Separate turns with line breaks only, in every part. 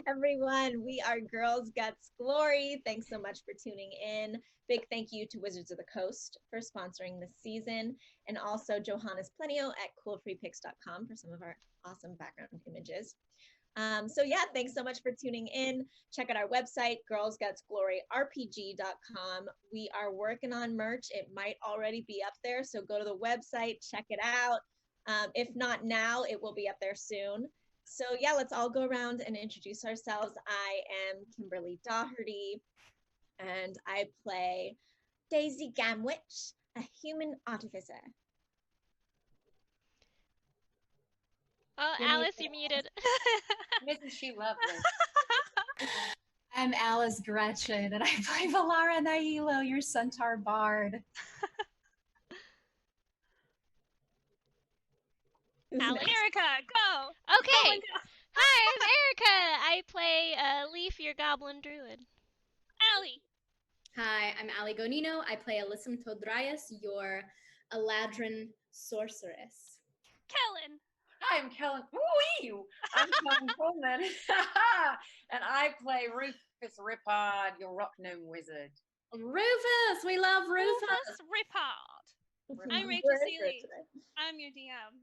everyone. We are Girls Guts Glory. Thanks so much for tuning in. Big thank you to Wizards of the Coast for sponsoring this season, and also Johannes Plenio at coolfreepics.com for some of our awesome background images. So yeah, thanks so much for tuning in. Check out our website, girlsgutsgloryrpg.com. We are working on merch. It might already be up there, so go to the website, check it out. If not now, it will be up there soon. So yeah, let's all go around and introduce ourselves. I am Kimberly Doherty, and I play Daisy Gamwich, a human artificer.
Oh, Alice, you're muted.
Isn't she lovely?
I'm Alice Gretchen, and I play Valara Nailo, your centaur bard.
Erica, go! Okay. Hi, I'm Erica. I play Leaf, your goblin druid.
Allie.
Hi, I'm Ali Gonino. I play Alyssum Todrayas, your Eladrin sorceress.
Kellen.
Hi, I'm Kellen. Ooh, I'm Kellen Coleman. And I play Rufus Rippard, your rock gnome wizard.
Rufus! We love Rufus!
Rufus Rippard. I'm Rachel Seeley. I'm your DM.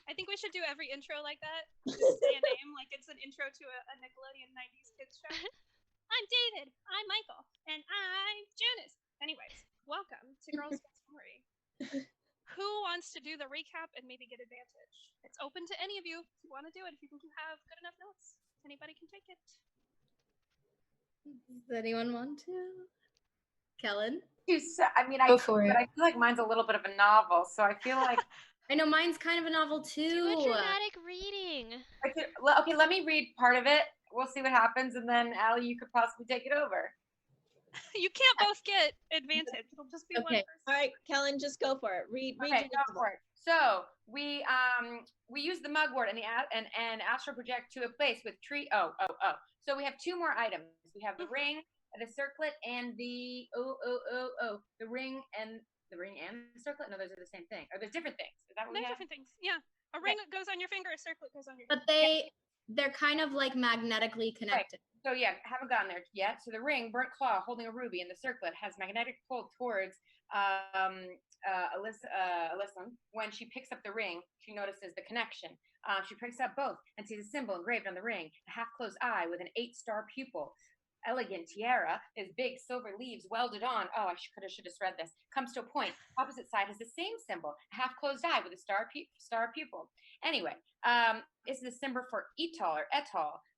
I think we should do every intro like that. Just say a name like it's an intro to a Nickelodeon 90s kids show. I'm David. I'm Michael. And I'm Janice. Anyways, welcome to Girls Guts Glory. Who wants to do the recap and maybe get advantage? It's open to any of you if you want to do it, if you think you have good enough notes. Anybody can take it.
Does anyone want to? Kellen?
Go for it.
But I feel like mine's a little bit of a novel, so I feel like...
I know mine's kind of a novel too.
Do a dramatic reading.
Okay, let me read part of it. We'll see what happens, and then Allie, you could possibly take it over.
You can't both get advantage. It'll just be one person.
All right, Kellen, just go for it. Read
Okay, go for it. So we use the mugwort and astral project to a place with tree. So we have two more items. We have the ring, the circlet, and the ring and the circlet. No, those are the same thing. Or there's different things. Is that what we have?
Different things. Yeah, a ring goes on your finger, a circlet goes on your.
But they're kind of like magnetically connected.
Right. So yeah, haven't gotten there yet. So the ring, burnt claw, holding a ruby, and the circlet has magnetic pull towards Alyssa. When she picks up the ring, she notices the connection. She picks up both and sees a symbol engraved on the ring: a half-closed eye with an 8-star pupil. Elegant tiara, is big silver leaves welded on. Oh, I should have just read this. Comes to a point. Opposite side has the same symbol, a half-closed eye with a star pupil. Anyway, this is a symbol for Etal,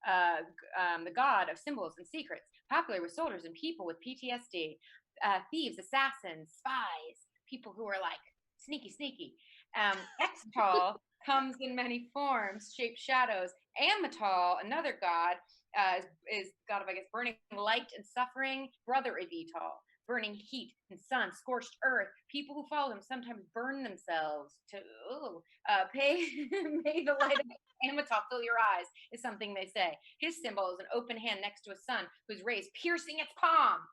the god of symbols and secrets, popular with soldiers and people with PTSD, thieves, assassins, spies, people who are like sneaky. Extal comes in many forms, shaped shadows. Amatal, another god, is god of, I guess, burning light and suffering, brother of Etal, burning heat and sun, scorched earth. People who follow them sometimes burn themselves to may the light of Amatal fill your eyes, is something they say. His symbol is an open hand next to a sun whose rays piercing its palm.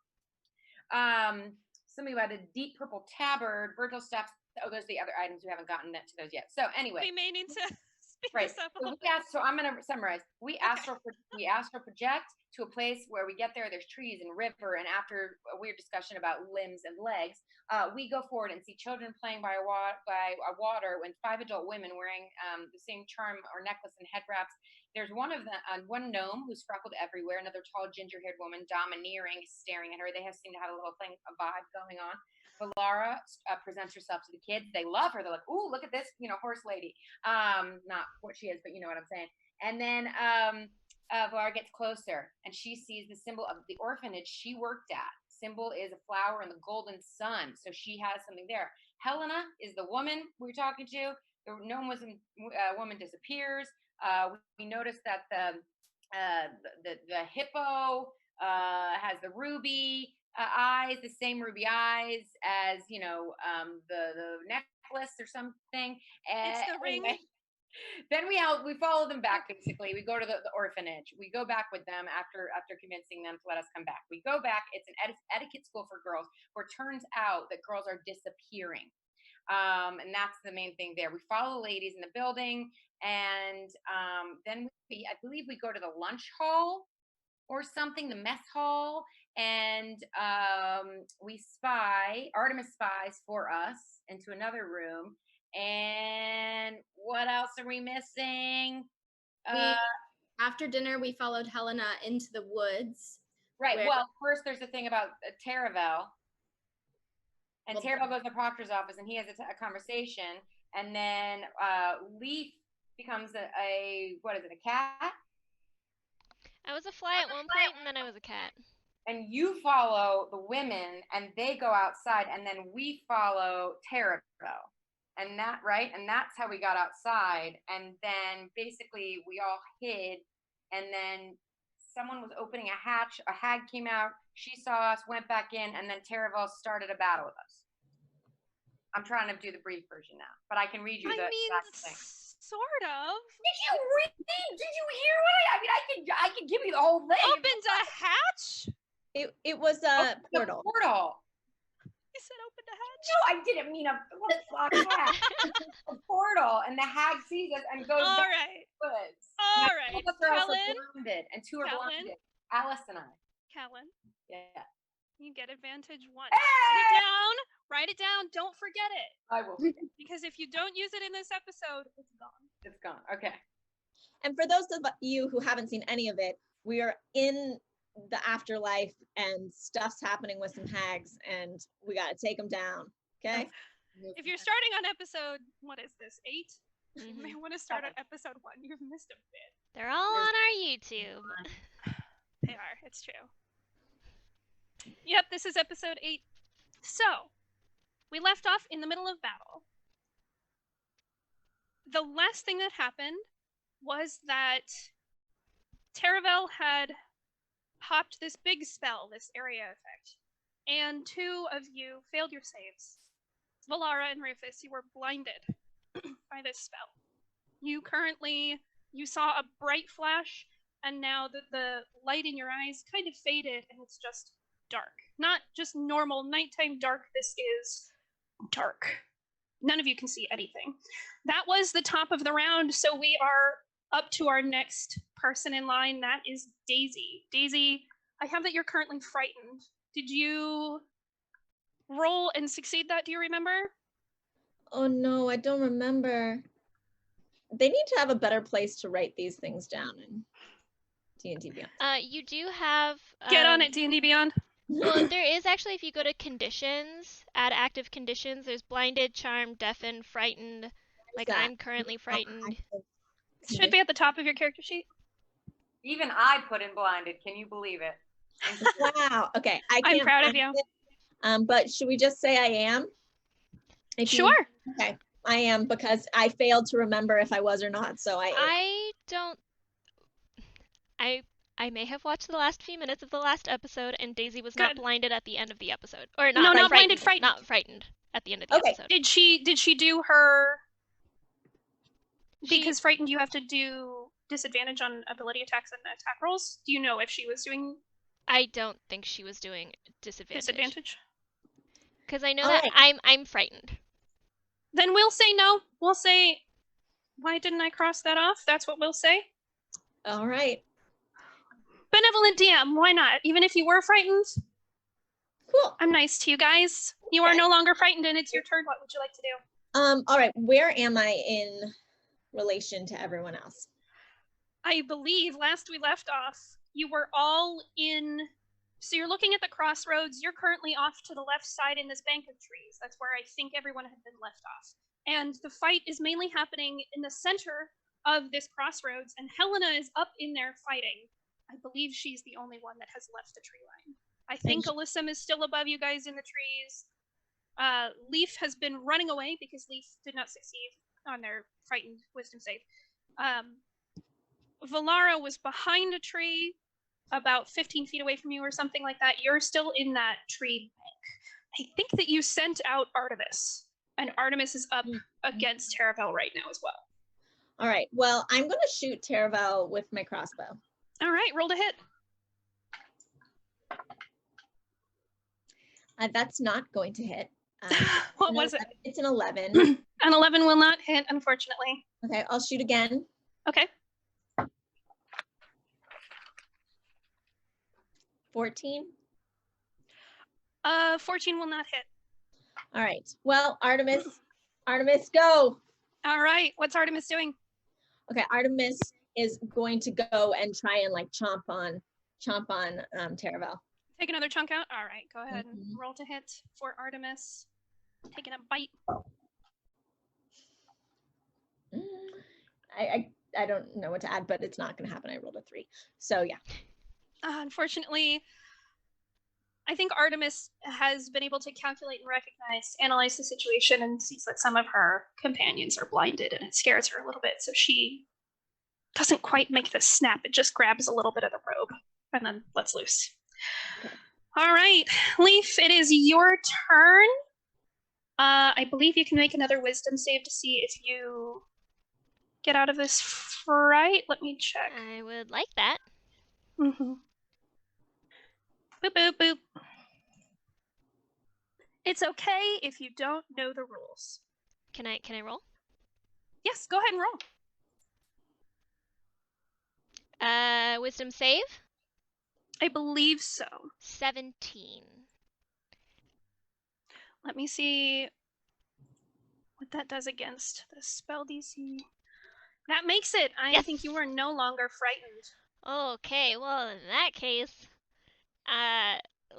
Something about a deep purple tabard, Virgil steps. Oh, those are the other items. We haven't gotten to those yet. So anyway,
we may need to speed
right.
this up a
So
little bit.
so I'm going to summarize. We astral project to a place where we get there. There's trees and river, and after a weird discussion about limbs and legs, we go forward and see children playing by a water, when 5 adult women wearing the same charm or necklace and head wraps. There's one gnome who's freckled everywhere. Another tall, ginger-haired woman, domineering, staring at her. They seem to have a little vibe going on. Valara presents herself to the kids. They love her. They're like, "Ooh, look at this, horse lady." Not what she is, but you know what I'm saying. And then Valara gets closer, and she sees the symbol of the orphanage she worked at. Symbol is a flower and the golden sun, so she has something there. Helena is the woman we were talking to. The gnome woman disappears. We notice that the hippo has the ruby eyes, the same ruby eyes as the necklace or something.
It's the ring.
Anyway, then we follow them back. Basically, we go to the orphanage. We go back with them after convincing them to let us come back. We go back. It's an etiquette school for girls, where it turns out that girls are disappearing. And that's the main thing there. We follow the ladies in the building, and then I believe we go to the lunch hall or something, the mess hall, and Artemis spies for us into another room. And what else are we missing?
After dinner, we followed Helena into the woods.
Right. Well, first there's the thing about Taravel. And Taravel goes to the proctor's office, and he has a conversation. And then Leaf becomes a cat?
I was a fly at one point, and then I was a cat.
And you follow the women, and they go outside, and then we follow Taravel. And that's how we got outside. And then basically we all hid, and then someone was opening a hatch. A hag came out. She saw us, went back in, and then Taravel started a battle with us. I'm trying to do the brief version now, but I can read you the exact thing.
Sort of.
Did you read? Did you hear what I can give you the whole thing.
Opened a hatch?
It was a portal.
Portal.
You said opened a hatch?
No, I didn't mean a portal, and the hag sees us and goes
All
back
right.
to the woods.
All
Now,
right.
two of us are also
Kellen.
blinded, and two are
Kellen.
blinded. Alice and I.
Kellen,
Yeah.
you get advantage 1.
Hey!
Write it down. Don't forget it.
I will forget.
Because if you don't use it in this episode, it's gone.
It's gone. Okay.
And for those of you who haven't seen any of it, we are in the afterlife and stuff's happening with some hags, and we got to take them down. Okay.
If you're starting on episode, what is this, 8?
Mm-hmm.
You may want to start on episode 1. You've missed a bit.
They're all on our YouTube.
They are. It's true. Yep, this is episode 8. So, we left off in the middle of battle. The last thing that happened was that Taravel had popped this big spell, this area effect, and 2 of you failed your saves. Valara and Rufus, you were blinded by this spell. You saw a bright flash, and now the light in your eyes kind of faded, and it's just dark. Not just normal nighttime dark, this is dark. None of you can see anything. That was the top of the round, so we are up to our next person in line. That is Daisy. Daisy, I have that you're currently frightened. Did you roll and succeed that? Do you remember?
Oh no, I don't remember. They need to have a better place to write these things down in D&D Beyond.
You do have...
Get on it, D&D Beyond.
Well, there is actually, if you go to conditions, add active conditions, there's blinded, charmed, deafened, frightened. Like, I'm currently frightened.
Should be at the top of your character sheet.
Even I put in blinded. Can you believe it?
Wow. Okay.
I'm proud of you.
But should we just say I am?
Sure.
Okay. I am, because I failed to remember if I was or not. So
I may have watched the last few minutes of the last episode, and Daisy was
Good.
not blinded at the end of the episode, or not.
No, not
frightened,
blinded, frightened.
Not frightened at the end of the episode.
Did she do her? Because frightened, you have to do disadvantage on ability attacks and attack rolls. Do you know if she was doing?
I don't think she was doing disadvantage.
Disadvantage.
Because I know that I'm frightened.
Then we'll say no. We'll say, why didn't I cross that off? That's what we'll say.
All right.
Benevolent DM, why not? Even if you were frightened.
Cool.
I'm nice to you guys. You are no longer frightened, and it's your turn. What would you like to do?
All right. Where am I in relation to everyone else?
I believe last we left off, you were all in. So you're looking at the crossroads. You're currently off to the left side in this bank of trees. That's where I think everyone had been left off. And the fight is mainly happening in the center of this crossroads, and Helena is up in there fighting. I believe she's the only one that has left the tree line. I think Alyssum is still above you guys in the trees. Leaf has been running away because Leaf did not succeed on their frightened wisdom save. Valara was behind a tree about 15 feet away from you or something like that. You're still in that tree bank. I think that you sent out Artemis, and Artemis is up against Taravel right now as well.
All right. Well, I'm going to shoot Taravel with my crossbow.
All right. Roll to hit.
That's not going to hit.
What was it?
It's an 11.
An 11 will not hit, unfortunately.
Okay, I'll shoot again.
Okay.
14.
14 will not hit.
All right. Well, Artemis, go.
All right. What's Artemis doing?
Okay, Artemis is going to go and try and like chomp on Taravel.
Take another chunk out. All right. Go ahead and roll to hit for Artemis. Taking a bite.
I don't know what to add, but it's not going to happen. I rolled a 3. So yeah.
Unfortunately, I think Artemis has been able to calculate and analyze the situation, and sees that some of her companions are blinded, and it scares her a little bit. So she doesn't quite make the snap. It just grabs a little bit of the robe and then lets loose. Okay. All right, Leaf, it is your turn. I believe you can make another wisdom save to see if you get out of this fright. Let me check.
I would like that.
Mm-hmm. Boop, boop, boop. It's okay if you don't know the rules.
Can I roll?
Yes, go ahead and roll.
Wisdom save?
I believe so.
17.
Let me see what that does against the spell DC. That makes it. I think you are no longer frightened.
Okay, well, in that case,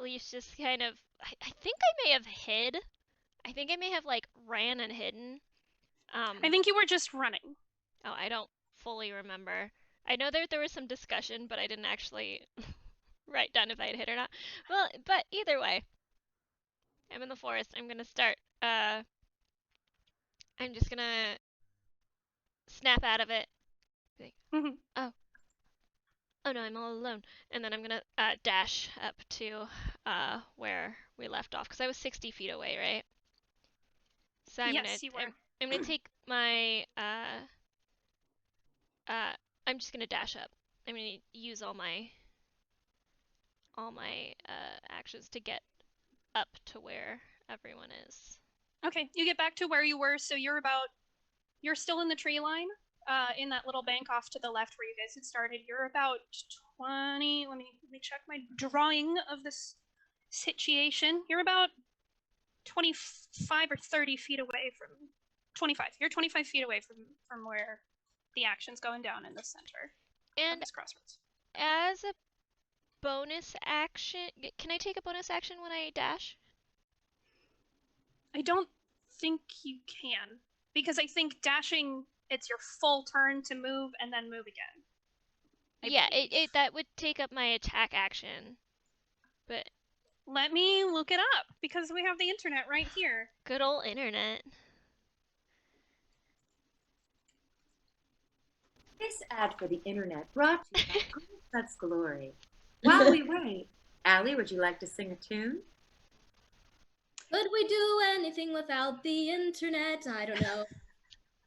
Leaf's just kind of, I think I may have hid. I think I may have, like, ran and hidden.
I think you were just running.
Oh, I don't fully remember. I know there was some discussion, but I didn't actually write down if I had hit or not. Well, but either way, I'm in the forest. I'm gonna start, I'm just gonna snap out of it. Oh no, I'm all alone. And then I'm gonna dash up to where we left off, because I was 60 feet away, right? So I'm gonna take my I'm just gonna dash up. I'm gonna use all my actions to get up to where everyone is.
Okay, you get back to where you were, so you're still in the tree line, in that little bank off to the left where you guys had started. You're about 20, let me check my drawing of this situation. You're about 25 or 30 feet away from, 25. You're 25 feet away from where the action's going down in the center of this crossroads.
As a bonus action, can I take a bonus action when I dash?
I don't think you can, because I think dashing, it's your full turn to move and then move again.
That would take up my attack action. But
let me look it up, because we have the internet right here.
Good old internet.
This ad for the internet brought to you by Such Glory. While we wait, Allie, would you like to sing a tune?
Could we do anything without the internet? I don't know.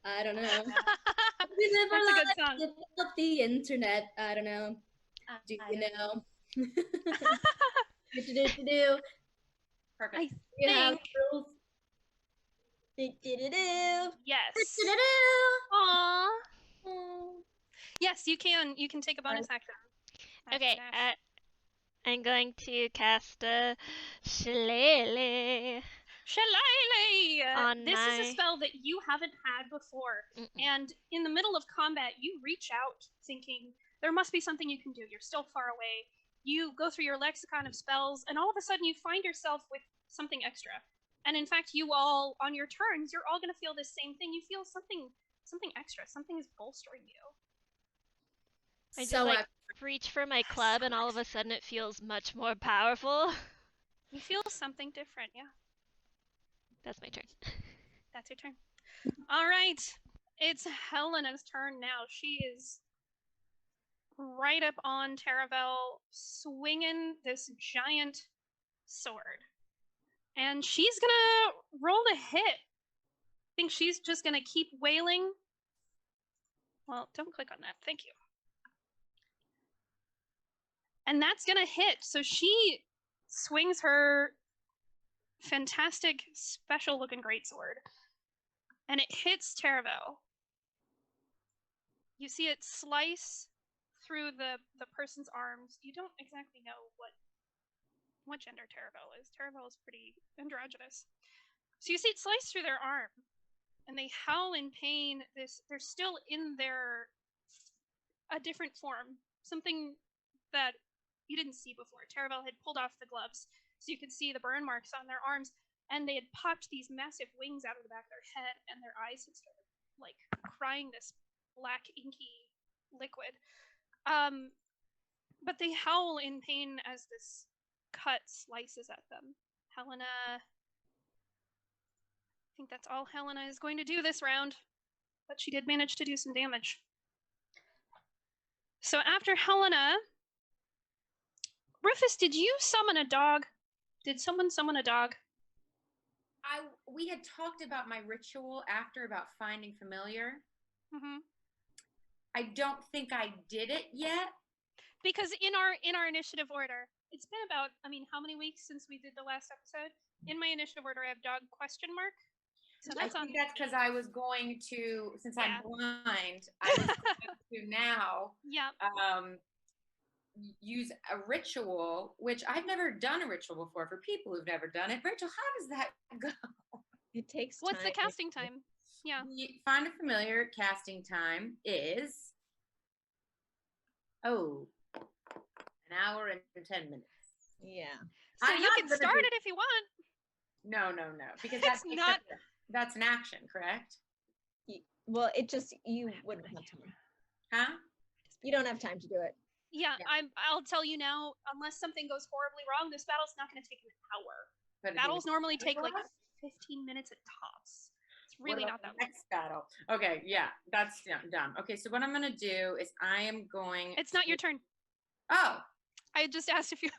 We live our lives without the internet. I don't know. Do you know? Do.
Perfect.
I think.
Yes.
Aww.
Yes, you can. You can take a bonus action.
Okay. I'm going to cast a Shillelagh.
This is a spell that you haven't had before. And in the middle of combat, you reach out thinking there must be something you can do. You're still far away. You go through your lexicon of spells, and all of a sudden you find yourself with something extra. And in fact, you all, on your turns, you're all going to feel this same thing. You feel something extra. Something is bolstering you.
I just reach for my club, and all of a sudden it feels much more powerful.
You feel something different, yeah.
That's my turn.
That's your turn. All right. It's Helena's turn now. She is right up on Taravel, swinging this giant sword. And she's going to roll a hit. I think she's just going to keep wailing. Well, don't click on that. Thank you. And that's going to hit. So she swings her fantastic, special-looking greatsword, and it hits Taravel. You see it slice through the person's arms. You don't exactly know what gender Taravel is. Taravel is pretty androgynous. So you see it slice through their arm, and they howl in pain. They're still in a different form, something that you didn't see before. Taravel had pulled off the gloves, so you could see the burn marks on their arms, and they had popped these massive wings out of the back of their head, and their eyes had started like crying this black inky liquid. But they howl in pain as this cut slices at them. Helena, I think that's all Helena is going to do this round, but she did manage to do some damage. So after Helena, Rufus, did you summon a dog? Did someone summon a dog?
We had talked about my ritual after about finding familiar.
Mm-hmm.
I don't think I did it yet.
Because in our initiative order, it's been about, how many weeks since we did the last episode? In my initiative order, I have dog ? So that's
I think that's because I was going to, since I'm blind, I was going to now use a ritual, which I've never done a ritual before. For people who've never done it, Rachel, how does that go?
It takes time.
What's the casting time? Yeah.
The find a familiar casting time is an hour and 10 minutes.
Yeah.
So you can start it if you want.
No, because that's an action, correct?
Well, you wouldn't have time.
Huh?
You don't have time to do it.
Yeah. I'll tell you now, unless something goes horribly wrong, this battle's not going to take an hour. But battles normally take like 15 minutes at tops. It's really not that long.
Next battle. Okay, yeah, that's dumb. Okay, so what I'm going to do is I am going...
It's not your turn.
Oh.
I just asked if you...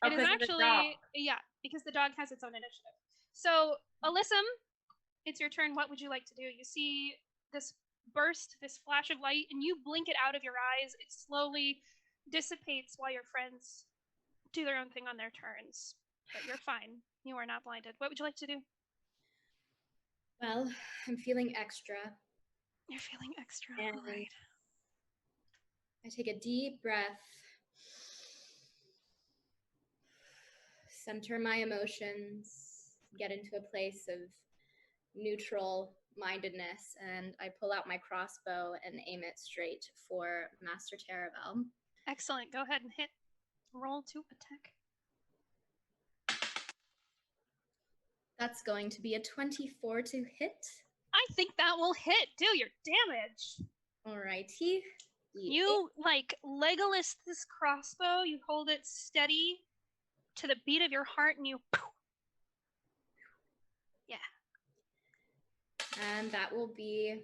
It is actually... Yeah, because the dog has its own initiative. So, Alyssum, it's your turn. What would you like to do? You see this burst, this flash of light, and you blink it out of your eyes. It slowly dissipates while your friends do their own thing on their turns. But you're fine. You are not blinded. What would you like to do?
Well, I'm feeling extra.
You're feeling extra.
And
all right.
I take a deep breath. Center my emotions. Get into a place of neutral mindedness, and I pull out my crossbow and aim it straight for Master Taravel.
Excellent. Go ahead and hit. Roll to attack.
That's going to be a 24 to hit.
I think that will hit. Do your damage.
Alrighty.
You like Legolas this crossbow. You hold it steady to the beat of your heart, and you. Yeah.
And that will be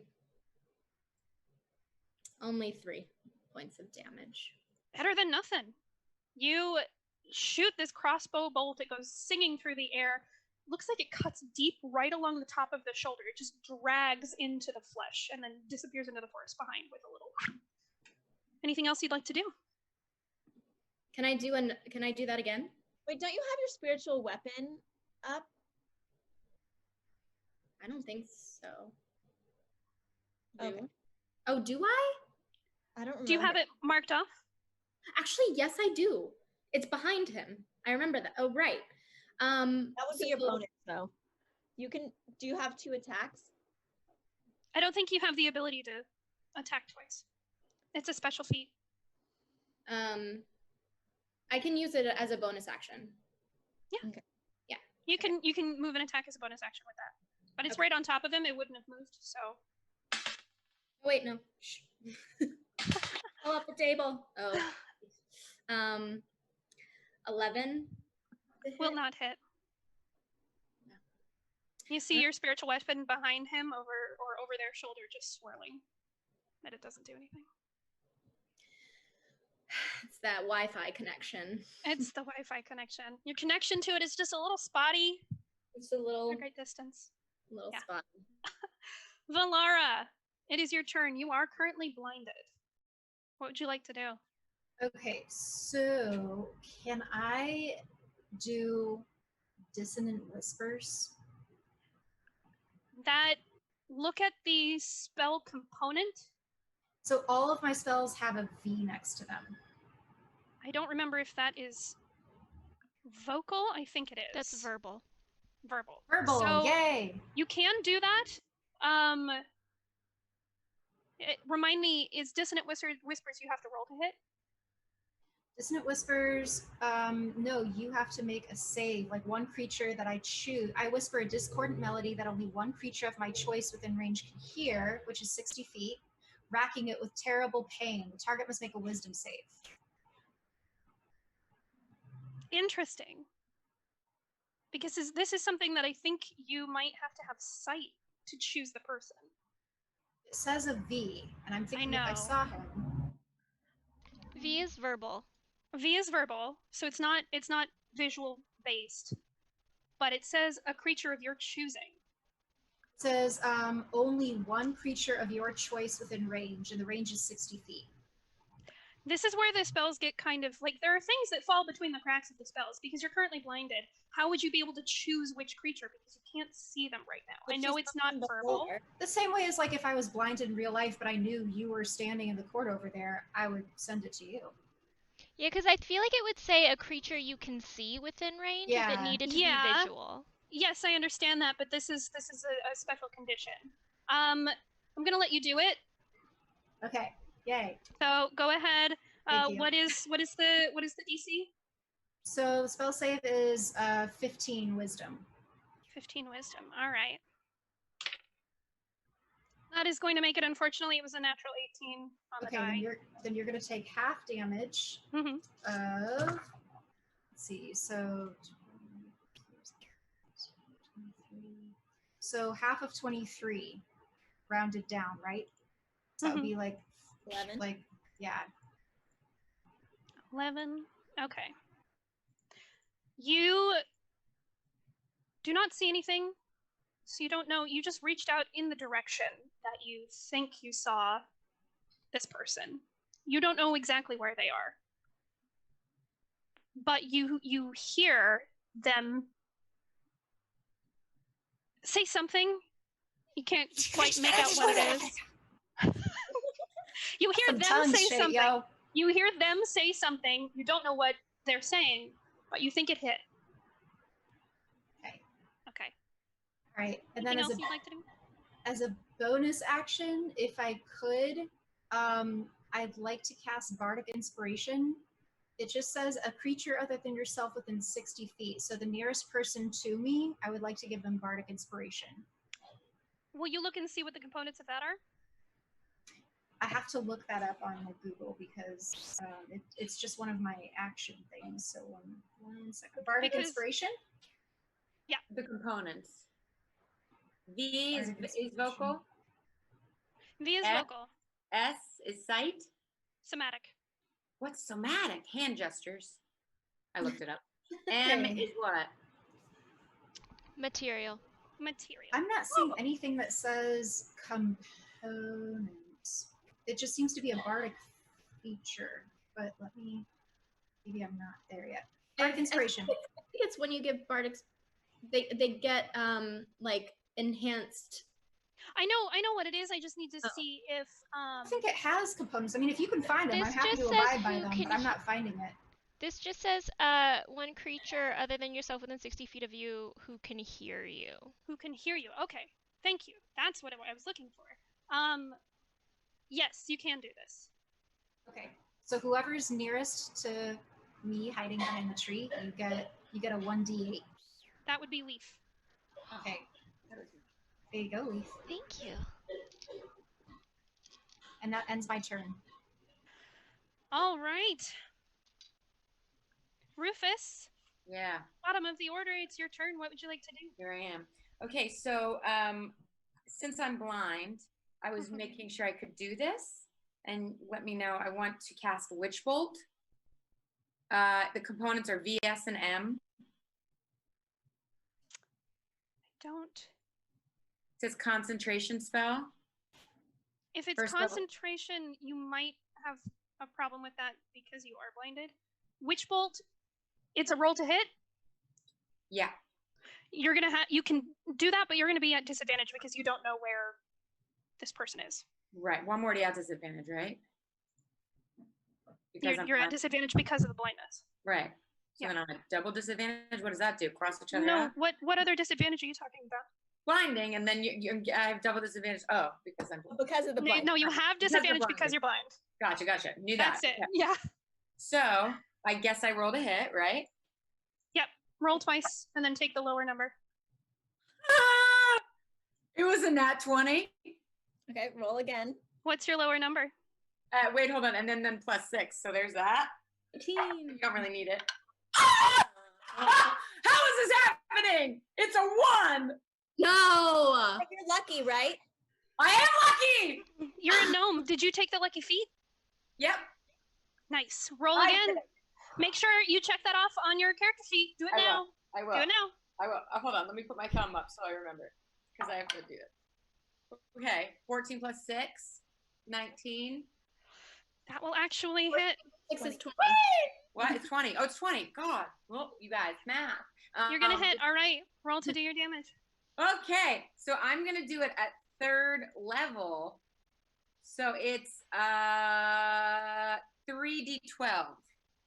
only 3 points of damage.
Better than nothing. You shoot this crossbow bolt. It goes singing through the air. Looks like it cuts deep right along the top of the shoulder. It just drags into the flesh and then disappears into the forest behind with a little. Anything else you'd like to do?
Can I do that again?
Wait, don't you have your spiritual weapon up?
I don't think so.
Okay.
Oh, do I?
I don't remember.
Do you have it marked off?
Actually, yes, I do. It's behind him. I remember that. Oh, right.
That would be your bonus, though. Do you have 2 attacks?
I don't think you have the ability to attack twice. It's a special feat.
I can use it as a bonus action.
Yeah.
Okay.
Yeah. You can move an attack as a bonus action with that. But it's right on top of him. It wouldn't have moved, so.
Oh, wait, no. Shh. Pull up the table. Oh. 11.
Will not hit.
No.
You see your spiritual weapon behind him over their shoulder just swirling. But it doesn't do anything.
It's that Wi-Fi connection.
It's the Wi-Fi connection. Your connection to it is just a little spotty.
It's a little...
A great distance.
Spotty.
Valara, it is your turn. You are currently blinded. What would you like to do?
Okay, so can I do Dissonant whispers.
That look at the spell component.
So all of my spells have a V next to them.
I don't remember if that is vocal. I think it is.
That's verbal.
Verbal.
Verbal,
So
yay!
you can do that. Remind me, is Dissonant Whispers you have to roll to hit?
Dissonant whispers, no, you have to make a save. Like one creature that I choose, I whisper a discordant melody that only one creature of my choice within range can hear, which is 60 feet, racking it with terrible pain. The target must make a wisdom save.
Interesting. Because this is something that I think you might have to have sight to choose the person.
It says a V, and I'm thinking if I saw him.
V is verbal.
V is verbal, so it's not visual based, but it says a creature of your choosing.
It says only one creature of your choice within range, and the range is 60 feet.
This is where the spells get kind of like, there are things that fall between the cracks of the spells because you're currently blinded. How would you be able to choose which creature because you can't see them right now? I know it's not verbal.
The same way as like if I was blinded in real life, but I knew you were standing in the court over there, I would send it to you.
Yeah, because I feel like it would say a creature you can see within range if it needed to be visual.
Yes, I understand that, but this is a special condition. I'm gonna let you do it.
Okay. Yay.
So go ahead.
Thank you.
What is the DC?
So the spell save is 15 wisdom.
15 wisdom. All right. That is going to make it. Unfortunately, it was a natural 18 on the die.
Then you're going to take half damage
Mm-hmm.
of. Let's see. So half of 23, rounded down, right? So that would be like
11.
Like, yeah.
11. Okay. You do not see anything, so you don't know. You just reached out in the direction that you think you saw this person. You don't know exactly where they are, but you hear them say something. You can't quite make out what it is. You hear them say something. Yo. You hear them say something. You don't know what they're saying, but you think it hit.
Okay.
Okay.
All right. And
anything
then
else you'd like to do?
As a bonus action, if I could, I'd like to cast Bardic Inspiration. It just says a creature other than yourself within 60 feet. So the nearest person to me, I would like to give them Bardic Inspiration.
Will you look and see what the components of that are?
I have to look that up on Google because it's just one of my action things. So one second. Bardic Inspiration?
Yeah.
The components. V is vocal.
V is vocal.
S is sight.
Somatic.
What's somatic? Hand gestures. I looked it up. M is what?
Material.
Material.
I'm not seeing anything that says components. It just seems to be a bardic feature, but maybe I'm not there yet. Bardic Inspiration.
I think it's when you give bardic, they get like enhanced.
I know what it is. I just need to see if
I think it has components. I mean, if you can find them, I'm happy to abide by them, but I'm not finding it.
This just says one creature other than yourself within 60 feet of you who can hear you.
Who can hear you. Okay. Thank you. That's what I was looking for. Yes, you can do this.
Okay. So whoever's nearest to me hiding behind the tree, you get a 1d8.
That would be Leaf.
Okay. There you go, Leaf.
Thank you.
And that ends my turn.
All right. Rufus.
Yeah.
Bottom of the order, it's your turn. What would you like to do?
Here I am. Okay, so since I'm blind, I was making sure I could do this. And let me know. I want to cast Witch Bolt. The components are V, S, and M.
I don't.
It says concentration spell.
If it's
First
concentration, you might have a problem with that because you are blinded. Witch Bolt, it's a roll to hit?
Yeah.
you're gonna have, you can do that, but you're gonna be at disadvantage because you don't know where this person is.
Right. One more at disadvantage, right? Because
You're at disadvantage because of the blindness.
Right. So
Yeah.
then I'm at double disadvantage. What does that do? Cross each other
No,
out?
what other disadvantage are you talking about?
Blinding, and then I have double disadvantage. Oh, because I'm
Because of the blind.
No, you have disadvantage because you're blind.
Gotcha. Knew that.
That's it.
Okay.
Yeah.
So I guess I rolled a hit, right?
Yep. Roll twice and then take the lower number.
It was a nat 20.
Okay, roll again.
What's your lower number?
Wait, hold on, and then plus 6. So there's that.
18.
You don't really need it. How is this happening? It's a 1.
No.
But you're lucky, right?
I am lucky.
You're a gnome. Did you take the lucky feat?
Yep.
Nice. Roll
I
again.
did.
Make sure you check that off on your character sheet. Do it now.
I will.
Do it now.
I will. Hold on. Let me put my thumb up so I remember, because I have to do it. Okay. 14 plus 6, 19.
That will actually hit.
6 is 20.
What? It's 20. Oh, it's 20. God. Well, you guys, math.
You're gonna hit. All right. Roll to do your damage.
Okay. So I'm gonna do it at 3rd level. So it's 3d12.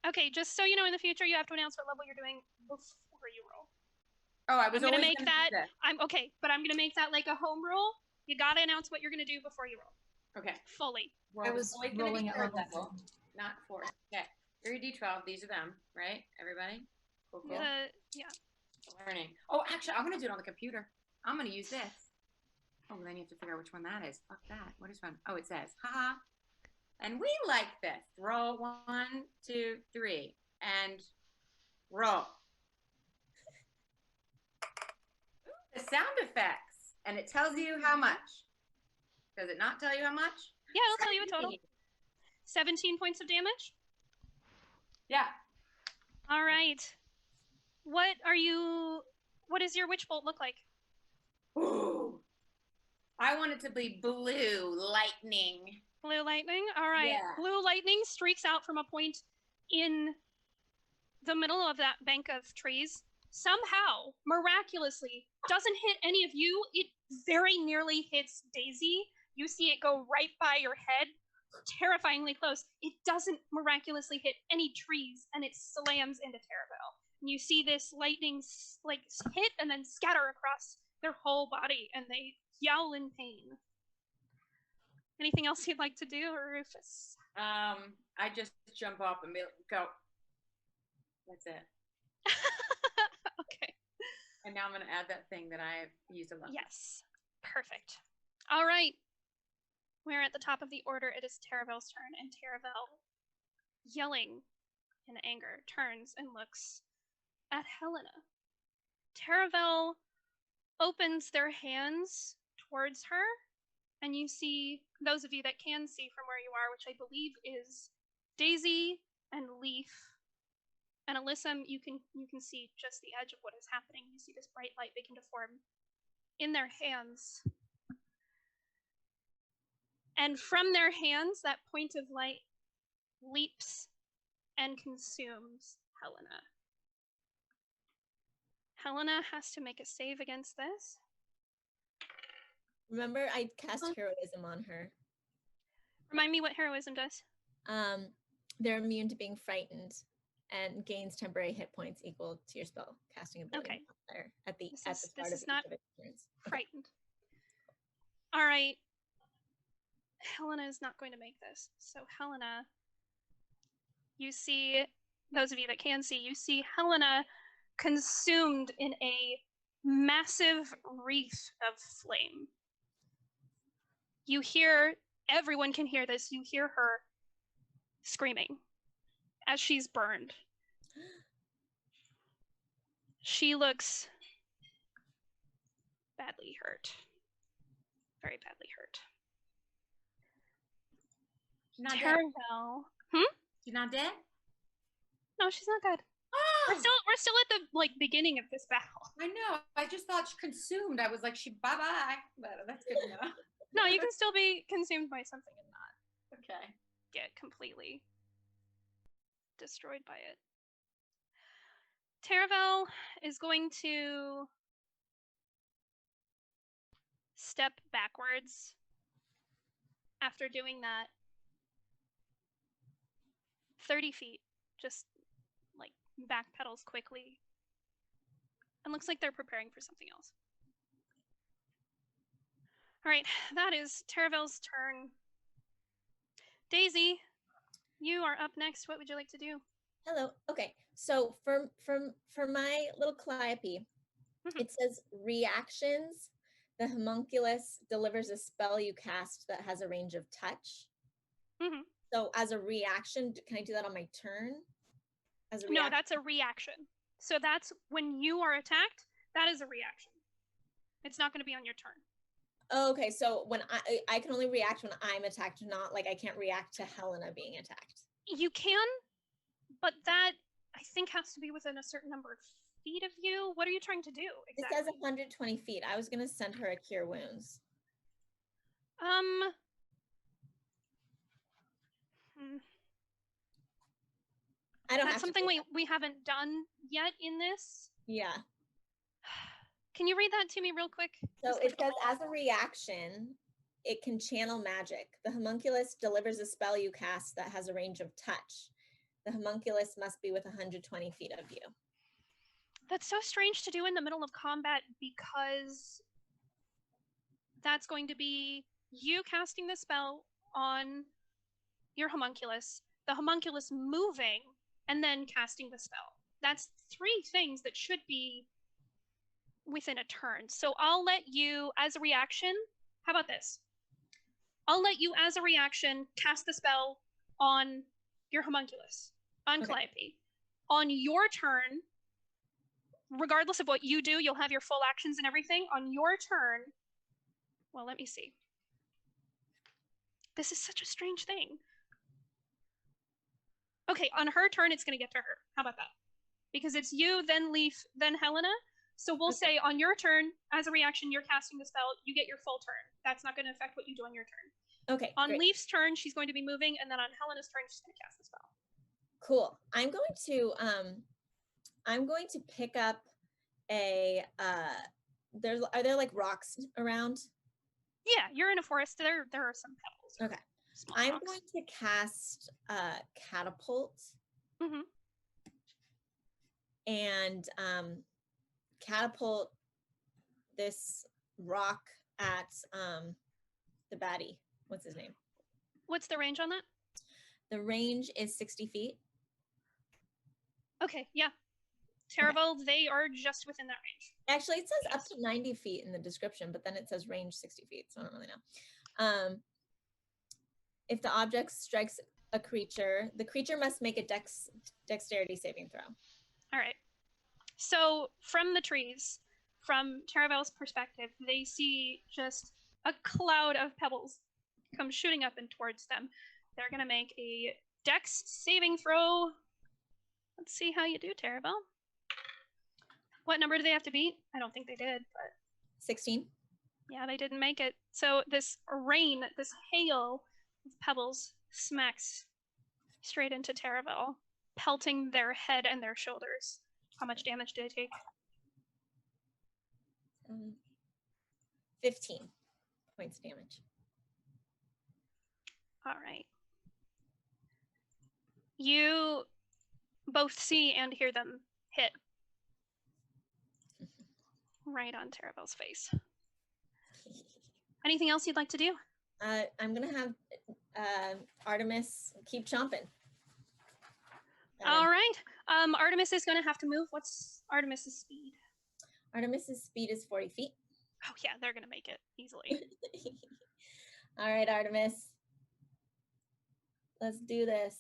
Okay. Just so you know, in the future, you have to announce what level you're doing before you roll.
Oh, I was
I'm gonna
always
make
gonna
that.
do this.
I'm okay, but I'm gonna make that like a home rule. You gotta announce what you're gonna do before you roll.
Okay.
Fully.
Well,
I was
always gonna
rolling
be
at
3rd
level 10.
not 4th. Okay. 3d12. These are them, right? Everybody? Cool.
Yeah.
Learning. Oh, actually, I'm gonna do it on the computer. I'm gonna use this. Oh, then you have to figure out which one that is. Fuck that. What is one? Oh, it says, haha. And we like this. Roll 1, 2, 3, and roll. The sound effects, and it tells you how much. Does it not tell you how much?
Yeah, it'll tell you a total. 17 points of damage.
Yeah.
All right. What does your witch bolt look like?
Ooh. I want it to be blue lightning.
Blue lightning? All right.
Yeah.
Blue lightning streaks out from a point in the middle of that bank of trees. Somehow, miraculously, doesn't hit any of you. It very nearly hits Daisy. You see it go right by your head, terrifyingly close. It doesn't miraculously hit any trees, and it slams into Terabelle. And you see this lightning like hit and then scatter across their whole body, and they yowl in pain. Anything else you'd like to do, Rufus?
I just jump up and go. That's it.
Okay.
And now I'm going to add that thing that I used a lot.
Yes. Perfect. All right. We're at the top of the order. It is Terabelle's turn, and Terabelle, yelling in anger, turns and looks at Helena. Terabelle opens their hands towards her, and you see, those of you that can see from where you are, which I believe is Daisy and Leaf and Alyssa, you can see just the edge of what is happening. You see this bright light begin to form in their hands. And from their hands, that point of light leaps and consumes Helena. Helena has to make a save against this.
Remember, I cast heroism on her.
Remind me what heroism does.
They're immune to being frightened and gains temporary hit points equal to your spell casting ability.
Okay.
There at the
This
start
is
of
not
each of its turns.
frightened. All right. Helena is not going to make this. So Helena, you see, those of you that can see, you see Helena consumed in a massive wreath of flame. You hear, everyone can hear this, you hear her screaming as she's burned. She looks badly hurt. Very badly hurt.
She's not dead.
Terabelle.
She's not dead?
No, she's not dead.
Oh!
We're still at the beginning of this battle.
I know. I just thought she consumed. I was like, bye-bye. But that's good to know.
No, you can still be consumed by something and not
Okay.
get completely destroyed by it. Terabelle is going to step backwards after doing that 30 feet, just like backpedals quickly. And looks like they're preparing for something else. All right, that is Taravel's turn. Daisy, you are up next. What would you like to do?
Hello. Okay. So for my little Calliope, it says reactions. The homunculus delivers a spell you cast that has a range of touch. So as a reaction, can I do that on my turn? As a reaction?
No, that's a reaction. So that's when you are attacked, that is a reaction. It's not going to be on your turn.
Oh, okay, so when I can only react when I'm attacked, not like I can't react to Helena being attacked.
You can, but that I think has to be within a certain number of feet of you. What are you trying to do exactly?
It says 120 feet. I was going to send her a cure wounds. I don't
That's something we haven't done yet in this.
Yeah.
Can you read that to me real quick?
So it says, as a reaction, it can channel magic. The homunculus delivers a spell you cast that has a range of touch. The homunculus must be within 120 feet of you.
That's so strange to do in the middle of combat because that's going to be you casting the spell on your homunculus, the homunculus moving, and then casting the spell. That's 3 things that should be within a turn. So I'll let you, as a reaction, how about this? I'll let you, as a reaction, cast the spell on your homunculus, on Calliope. On your turn, regardless of what you do, you'll have your full actions and everything. On your turn, well, let me see. This is such a strange thing. Okay, on her turn, it's going to get to her. How about that? Because it's you, then Leaf, then Helena. So we'll say on your turn, as a reaction, you're casting the spell, you get your full turn. That's not going to affect what you do on your turn.
Okay.
On Leaf's turn, she's going to be moving, and then on Helena's turn, she's going to cast the spell.
Cool. I'm going to pick up a are there like rocks around?
Yeah, you're in a forest. There are some pebbles.
Okay. I'm going to cast catapult. And catapult this rock at the baddie. What's his name?
What's the range on that?
The range is 60 feet.
Okay, yeah. Taravel, they are just within that range.
Actually, it says up to 90 feet in the description, but then it says range 60 feet, so I don't really know. If the object strikes a creature, the creature must make a dexterity saving throw.
All right. So from the trees, from Taravel's perspective, they see just a cloud of pebbles come shooting up and towards them. They're going to make a dex saving throw. Let's see how you do, Taravel. What number do they have to beat? I don't think they did, but
16.
Yeah, they didn't make it. So this rain, this hail of pebbles smacks straight into Taravel, pelting their head and their shoulders. How much damage did it take?
15 points of damage.
All right. You both see and hear them hit right on Taravel's face. Anything else you'd like to do?
I'm going to have Artemis keep chomping.
All right. Artemis is going to have to move. What's Artemis's speed?
Artemis's speed is 40 feet.
Oh, yeah, they're going to make it easily.
All right, Artemis. Let's do this.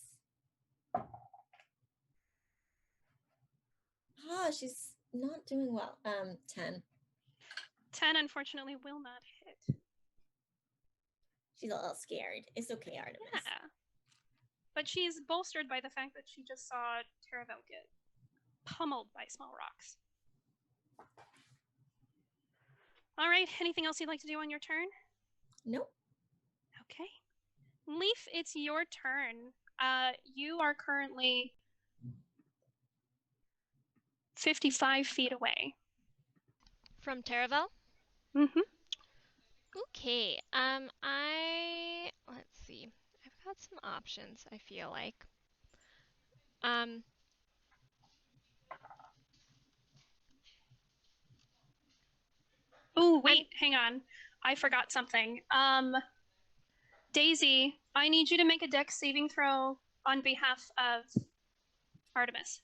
Oh, she's not doing well. 10.
10, unfortunately, will not hit.
She's a little scared. It's okay, Artemis.
Yeah. But she's bolstered by the fact that she just saw Taravel get pummeled by small rocks. All right, anything else you'd like to do on your turn?
Nope.
Okay. Leaf, it's your turn. You are currently 55 feet away.
From Taravel?
Mm-hmm.
Okay. Let's see. I've got some options, I feel like.
Oh, wait, hang on. I forgot something. Daisy, I need you to make a dex saving throw on behalf of Artemis.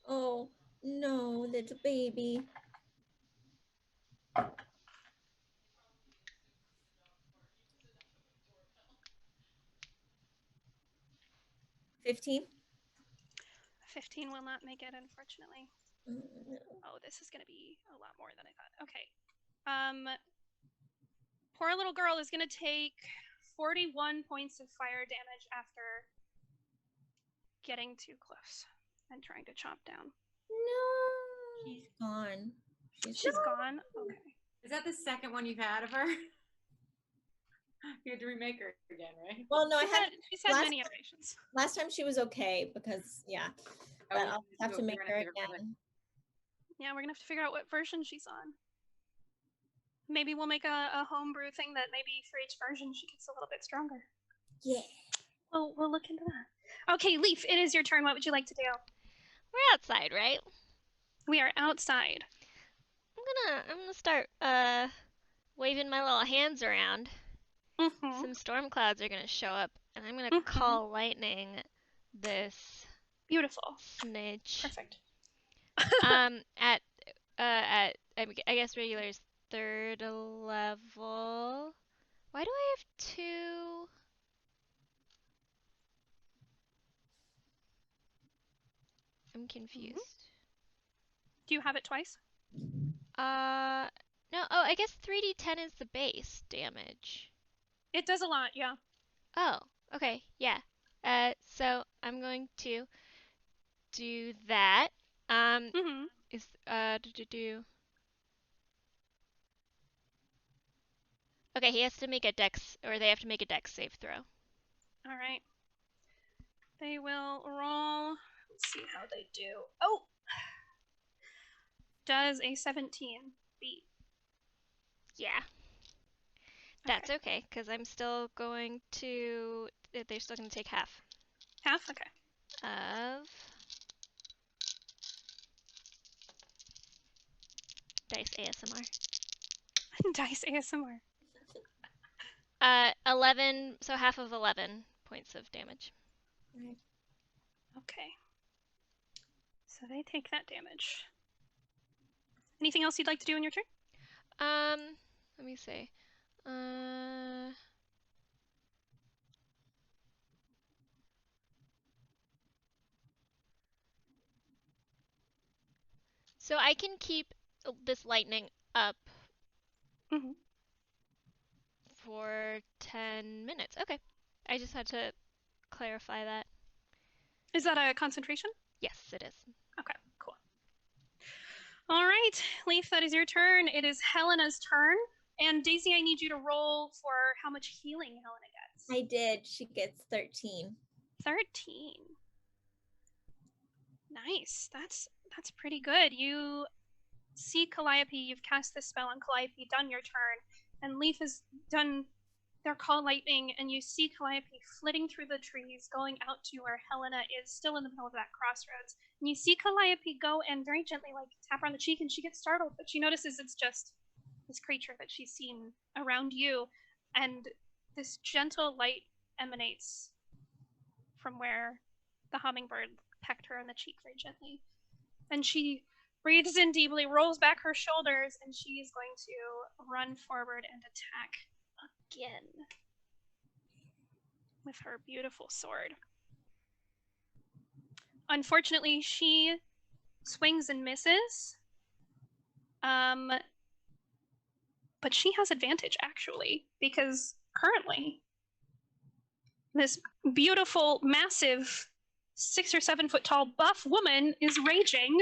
Oh, no, little baby. 15.
15 will not make it, unfortunately.
Oh, no.
Oh, this is going to be a lot more than I thought. Okay. Poor little girl is going to take 41 points of fire damage after getting too close and trying to chomp down.
No. She's gone.
She's gone? Okay.
Is that the second one you've had of her? You had to remake her again, right?
Well, no,
She's had many iterations.
Last time she was okay because, yeah. But I'll have to make her again.
Yeah, we're going to have to figure out what version she's on. Maybe we'll make a homebrew thing that maybe for each version she gets a little bit stronger.
Yeah.
We'll look into that. Okay, Leaf, it is your turn. What would you like to do?
We're outside, right?
We are outside.
I'm gonna start waving my little hands around. Some storm clouds are gonna show up, and I'm gonna call lightning this
beautiful
snitch.
Perfect.
At I guess regular's 3rd level. Why do I have 2? I'm confused.
Do you have it twice?
No. Oh, I guess 3d10 is the base damage.
It does a lot, yeah.
Oh, okay, yeah. So I'm going to do that. Is Okay, he has to make a dex, or they have to make a dex save throw.
All right. They will roll. Let's see how they do. Oh! Does a 17 beat?
Yeah. That's okay, because I'm still going to... They're still going to take half.
Half? Okay.
Of... Dice ASMR.
Dice ASMR.
11, so half of 11 points of damage.
Okay. So they take that damage. Anything else you'd like to do in your turn?
Let me see. So I can keep this lightning up for 10 minutes. Okay. I just had to clarify that.
Is that a concentration?
Yes, it is.
Okay, cool. All right, Leaf, that is your turn. It is Helena's turn. And Daisy, I need you to roll for how much healing Helena gets.
I did. She gets 13.
13. Nice. That's pretty good. You see Calliope, you've cast this spell on Calliope, done your turn, and Leaf has done their call lightning, and you see Calliope flitting through the trees, going out to where Helena is, still in the middle of that crossroads. And you see Calliope go and very gently tap her on the cheek, and she gets startled, but she notices it's just this creature that she's seen around you, and this gentle light emanates from where the hummingbird pecked her on the cheek very gently. And she breathes in deeply, rolls back her shoulders, and she is going to run forward and attack again with her beautiful sword. Unfortunately, she swings and misses. But she has advantage, actually, because currently this beautiful, massive 6 or 7 foot tall buff woman is raging.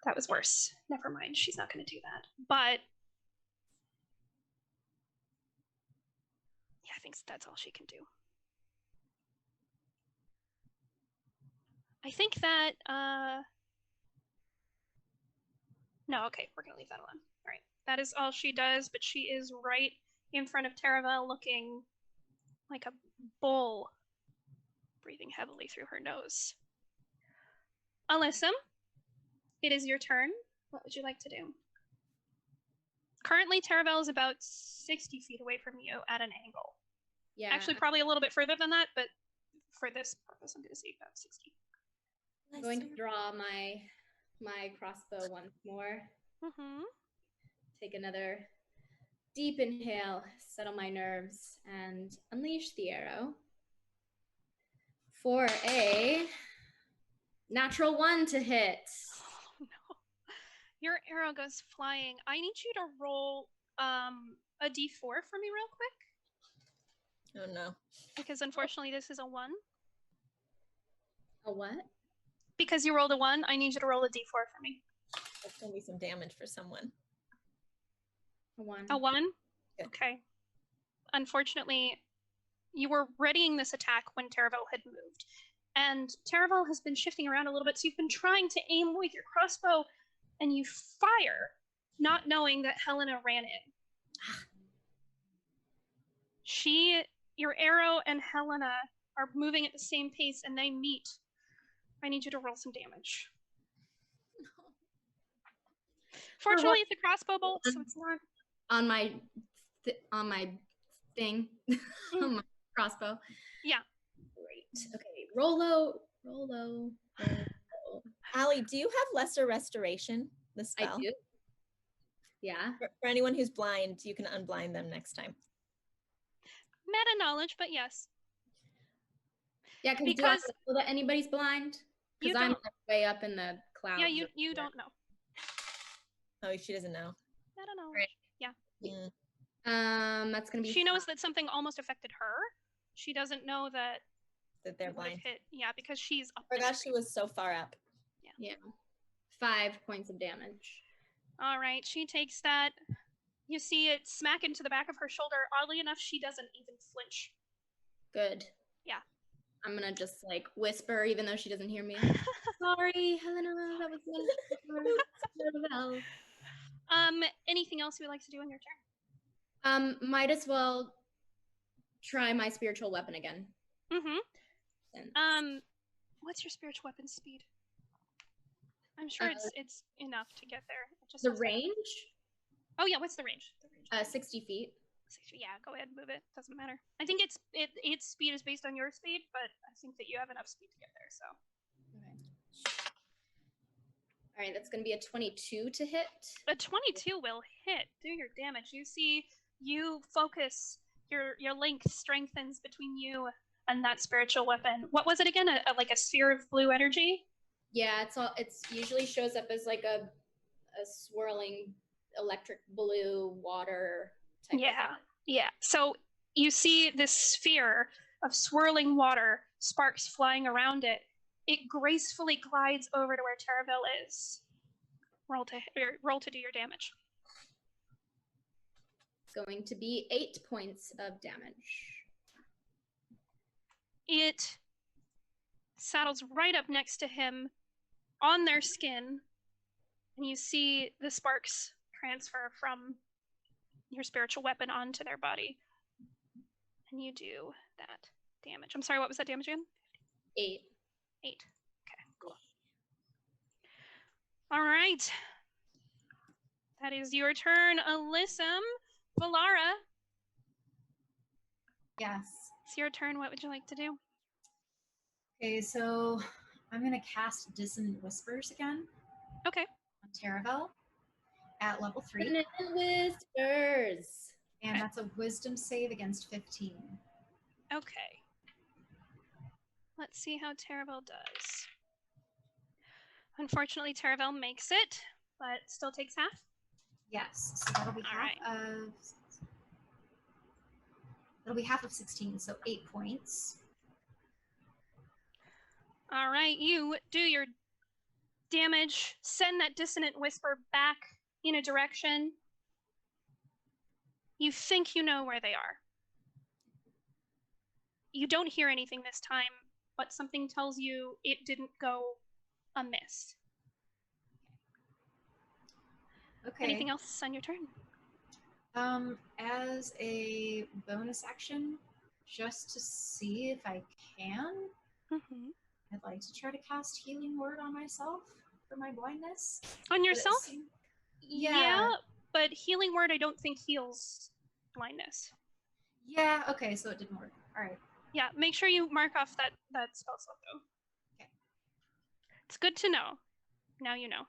That was worse. Never mind. She's not going to do that. But yeah, I think that's all she can do. I think that, no, okay, we're going to leave that alone. All right. That is all she does, but she is right in front of Taravel, looking like a bull, breathing heavily through her nose. Alyssum, it is your turn. What would you like to do? Currently, Taravel is about 60 feet away from you at an angle.
Yeah.
Actually, probably a little bit further than that, but for this purpose, I'm going to say about 60.
I'm going to draw my crossbow once more.
Mm-hmm.
Take another deep inhale, settle my nerves, and unleash the arrow. For a natural 1 to hit.
Oh, no. Your arrow goes flying. I need you to roll a d4 for me real quick.
Oh no.
Because unfortunately this is a 1.
A what?
Because you rolled a 1, I need you to roll a d4 for me.
That's gonna be some damage for someone.
A 1.
A 1?
Yeah.
Okay. Unfortunately, you were readying this attack when Taravel had moved. And Taravel has been shifting around a little bit, so you've been trying to aim with your crossbow, and you fire, not knowing that Helena ran in. Your arrow and Helena are moving at the same pace, and they meet. I need you to roll some damage. Fortunately, it's a crossbow bolt, so it's not
on my thing, on my crossbow.
Yeah.
Great. Okay, roll low.
Allie, do you have lesser restoration? The spell.
I do. Yeah.
For anyone who's blind, you can unblind them next time.
Meta knowledge, but yes.
Yeah,
because
do I know that anybody's blind? Because I'm way up in the clouds.
Yeah, you don't know.
Oh, she doesn't know.
Meta knowledge.
Right.
Yeah.
That's gonna be.
She knows that something almost affected her. She doesn't know that
they're blind.
Hit. Yeah, because she's up.
I forgot she was so far up.
Yeah. 5 points of damage.
All right, she takes that. You see it smack into the back of her shoulder. Oddly enough, she doesn't even flinch.
Good.
Yeah.
I'm gonna just like whisper, even though she doesn't hear me. Sorry, Helena, that was well.
Anything else you would like to do in your turn?
Might as well try my spiritual weapon again.
Mm-hmm. What's your spiritual weapon speed? I'm sure it's enough to get there.
The range?
Oh yeah, what's the range?
60 feet.
60, yeah, go ahead and move it. Doesn't matter. I think its speed is based on your speed, but I think that you have enough speed to get there. So.
Okay. All right, that's going to be a 22 to hit.
A 22 will hit. Do your damage. You see, you focus. Your link strengthens between you and that spiritual weapon. What was it again? Like a sphere of blue energy?
Yeah, it's usually shows up as like a swirling electric blue water type of thing.
Yeah. So you see this sphere of swirling water, sparks flying around it. It gracefully glides over to where Taravel is. Roll to do your damage.
It's going to be 8 points of damage.
It saddles right up next to him on their skin, and you see the sparks transfer from your spiritual weapon onto their body. And you do that damage. I'm sorry, what was that damage again?
8.
8. Okay, cool. All right. That is your turn, Alyssum. Valara.
Yes.
It's your turn. What would you like to do?
Okay, so I'm going to cast Dissonant Whispers again.
Okay.
On Taravel at level 3.
Dissonant Whispers.
And that's a wisdom save against 15.
Okay. Let's see how Taravel does. Unfortunately, Taravel makes it, but still takes half.
Yes, so that'll be half of 16, so 8 points.
All right, you do your damage, send that dissonant whisper back in a direction. You think you know where they are. You don't hear anything this time, but something tells you it didn't go amiss.
Okay.
Anything else on your turn?
As a bonus action, just to see if I can,
Mm-hmm.
I'd like to try to cast Healing Word on myself for my blindness.
On yourself?
Yeah.
But Healing Word I don't think heals blindness.
Yeah, okay, so it didn't work. All right.
Yeah, make sure you mark off that spell slot though.
Okay.
It's good to know. Now you know.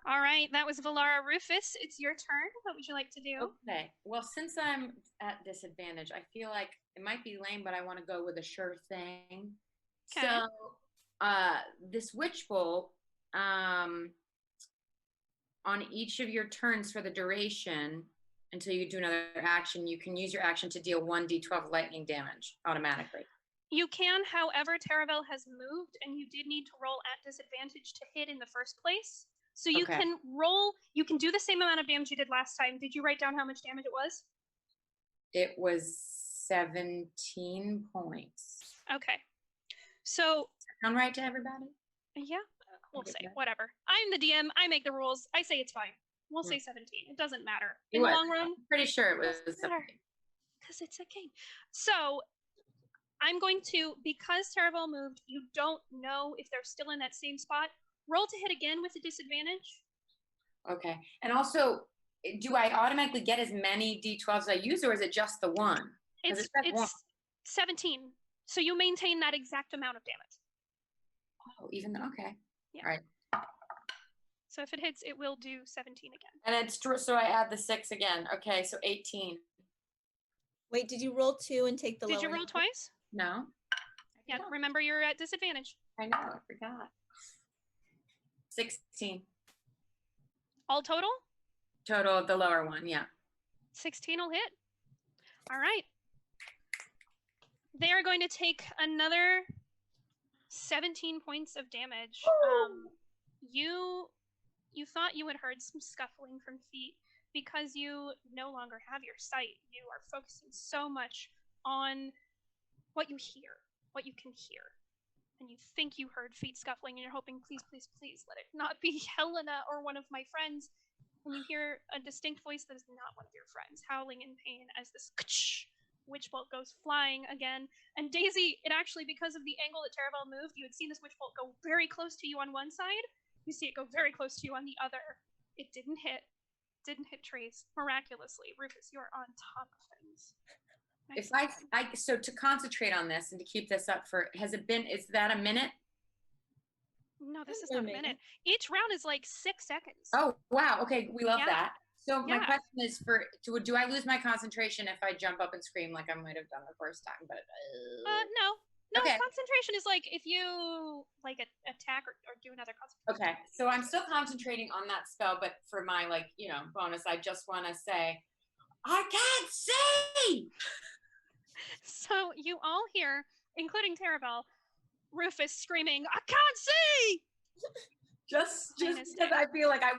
All right, that was Valara. Rufus, it's your turn. What would you like to do?
Okay. Well, since I'm at disadvantage, I feel like it might be lame, but I want to go with a sure thing.
Okay.
So, this witch bolt, on each of your turns for the duration until you do another action, you can use your action to deal 1d12 lightning damage automatically.
You can, however, Taravel has moved, and you did need to roll at disadvantage to hit in the first place. So you
Okay.
can roll, you can do the same amount of damage you did last time. Did you write down how much damage it was?
It was 17 points.
Okay. So,
Sound right to everybody?
yeah, we'll
Okay,
say,
yeah.
whatever. I'm the DM, I make the rules, I say it's fine. We'll say 17. It doesn't matter.
It
In the
was.
long run,
I'm pretty sure it was
doesn't matter.
17.
Because it's a game. So, I'm going to, because Taravel moved, you don't know if they're still in that same spot. Roll to hit again with a disadvantage.
Okay. And also, do I automatically get as many d12s as I use, or is it just the one? 'Cause
It's
it said one.
17. So you maintain that exact amount of damage.
Oh, even okay.
Yeah.
All right.
So if it hits, it will do 17 again.
And it's true. So I add the 6 again. Okay, so 18.
Wait, did you roll 2 and take the lower
Did you roll
number?
twice?
No.
Yeah, remember you're at disadvantage.
I know. I forgot. 16
All total?
total of the lower one. Yeah.
16 will hit. All right. They are going to take another 17 points of damage. You thought you had heard some scuffling from feet because you no longer have your sight. You are focusing so much on what you hear, what you can hear. And you think you heard feet scuffling and you're hoping, please, please, please let it not be Helena or one of my friends. And you hear a distinct voice that is not one of your friends, howling in pain as this witch bolt goes flying again. And Daisy, it actually, because of the angle that Taravel moved, you had seen this witch bolt go very close to you on one side. You see it go very close to you on the other. It didn't hit trees. Miraculously. Rufus, you are on top of things.
If so to concentrate on this and to keep this up for, is that a minute?
No, this is not a minute. Each round is like 6 seconds.
Oh, wow. Okay, we love
Yeah.
that. So my
Yeah.
question is do I lose my concentration if I jump up and scream like I might have done the first time? But
No.
Okay.
Concentration is like if you like attack or do another concentration.
Okay, so I'm still concentrating on that spell, but for my bonus, I just want to say, I can't see.
So you all hear, including Taravel, Rufus screaming, "I can't see!"
Just because I feel like I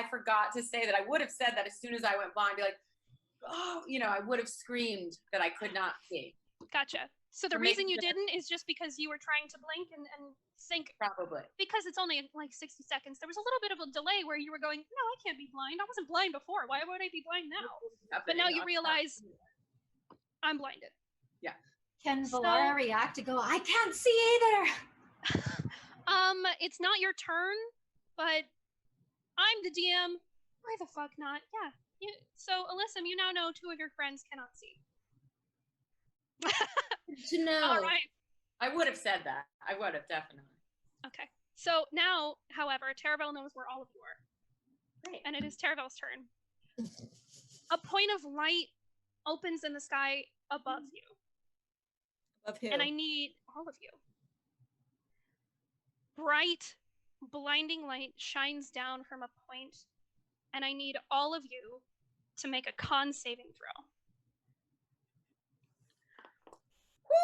forgot to say that. I would have said that as soon as I went blind, be like, oh, I would have screamed that I could not see.
Gotcha. So the reason you didn't is just because you were trying to blink and think.
Probably.
Because it's only like 60 seconds. There was a little bit of a delay where you were going, no, I can't be blind. I wasn't blind before. Why would I be blind now? But now you realize I'm blinded.
Yeah.
Can Valara react to go, I can't see either?
It's not your turn, but I'm the DM. Why the fuck not? Yeah. So, Alyssa, you now know 2 of your friends cannot see.
To know.
All right.
I would have said that. I would have, definitely.
Okay. So now, however, Taravel knows where all of you are.
Great.
And it is Taravel's turn. A point of light opens in the sky above you.
Above who?
And I need all of you. Bright, blinding light shines down from a point, and I need all of you to make a con saving throw.
Woo!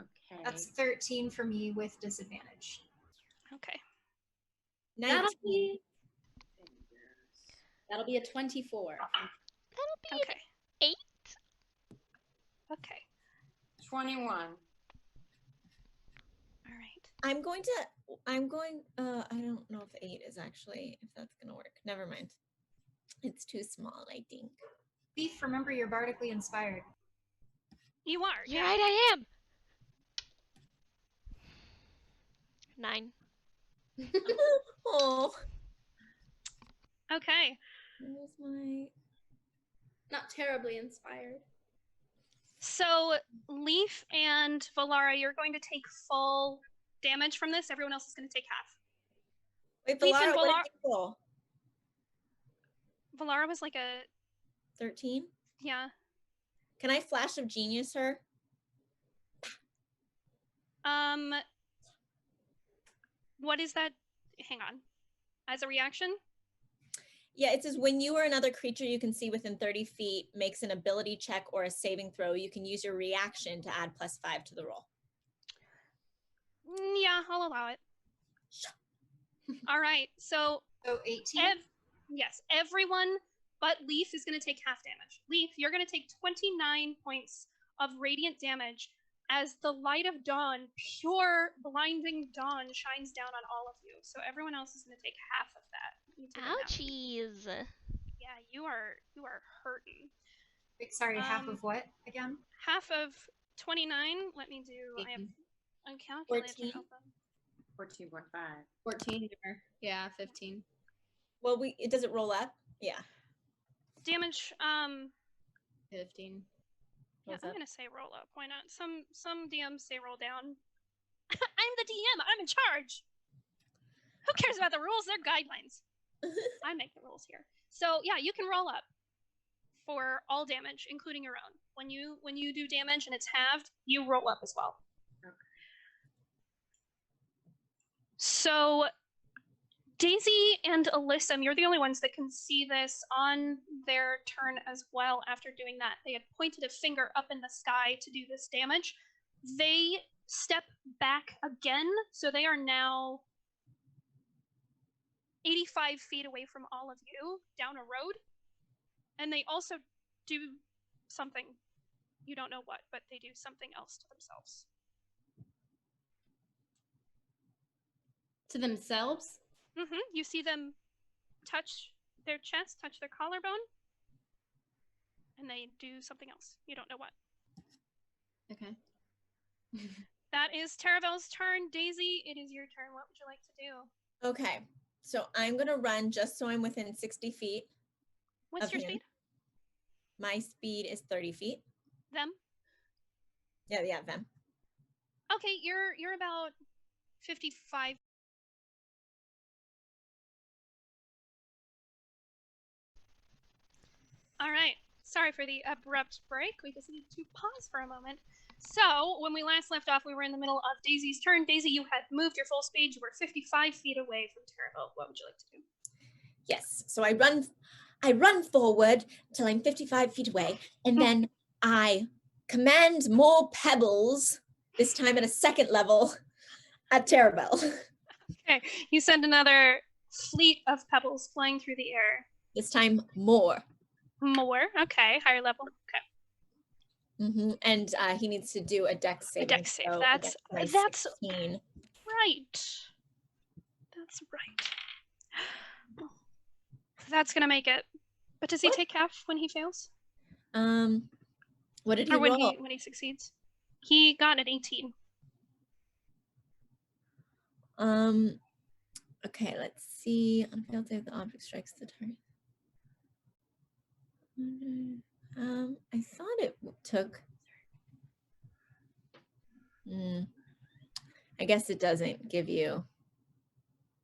Okay.
That's 13 for me with disadvantage.
Okay.
That'll be a 24.
That'll be
Okay.
an 8.
Okay.
21.
I'm going, I don't know if 8 is actually, if that's gonna work. Never mind. It's too small, I think.
Leaf, remember you're bardically inspired.
You are.
You're
Yeah.
right, I am. 9.
Oh.
Okay.
Where's my...
Not terribly inspired.
So Leaf and Valara, you're going to take full damage from this. Everyone else is going to take half.
Wait,
Leaf and
Valara, what did you roll?
Valara was like a
13?
yeah.
Can I flash of genius her?
What is that? Hang on. As a reaction?
Yeah, it says when you or another creature you can see within 30 feet makes an ability check or a saving throw, you can use your reaction to add +5 to the roll.
Yeah, I'll allow it. All right. So
18?
Yes, everyone but Leaf is going to take half damage. Leaf, you're going to take 29 points of radiant damage as the light of dawn, pure blinding dawn, shines down on all of you. So everyone else is going to take half of that.
Ouchies.
Yeah, you are hurting.
Wait, sorry, half of what again?
Half of 29. Let me do.
18.
I have a calculator
14?
open.
14.5.
14. Yeah, 15.
Well, does it roll up? Yeah.
Damage.
15.
Yeah, I'm gonna say roll up. Why not? Some DMs say roll down. I'm the DM. I'm in charge. Who cares about the rules? They're guidelines. I make the rules here. So yeah, you can roll up for all damage, including your own. When you do damage and it's halved, you roll up as well.
Okay.
So Daisy and Alyssa, you're the only ones that can see this on their turn as well. After doing that, they had pointed a finger up in the sky to do this damage. They step back again, so they are now 85 feet away from all of you, down a road. And they also do something. You don't know what, but they do something else to themselves.
To themselves?
Mm-hmm. You see them touch their chest, touch their collarbone, and they do something else. You don't know what.
Okay.
That is Taravel's turn. Daisy, it is your turn. What would you like to do?
Okay, so I'm going to run just so I'm within 60 feet.
What's your speed?
My speed is 30 feet.
Them?
Yeah, them.
Okay, you're about 55. All right. Sorry for the abrupt break. We just need to pause for a moment. So, when we last left off, we were in the middle of Daisy's turn. Daisy, you had moved your full speed. You were 55 feet away from Taravel. What would you like to do?
Yes, so I run forward until I'm 55 feet away, and then I command more pebbles, this time at a second level, at Taravel.
Okay, you send another fleet of pebbles flying through the air.
This time more.
More? Okay, higher level. Okay.
Mm-hmm. And he needs to do a dex save.
A dex save. That's
16.
Right. That's right. That's gonna make it. But does he take half when he fails?
What did he
or when
roll?
when he succeeds? He got an 18.
Okay, let's see. Unfailed save, the object strikes the target. I thought it took. I guess it doesn't give you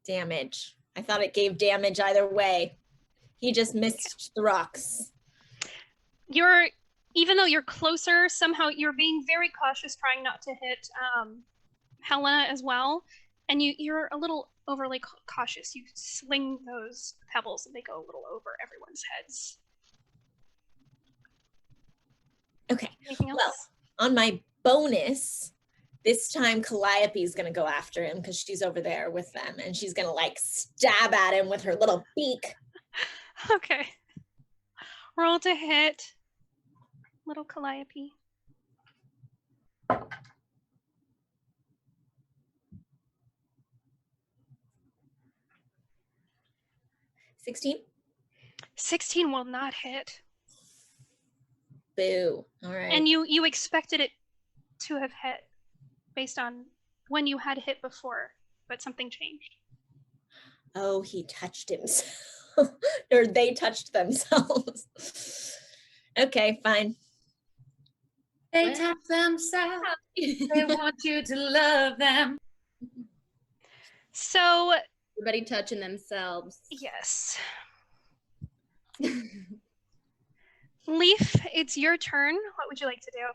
damage. I thought it gave damage either way. He just missed the rocks.
Even though you're closer, somehow you're being very cautious, trying not to hit Helena as well. And you're a little overly cautious. You sling those pebbles and they go a little over everyone's heads.
Okay.
Anything else?
Well, on my bonus, this time Calliope is going to go after him because she's over there with them, and she's going to like stab at him with her little beak.
Okay. Roll to hit. Little Calliope.
16?
16 will not hit.
Boo. All right.
And you expected it to have hit based on when you had hit before, but something changed.
Oh, he touched himself. Or they touched themselves. Okay, fine.
They touch themselves. They want you to love them.
So
Everybody touching themselves.
yes. Leaf, it's your turn. What would you like to do?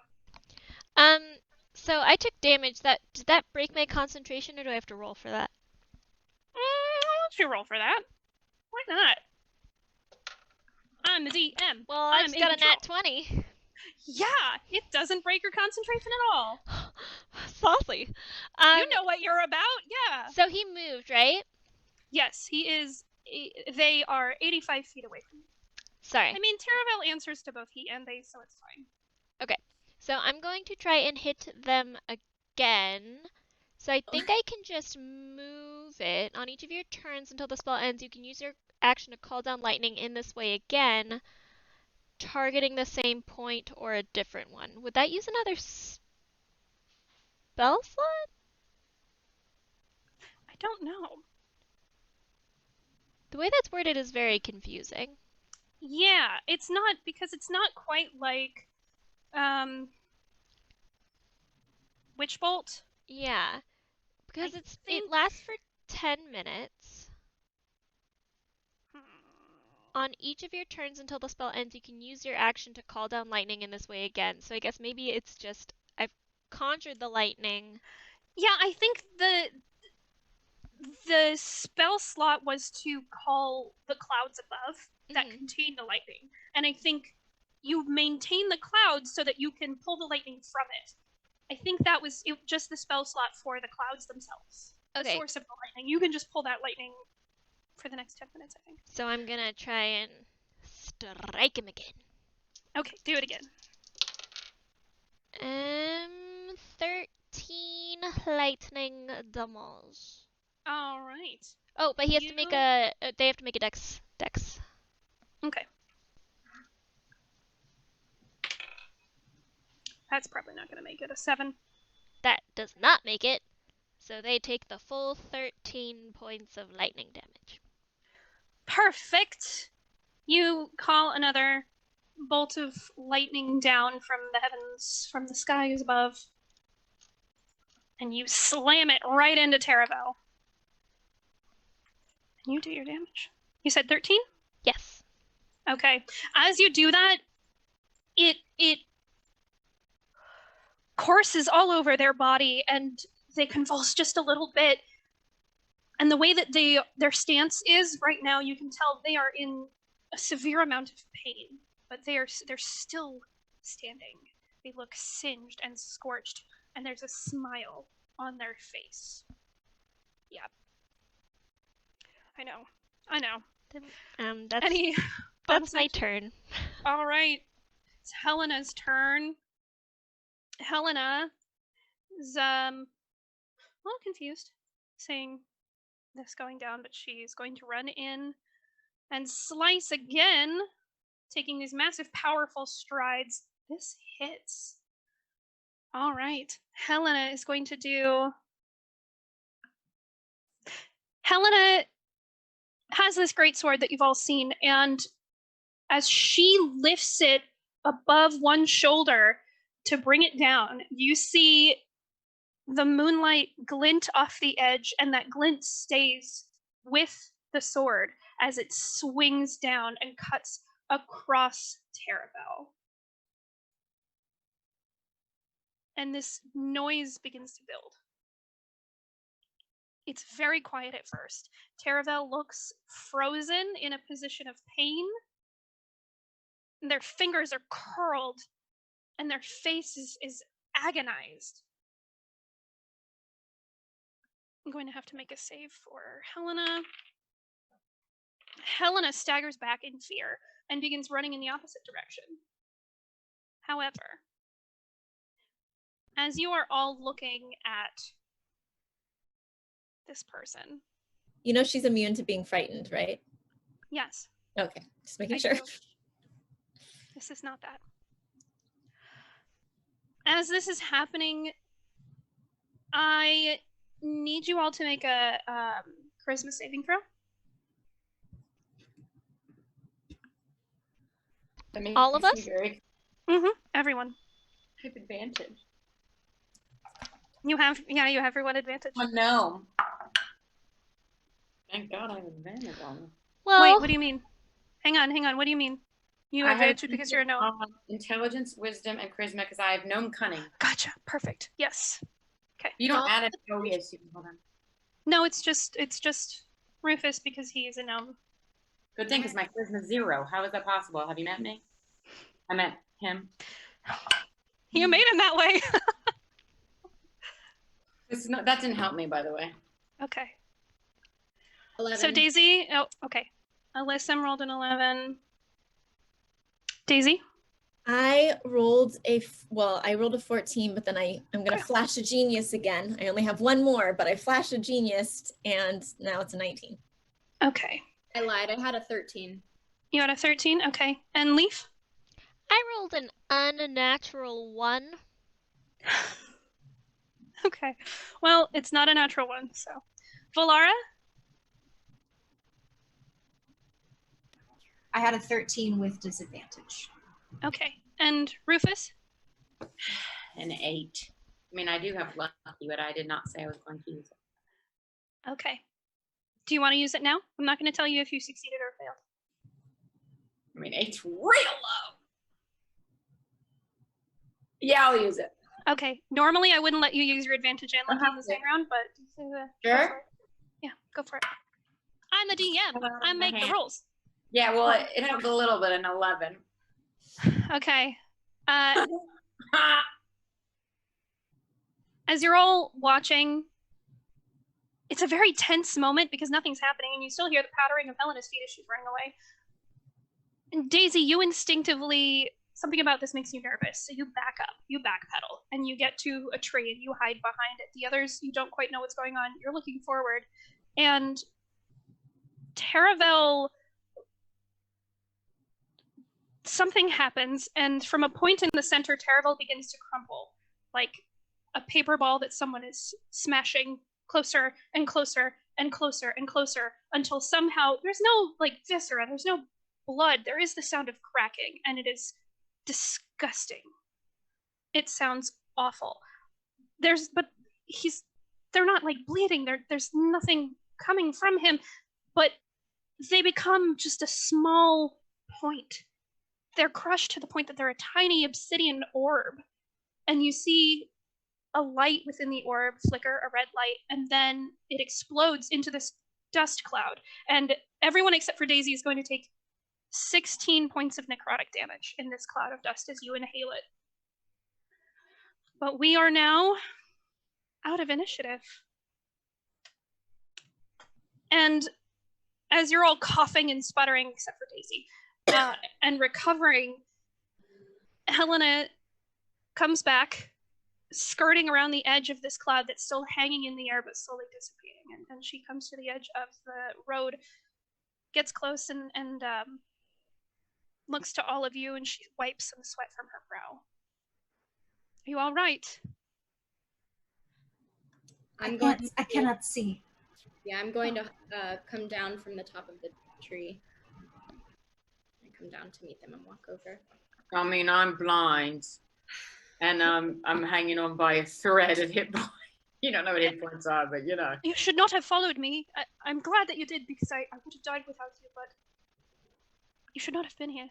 So I took damage. Did that break my concentration, or do I have to roll for that?
Why don't you roll for that? Why not? I'm the DM.
Well, I
I'm
just
in
got a
control.
nat 20.
Yeah, it doesn't break your concentration at all.
Saucy.
You know what you're about, yeah.
So he moved, right?
Yes, he is. They are 85 feet away from you.
Sorry.
I mean, Taravel answers to both he and they, so it's fine.
Okay. So I'm going to try and hit them again. So I think I can just move it. On each of your turns until the spell ends, you can use your action to call down lightning in this way again, targeting the same point or a different one. Would that use another spell slot?
I don't know.
The way that's worded is very confusing.
Yeah, it's not, because it's not quite like Witch Bolt.
Yeah, because it lasts for 10 minutes. On each of your turns until the spell ends, you can use your action to call down lightning in this way again. So I guess maybe it's just I've conjured the lightning.
Yeah, I think the spell slot was to call the clouds above that contain the lightning. And I think you maintain the clouds so that you can pull the lightning from it. I think that was just the spell slot for the clouds themselves. Okay. The source of the lightning. You can just pull that lightning for the next 10 minutes, I think.
So I'm gonna try and strike him again.
Okay, do it again.
13 lightning damage.
All right.
Oh, but he has to make a. They have to make a dex.
Okay. That's probably not going to make it a 7.
That does not make it. So they take the full 13 points of lightning damage.
Perfect. You call another bolt of lightning down from the heavens, from the skies above, and you slam it right into Taravel. And you do your damage. You said 13?
Yes.
Okay. As you do that, it courses all over their body, and they convulse just a little bit. And the way that their stance is right now, you can tell they are in a severe amount of pain, but they're still standing. They look singed and scorched, and there's a smile on their face. Yeah. I know.
That's my turn.
All right. It's Helena's turn. Helena is a little confused, seeing this going down, but she's going to run in and slice again, taking these massive, powerful strides. This hits. All right. Helena is going to do... Helena has this great sword that you've all seen, and as she lifts it above one shoulder to bring it down, you see the moonlight glint off the edge, and that glint stays with the sword as it swings down and cuts across Taravel. And this noise begins to build. It's very quiet at first. Taravel looks frozen in a position of pain. And their fingers are curled, and their face is agonized. I'm going to have to make a save for Helena. Helena staggers back in fear and begins running in the opposite direction. However, as you are all looking at this person...
You know she's immune to being frightened, right?
Yes.
Okay, just making
I
sure.
do. This is not that. As this is happening, I need you all to make a charisma saving throw.
All of us?
Mm-hmm. Everyone.
I have advantage.
You have everyone advantage.
Oh no. Thank God I have advantage on it.
Well,
wait, what do you mean? Hang on. What do you mean? You have
I have
advantage because you're a gnome.
Intelligence, wisdom, and charisma because I have gnome cunning.
Gotcha. Perfect. Yes. Okay.
You don't add it. Oh yes, you can hold on.
No, it's just Rufus because he is a gnome.
Good thing because my charisma 0. How is that possible? Have you met me? I met him.
You made him that way.
That didn't help me, by the way.
Okay.
11.
So Daisy, oh, okay. Alyssa rolled an 11. Daisy?
I rolled a 14, but then I'm gonna flash a genius again. I only have one more, but I flashed a genius, and now it's a 19.
Okay.
I lied. I had a 13.
You had a 13? Okay. And Leaf?
I rolled an unnatural 1.
Okay. Well, it's not a natural one, so. Valara?
I had a 13 with disadvantage.
Okay. And Rufus?
An 8. I mean, I do have lucky, but I did not say I was going to use it.
Okay. Do you want to use it now? I'm not going to tell you if you succeeded or failed.
I mean, 8's real low. Yeah, I'll use it.
Okay. Normally, I wouldn't let you use your advantage and lucky in the same round, but
Sure.
Yeah, go for it. I'm the DM. I make the rules.
Yeah, well, it helped a little bit in 11.
Okay. As you're all watching, it's a very tense moment because nothing's happening, and you still hear the pattering of Helena's feet as she's running away. And Daisy, you instinctively, something about this makes you nervous, so you back up, you backpedal, and you get to a tree and you hide behind it. The others, you don't quite know what's going on. You're looking forward, and Taravel, something happens, and from a point in the center, Taravel begins to crumple, like a paper ball that someone is smashing closer and closer and closer and closer until somehow there's no like viscera, there's no blood, there is the sound of cracking, and it is disgusting. It sounds awful. They're not like bleeding, there's nothing coming from him, but they become just a small point. They're crushed to the point that they're a tiny obsidian orb, and you see a light within the orb flicker, a red light, and then it explodes into this dust cloud, and everyone except for Daisy is going to take 16 points of necrotic damage in this cloud of dust as you inhale it. But we are now out of initiative. And as you're all coughing and sputtering, except for Daisy, and recovering, Helena comes back, skirting around the edge of this cloud that's still hanging in the air but slowly dissipating. And she comes to the edge of the road, gets close, and looks to all of you, and she wipes some sweat from her brow. Are you all right?
I cannot see.
Yeah, I'm going to come down from the top of the tree. I come down to meet them and walk over.
I mean, I'm blind, and I'm hanging on by a thread of hit points. You don't know what hit points are, but you know.
You should not have followed me. I'm glad that you did, because I would have died without you, but you should not have been here.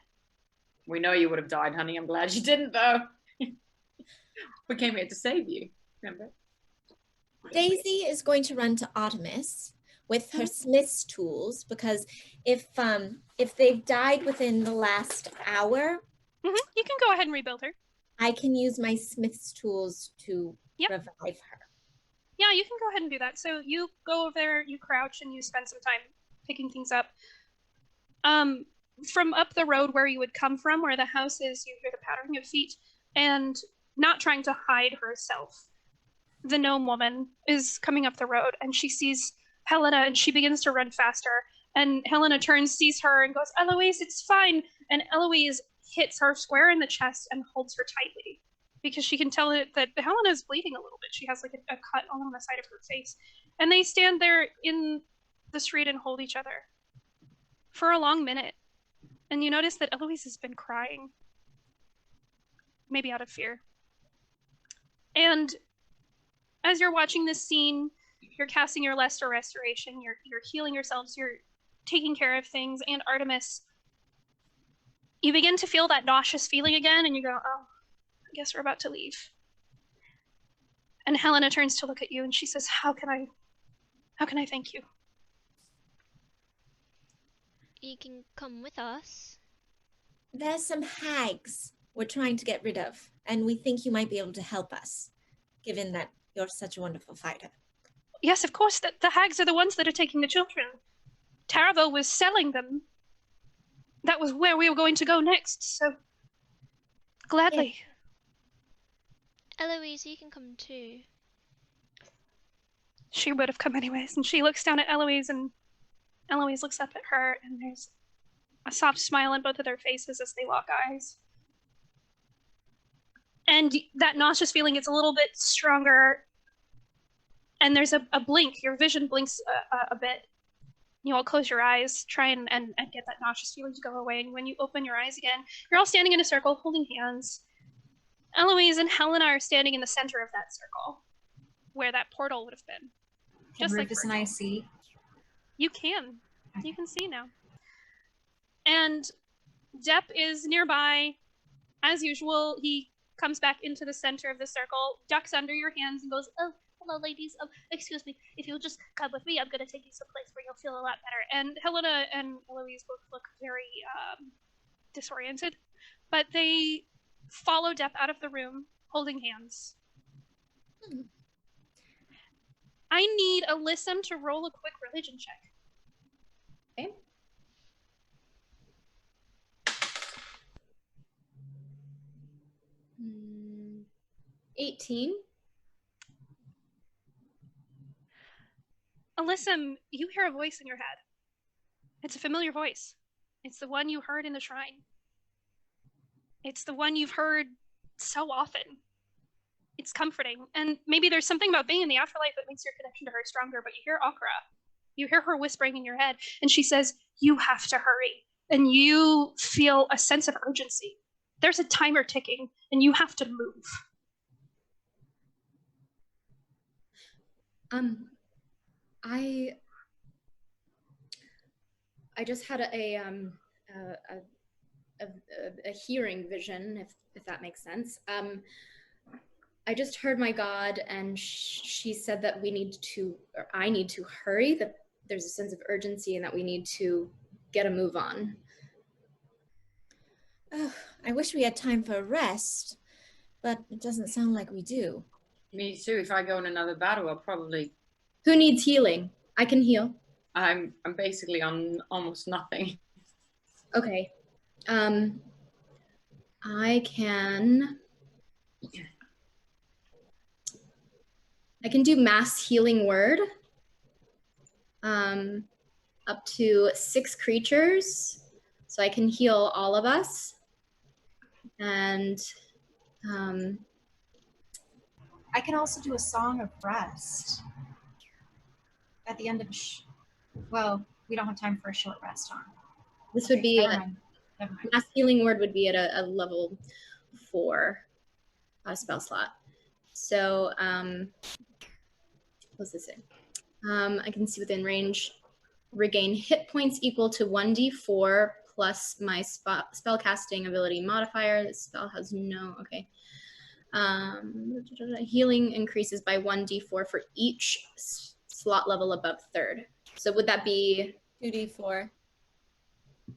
We know you would have died, honey. I'm glad you didn't, though. We came here to save you, remember?
Daisy is going to run to Artemis with her smith's tools, because if they've died within the last hour,
you can go ahead and rebuild her.
I can use my smith's tools to revive her.
Yeah, you can go ahead and do that. So you go over there, you crouch, and you spend some time picking things up. From up the road where you would come from, where the house is, you hear the pattering of feet, and not trying to hide herself, the gnome woman is coming up the road, and she sees Helena, and she begins to run faster, And Helena turns, sees her, and goes, Eloise, it's fine. And Eloise hits her square in the chest and holds her tightly because she can tell that Helena is bleeding a little bit. She has like a cut along the side of her face. And they stand there in the street and hold each other for a long minute. And you notice that Eloise has been crying, maybe out of fear. And as you're watching this scene, you're casting your Lesser Restoration, you're healing yourselves, you're taking care of things, and Artemis, you begin to feel that nauseous feeling again, and you go, oh, I guess we're about to leave. And Helena turns to look at you, and she says, how can I thank you?
You can come with us.
There's some hags we're trying to get rid of, and we think you might be able to help us, given that you're such a wonderful fighter.
Yes, of course, the hags are the ones that are taking the children. Taravel was selling them. That was where we were going to go next, so gladly.
Yeah. Eloise, you can come too.
She would have come anyways, and she looks down at Eloise, and Eloise looks up at her, and there's a soft smile on both of their faces as they lock eyes. And that nauseous feeling gets a little bit stronger, and there's a blink. Your vision blinks a bit. You all close your eyes, try and get that nauseous feeling to go away, and when you open your eyes again, you're all standing in a circle, holding hands. Eloise and Helena are standing in the center of that circle, where that portal would have been.
Just like Rufus and I see.
You can see now. And Depp is nearby. As usual, he comes back into the center of the circle, ducks under your hands, and goes, oh, hello, ladies. Excuse me. If you'll just come with me, I'm going to take you someplace where you'll feel a lot better. And Helena and Eloise both look very disoriented, but they follow Depp out of the room, holding hands. I need Alyssum to roll a quick religion check.
Okay. Hmm. 18.
Alyssum, you hear a voice in your head. It's a familiar voice. It's the one you heard in the shrine. It's the one you've heard so often. It's comforting. And maybe there's something about being in the afterlife that makes your connection to her stronger, but you hear Akra. You hear her whispering in your head, and she says, you have to hurry. And you feel a sense of urgency. There's a timer ticking, and you have to move.
I just had a hearing vision, if that makes sense. I just heard my god, and she said that I need to hurry, that there's a sense of urgency, and that we need to get a move on.
Oh, I wish we had time for a rest, but it doesn't sound like we do.
Me too. If I go in another battle, I'll probably...
Who needs healing? I can heal.
I'm basically on almost nothing.
Okay. I can do mass healing word. Up to 6 creatures. So I can heal all of us. And
I can also do a song of rest at the end of well, we don't have time for a short rest on.
This would be
never mind.
Mass healing word would be at a level 4 spell slot. So what's this say? I can see within range. Regain hit points equal to 1d4 plus my spell casting ability modifier. This spell has no, okay. Healing increases by 1d4 for each slot level above 3rd. So would that be
2d4?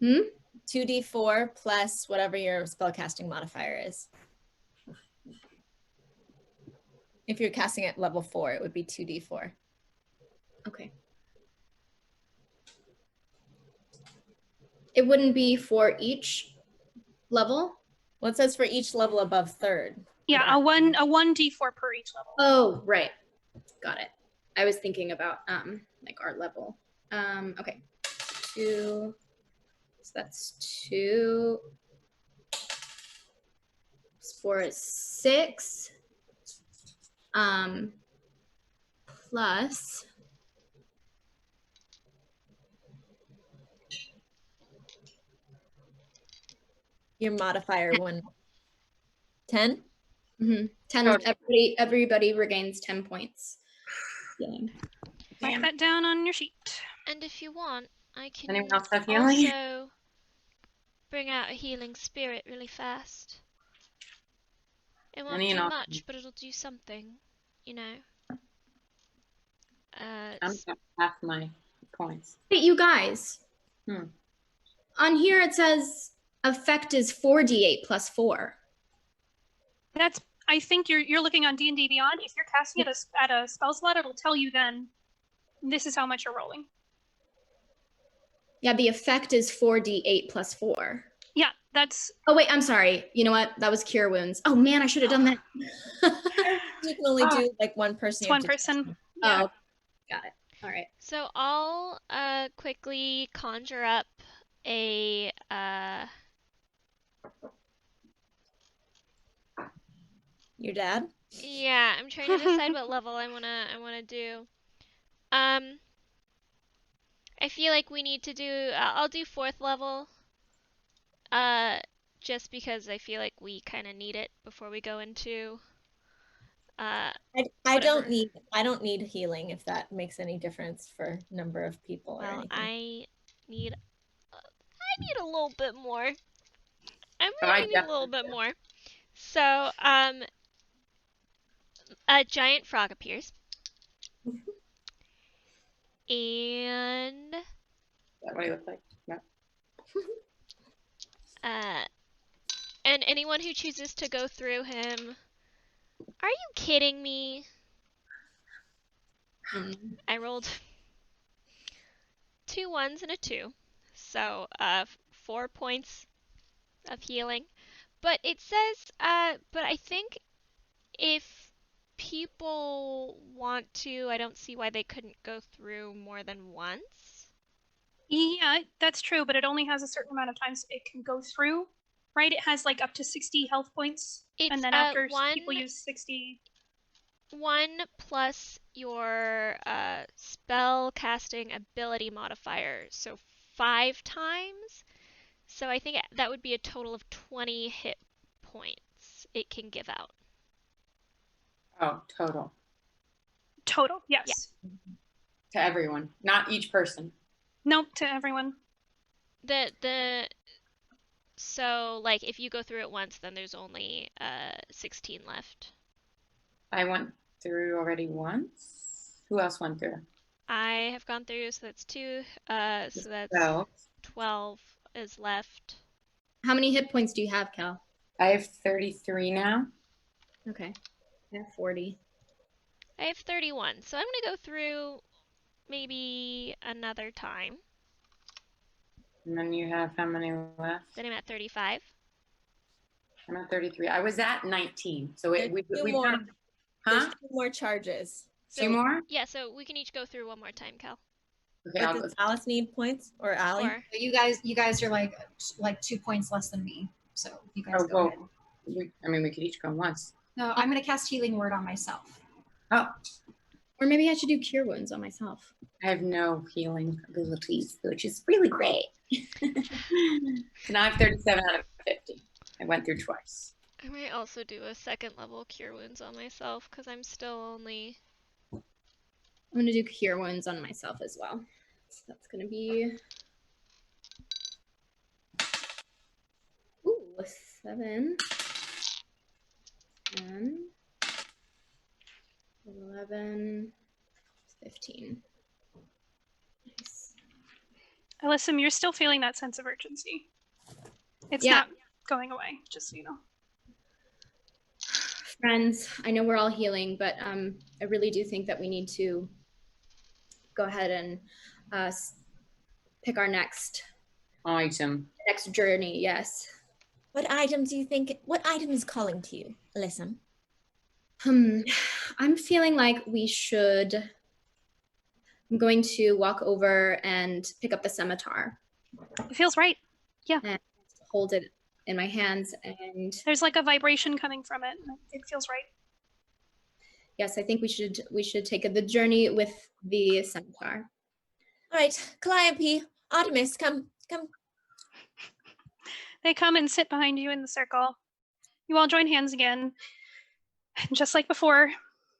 2d4 plus whatever your spellcasting modifier is. If you're casting at level 4, it would be 2d4.
Okay. It wouldn't be for each level?
Well, it says for each level above 3rd.
Yeah, a 1d4 per each level.
Oh, right. Got it. I was thinking about like our level. Okay. 2. So that's 2. 4 is 6. Plus
Your modifier 1. 10?
10. Everybody regains 10 points. Healing.
Write that down on your sheet.
And if you want, I can
Anyone else have healing?
also bring out a healing spirit really fast. It won't do much, but it'll do something, you know.
I'm at half my points.
Wait, you guys. On here it says effect is 4d8 plus 4.
That's. I think you're looking on D&D Beyond. If you're casting it at a spell slot, it'll tell you then. This is how much you're rolling.
Yeah, the effect is 4d8 plus 4.
Yeah, that's.
Oh wait, I'm sorry. You know what? That was cure wounds. Oh man, I should have done that.
You can only do like one person.
It's one person. Yeah.
Oh, got it. All right.
So I'll quickly conjure up a
Your dad?
Yeah, I'm trying to decide what level I wanna do. I feel like we need to do. I'll do 4th level. Just because I feel like we kind of need it before we go into.
I don't need healing if that makes any difference for number of people or anything.
I need a little bit more. I'm really need a little bit more. So a giant frog appears. And
Is that what he looks like? Yeah.
And anyone who chooses to go through him. Are you kidding me? I rolled 2 1s and a 2. So 4 points of healing. But it says but I think if people want to, I don't see why they couldn't go through more than once.
Yeah, that's true, but it only has a certain amount of times it can go through, right? It has like up to 60 health points, and then after people use 60.
1 plus your spell casting ability modifier, so 5 times. So I think that would be a total of 20 hit points it can give out.
Oh, total.
Total, yes.
Yeah.
To everyone, not each person.
Nope, to everyone.
So like if you go through it once, then there's only 16 left.
I went through already once. Who else went through?
I have gone through, so that's 2. So that's 12 is left.
How many hit points do you have, Cal?
I have 33 now.
Okay. I have 40.
I have 31, so I'm gonna go through maybe another time.
And then you have how many left?
Then I'm at 35.
I'm at 33. I was at 19. So
There's two more charges.
So,
2 more?
Yeah, so we can each go through one more time, Cal.
Okay,
but does Alice need points or Allie?
Or,
You guys are like 2 points less than me, so you guys go ahead.
We could each go once.
No, I'm gonna cast Healing Word on myself.
Oh.
Or maybe I should do cure wounds on myself.
I have no healing abilities, which is really great. So now I have 37 out of 50. I went through twice.
I might also do a 2nd level cure wounds on myself because I'm still only.
I'm gonna do cure wounds on myself as well. So that's gonna be 7, 10, 11, 15. Nice.
Alyssum, you're still feeling that sense of urgency. It's not going away, just so you know.
Friends, I know we're all healing, but I really do think that we need to go ahead and pick our next journey. Yes.
What item is calling to you, Alyssum?
I'm feeling like we should I'm going to walk over and pick up the scimitar.
It feels right. Yeah.
And hold it in my hands, and
there's like a vibration coming from it. It feels right.
Yes, I think we should take the journey with the scimitar.
All right, Calliope, Artemis, come.
They come and sit behind you in the circle. You all join hands again. And just like before,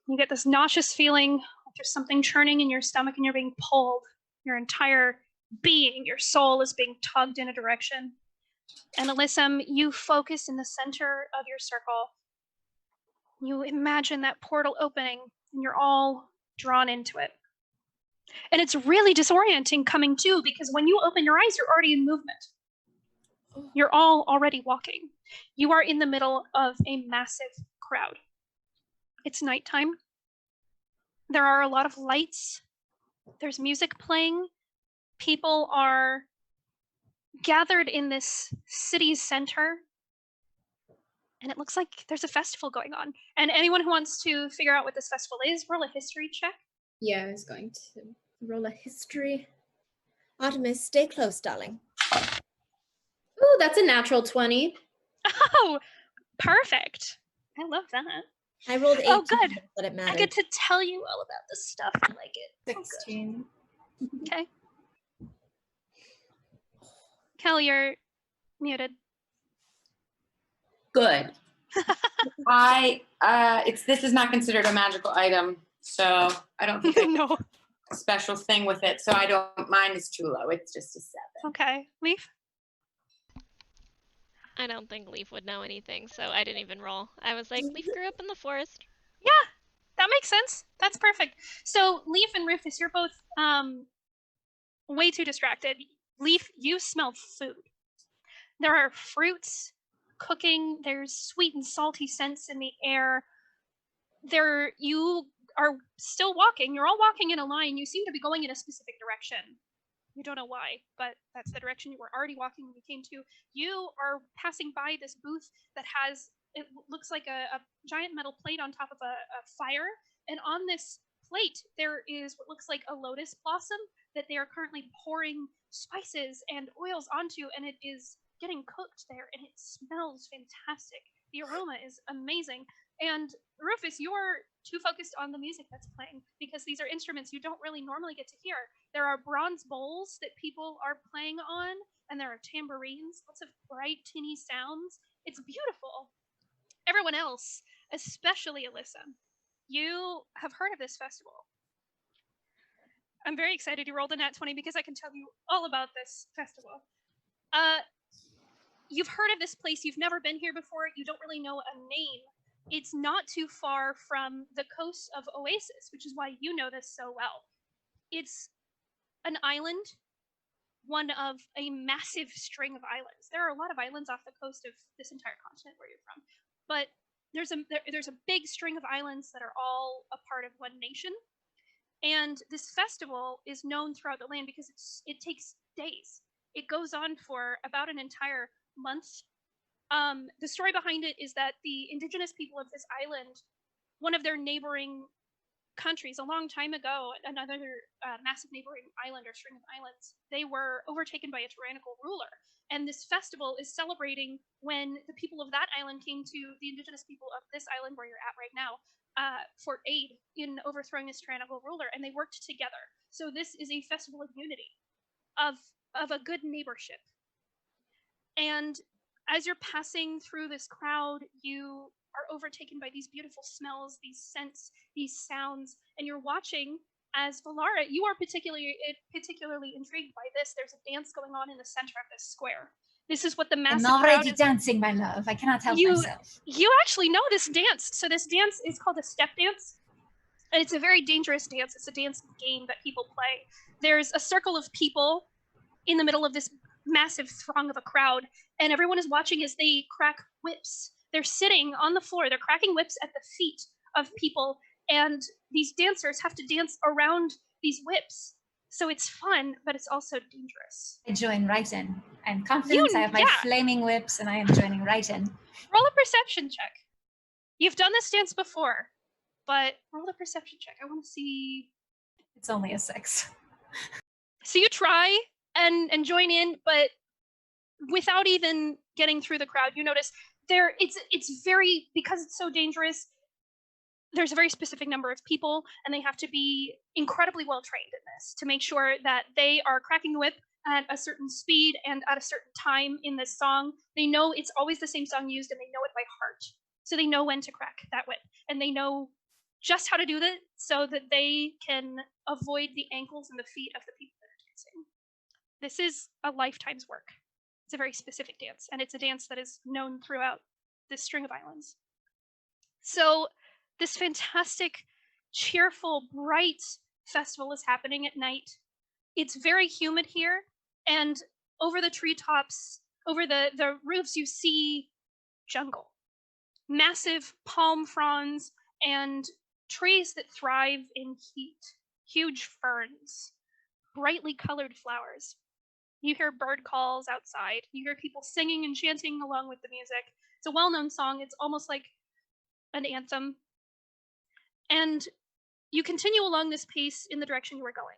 you get this nauseous feeling like there's something churning in your stomach and you're being pulled. Your entire being, your soul is being tugged in a direction. And Alyssum, you focus in the center of your circle. You imagine that portal opening and you're all drawn into it. And it's really disorienting coming to, because when you open your eyes, you're already in movement. You're all already walking. You are in the middle of a massive crowd. It's nighttime. There are a lot of lights. There's music playing. People are gathered in this city's center. And it looks like there's a festival going on. And anyone who wants to figure out what this festival is, roll a history check.
Yeah, I was going to roll a history.
Artemis, stay close, darling.
Ooh, that's a natural 20.
Oh, perfect. I love that.
I rolled 18,
Oh, good.
but it mattered.
I get to tell you all about this stuff. I like it.
16.
Okay. Kelly, you're muted.
Good. This is not considered a magical item, so I don't think I
No.
a special thing with it. So I don't. Mine is too low. It's just a 7.
Okay. Leaf?
I don't think Leaf would know anything, so I didn't even roll. I was like, Leaf grew up in the forest.
Yeah, that makes sense. That's perfect. So Leaf and Rufus, you're both way too distracted. Leaf, you smell food. There are fruits cooking. There's sweet and salty scents in the air. You are still walking. You're all walking in a line. You seem to be going in a specific direction. You don't know why, but that's the direction you were already walking when you came to. You are passing by this booth that has, it looks like a giant metal plate on top of a fire. And on this plate, there is what looks like a lotus blossom that they are currently pouring spices and oils onto, and it is getting cooked there, and it smells fantastic. The aroma is amazing. And Rufus, you're too focused on the music that's playing, because these are instruments you don't really normally get to hear. There are bronze bowls that people are playing on, and there are tambourines, lots of bright, tinny sounds. It's beautiful. Everyone else, especially Alyssa, you have heard of this festival. I'm very excited you rolled a nat 20 because I can tell you all about this festival. You've heard of this place. You've never been here before. You don't really know a name. It's not too far from the coast of Oasis, which is why you know this so well. It's an island, one of a massive string of islands. There are a lot of islands off the coast of this entire continent where you're from, but there's a big string of islands that are all a part of one nation. And this festival is known throughout the land because it takes days. It goes on for about an entire month. The story behind it is that the indigenous people of this island, one of their neighboring countries a long time ago, another massive neighboring island or string of islands, they were overtaken by a tyrannical ruler. And this festival is celebrating when the people of that island came to the indigenous people of this island where you're at right now for aid in overthrowing this tyrannical ruler, and they worked together. So this is a festival of unity, of a good neighborship. And as you're passing through this crowd, you are overtaken by these beautiful smells, these scents, these sounds, and you're watching as Valara, you are particularly intrigued by this. There's a dance going on in the center of this square. This is what the massive
I'm already
crowd is.
dancing, my love. I cannot help myself.
You actually know this dance. So this dance is called a step dance. And it's a very dangerous dance. It's a dance game that people play. There's a circle of people in the middle of this massive throng of a crowd, and everyone is watching as they crack whips. They're sitting on the floor. They're cracking whips at the feet of people, and these dancers have to dance around these whips. So it's fun, but it's also dangerous.
I join right in. I'm confident. I have my flaming whips, and I am joining right in.
Roll a perception check. You've done this dance before, but roll a perception check. I want to see
It's only a 6.
So you try and join in, but without even getting through the crowd, you notice it's very, because it's so dangerous, there's a very specific number of people, and they have to be incredibly well trained in this to make sure that they are cracking the whip at a certain speed and at a certain time in this song. They know it's always the same song used, and they know it by heart. So they know when to crack that whip, and they know just how to do that so that they can avoid the ankles and the feet of the people that are dancing. This is a lifetime's work. It's a very specific dance, and it's a dance that is known throughout this string of islands. So this fantastic, cheerful, bright festival is happening at night. It's very humid here, and over the treetops, over the roofs, you see jungle. Massive palm fronds and trees that thrive in heat, huge ferns, brightly colored flowers. You hear bird calls outside. You hear people singing and chanting along with the music. It's a well-known song. It's almost like an anthem. And you continue along this pace in the direction you were going.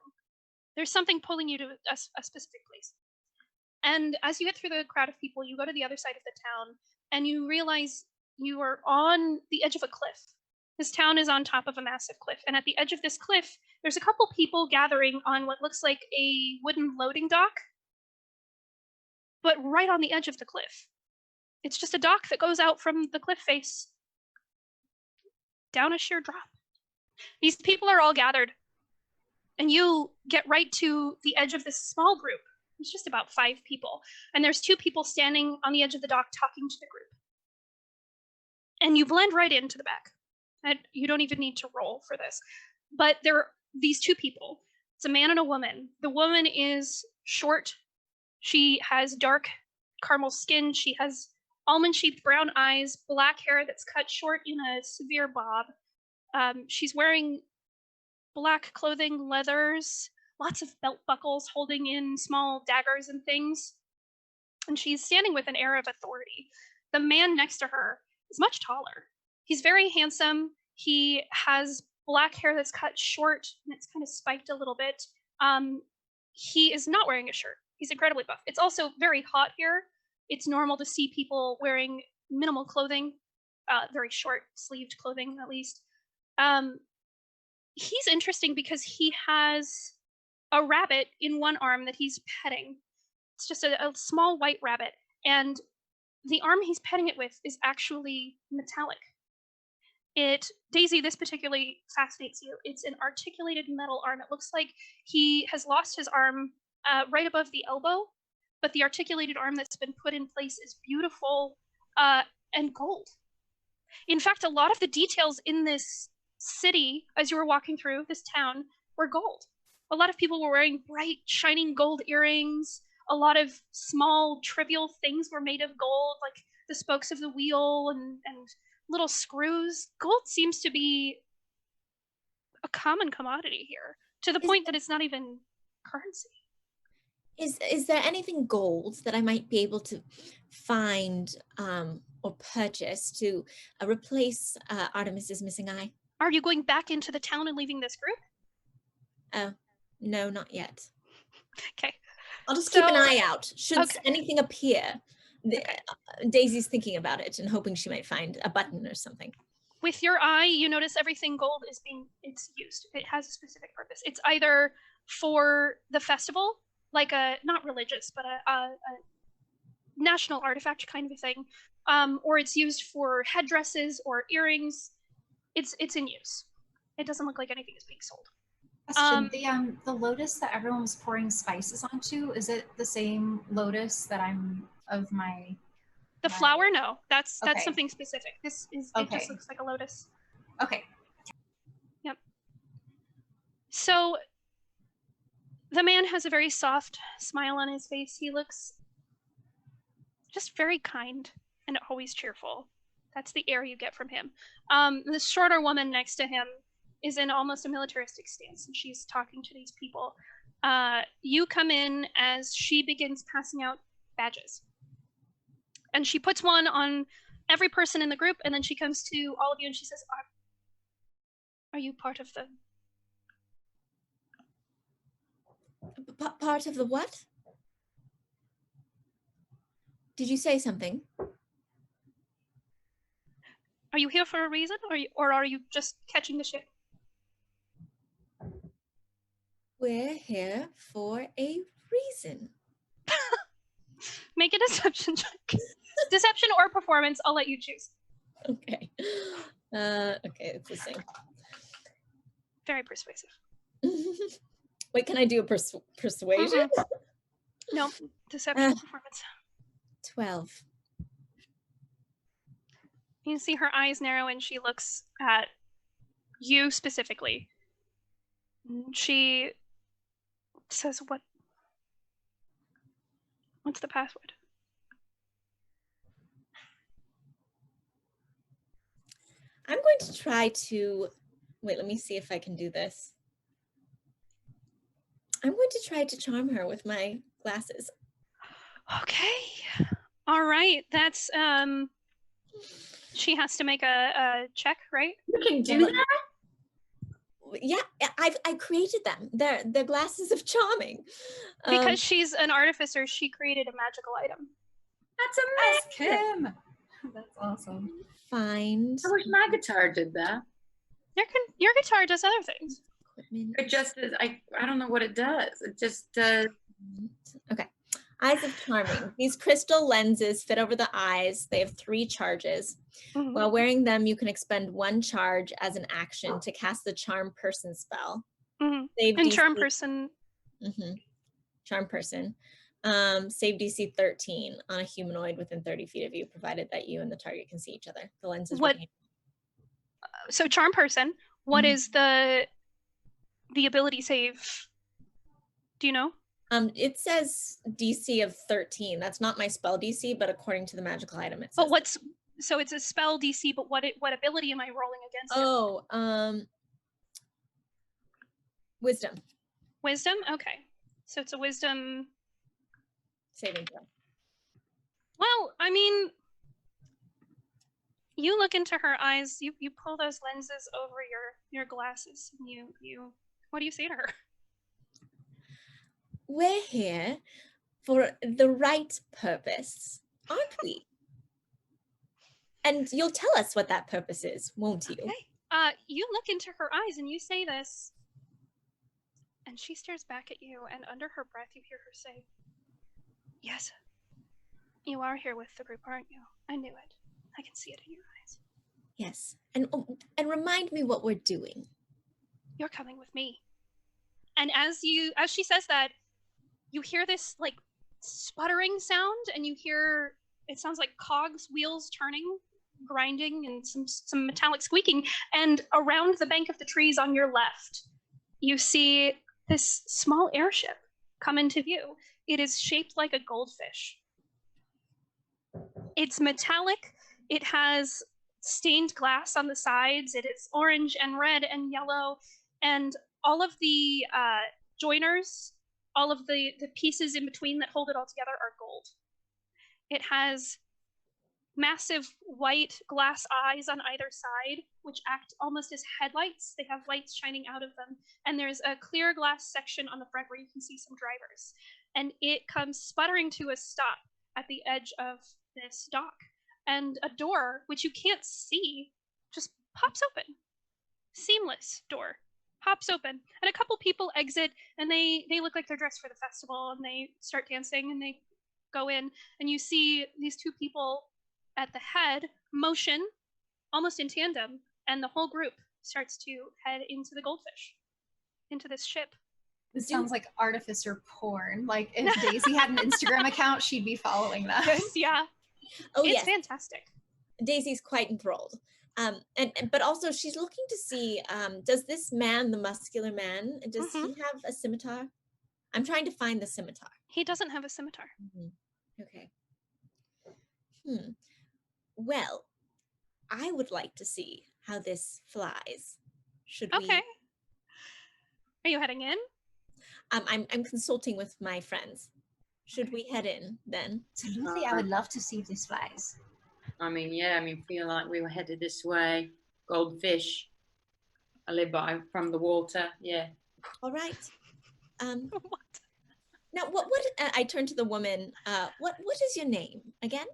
There's something pulling you to a specific place. And as you get through the crowd of people, you go to the other side of the town, and you realize you are on the edge of a cliff. This town is on top of a massive cliff, and at the edge of this cliff, there's a couple people gathering on what looks like a wooden loading dock, but right on the edge of the cliff. It's just a dock that goes out from the cliff face down a sheer drop. These people are all gathered, and you get right to the edge of this small group. It's just about 5 people, and there's 2 people standing on the edge of the dock talking to the group. And you blend right into the back. And you don't even need to roll for this. But there are these 2 people. It's a man and a woman. The woman is short. She has dark caramel skin. She has almond-shaped brown eyes, black hair that's cut short in a severe bob. She's wearing black clothing, leathers, lots of belt buckles holding in small daggers and things. And she's standing with an air of authority. The man next to her is much taller. He's very handsome. He has black hair that's cut short and it's kind of spiked a little bit. He is not wearing a shirt. He's incredibly buff. It's also very hot here. It's normal to see people wearing minimal clothing, very short sleeved clothing at least. He's interesting because he has a rabbit in one arm that he's petting. It's just a small white rabbit, and the arm he's petting it with is actually metallic. Daisy, this particularly fascinates you. It's an articulated metal arm. It looks like he has lost his arm right above the elbow, but the articulated arm that's been put in place is beautiful and gold. In fact, a lot of the details in this city, as you were walking through this town, were gold. A lot of people were wearing bright, shining gold earrings. A lot of small, trivial things were made of gold, like the spokes of the wheel and little screws. Gold seems to be a common commodity here, to the point that it's not even currency.
Is there anything gold that I might be able to find or purchase to replace Artemis's missing eye?
Are you going back into the town and leaving this group?
Oh, no, not yet.
Okay.
I'll just keep an eye out. Should anything appear, Daisy's thinking about it and hoping she might find a button or something.
With your eye, you notice everything gold it's used. It has a specific purpose. It's either for the festival, like not religious, but a national artifact kind of a thing, or it's used for headdresses or earrings. It's in use. It doesn't look like anything is being sold.
Question, the lotus that everyone was pouring spices onto, is it the same lotus that I'm of my...
The flower? No, that's something specific. This is, it just looks like a lotus.
Okay.
Yep. So the man has a very soft smile on his face. He looks just very kind and always cheerful. That's the air you get from him. The shorter woman next to him is in almost a militaristic stance, and she's talking to these people. You come in as she begins passing out badges. And she puts one on every person in the group, and then she comes to all of you and she says, are you part of
Part of the what? Did you say something?
Are you here for a reason, or are you just catching the ship?
We're here for a reason.
Make a deception check. Deception or performance, I'll let you choose.
Okay. Okay, it's the same.
Very persuasive.
Wait, can I do a persuasion?
No, deception or performance.
12.
You see her eyes narrow and she looks at you specifically. She says, what's the password?
I'm going to try to, wait, let me see if I can do this. I'm going to try to charm her with my glasses.
Okay. All right. That's, she has to make a check, right?
You can do that?
Yeah, I created them. They're glasses of charming.
Because she's an artificer, she created a magical item.
That's amazing.
Ask him. That's awesome.
Find.
I wish my guitar did that.
Your guitar does other things.
Equipment.
It just is, I don't know what it does. It just does.
Okay. Eyes of charming. These crystal lenses fit over the eyes. They have 3 charges.
Mhm.
While wearing them, you can expend 1 charge as an action to cast the charm person spell.
Mhm.
Save
And
DC.
charm person.
Charm person. Save DC 13 on a humanoid within 30 feet of you, provided that you and the target can see each other. The lenses.
What? So charm person. What is the ability save? Do you know?
It says DC of 13. That's not my spell DC, but according to the magical item, it says.
But what's so it's a spell DC, but what ability am I rolling against?
Oh, wisdom.
Wisdom? Okay. So it's a wisdom
saving throw.
Well, I mean, you look into her eyes, you pull those lenses over your glasses, and you what do you say to her?
We're here for the right purpose, aren't we? And you'll tell us what that purpose is, won't you?
Okay. You look into her eyes and you say this, and she stares back at you, and under her breath you hear her say, "Yes, you are here with the group, aren't you? I knew it. I can see it in your eyes."
Yes, and remind me what we're doing.
You're coming with me. And as she says that, you hear this like sputtering sound, and you hear it sounds like cogs, wheels turning, grinding, and some metallic squeaking. And around the bank of the trees on your left, you see this small airship come into view. It is shaped like a goldfish. It's metallic. It has stained glass on the sides. It is orange and red and yellow, and all of the joiners, all of the pieces in between that hold it all together are gold. It has massive white glass eyes on either side, which act almost as headlights. They have lights shining out of them. And there's a clear glass section on the front where you can see some drivers. And it comes sputtering to a stop at the edge of this dock. And a door, which you can't see, just pops open. Seamless door. Pops open. And a couple people exit, and they look like they're dressed for the festival, and they start dancing, and they go in, and you see these two people at the head motion almost in tandem, and the whole group starts to head into the goldfish, into this ship.
This sounds like artificer porn. Like if Daisy had an Instagram account, she'd be following that.
Yes, yeah.
Oh,
it's
yes.
fantastic.
Daisy's quite enthralled. But also she's looking to see, does this man, the muscular man, does he have a scimitar? I'm trying to find the scimitar.
He doesn't have a scimitar.
Okay. Well, I would like to see how this flies. Should we?
Okay. Are you heading in?
I'm consulting with my friends. Should we head in then?
Absolutely, I would love to see if this flies.
Feel like we were headed this way. Goldfish. I live from the water. Yeah.
All right.
What?
Now, what? I turn to the woman. What is your name again?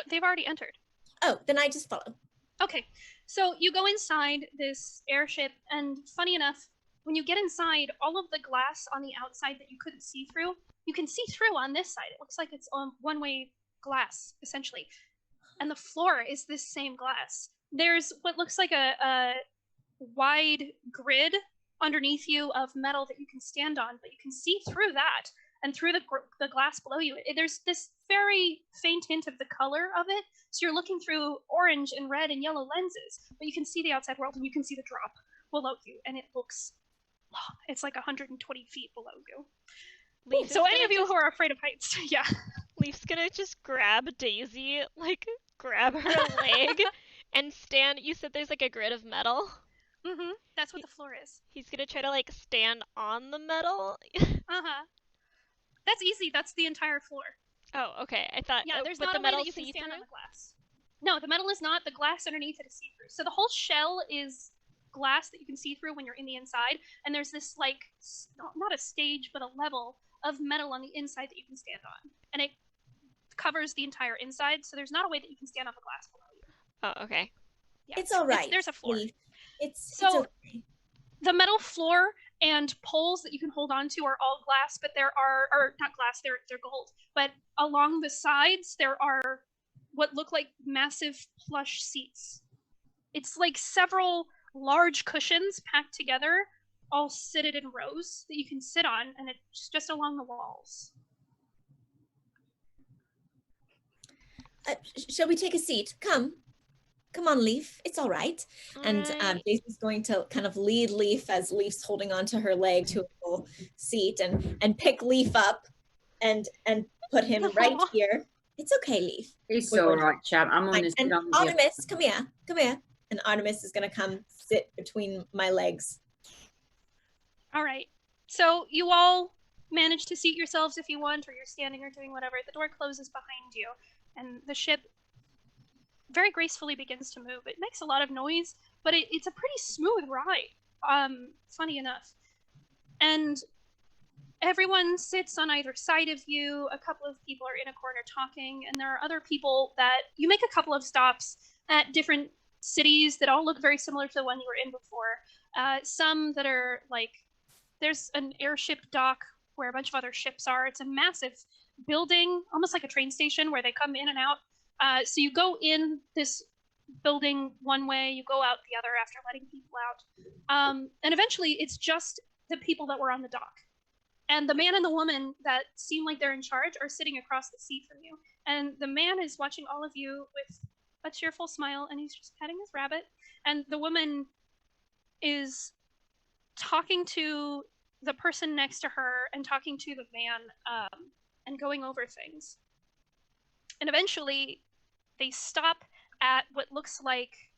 They've already entered.
Oh, then I just follow.
Okay, so you go inside this airship, and funny enough, when you get inside, all of the glass on the outside that you couldn't see through, you can see through on this side. It looks like it's on one-way glass, essentially. And the floor is this same glass. There's what looks like a wide grid underneath you of metal that you can stand on, but you can see through that and through the glass below you. There's this very faint hint of the color of it. So you're looking through orange and red and yellow lenses, but you can see the outside world and you can see the drop below you, and it looks long. It's like 120 feet below you.
Leaf
So any of you who are afraid of heights, yeah.
Leaf's gonna just grab Daisy, like grab her leg and stand. You said there's like a grid of metal.
Mm-hmm. That's what the floor is.
He's gonna try to like stand on the metal.
Uh-huh. That's easy. That's the entire floor.
Oh, okay. I thought.
Yeah, there's
but
not
the
a way
metal
that you can stand
see-through?
on the glass. No, the metal is not. The glass underneath it is see-through. So the whole shell is glass that you can see through when you're in the inside, and there's this like not a stage but a level of metal on the inside that you can stand on, and it covers the entire inside. So there's not a way that you can stand on the glass below you.
Oh, okay.
Yeah, it's all right.
There's a floor.
It's
okay. The metal floor and poles that you can hold on to are all glass, but there are, or not glass, they're gold. But along the sides, there are what look like massive plush seats. It's like several large cushions packed together, all seated in rows that you can sit on, and it's just along the walls.
Shall we take a seat? Come on, Leaf. It's all right. And Daisy's going to kind of lead Leaf as Leaf's holding onto her leg to a little seat and pick Leaf up and put him right here. It's okay, Leaf.
He's so all right, chap. I'm on this.
And Artemis, come here. And Artemis is going to come sit between my legs.
All right. So you all manage to seat yourselves if you want, or you're standing or doing whatever. The door closes behind you, and the ship very gracefully begins to move. It makes a lot of noise, but it's a pretty smooth ride, funny enough. And everyone sits on either side of you. A couple of people are in a corner talking, and there are other people that you make a couple of stops at different cities that all look very similar to the one you were in before. Some that are like, there's an airship dock where a bunch of other ships are. It's a massive building, almost like a train station where they come in and out. So you go in this building one way, you go out the other after letting people out. And eventually it's just the people that were on the dock. And the man and the woman that seem like they're in charge are sitting across the seat from you. And the man is watching all of you with a cheerful smile, and he's just petting his rabbit. And the woman is talking to the person next to her and talking to the man and going over things. And eventually they stop at what looks like,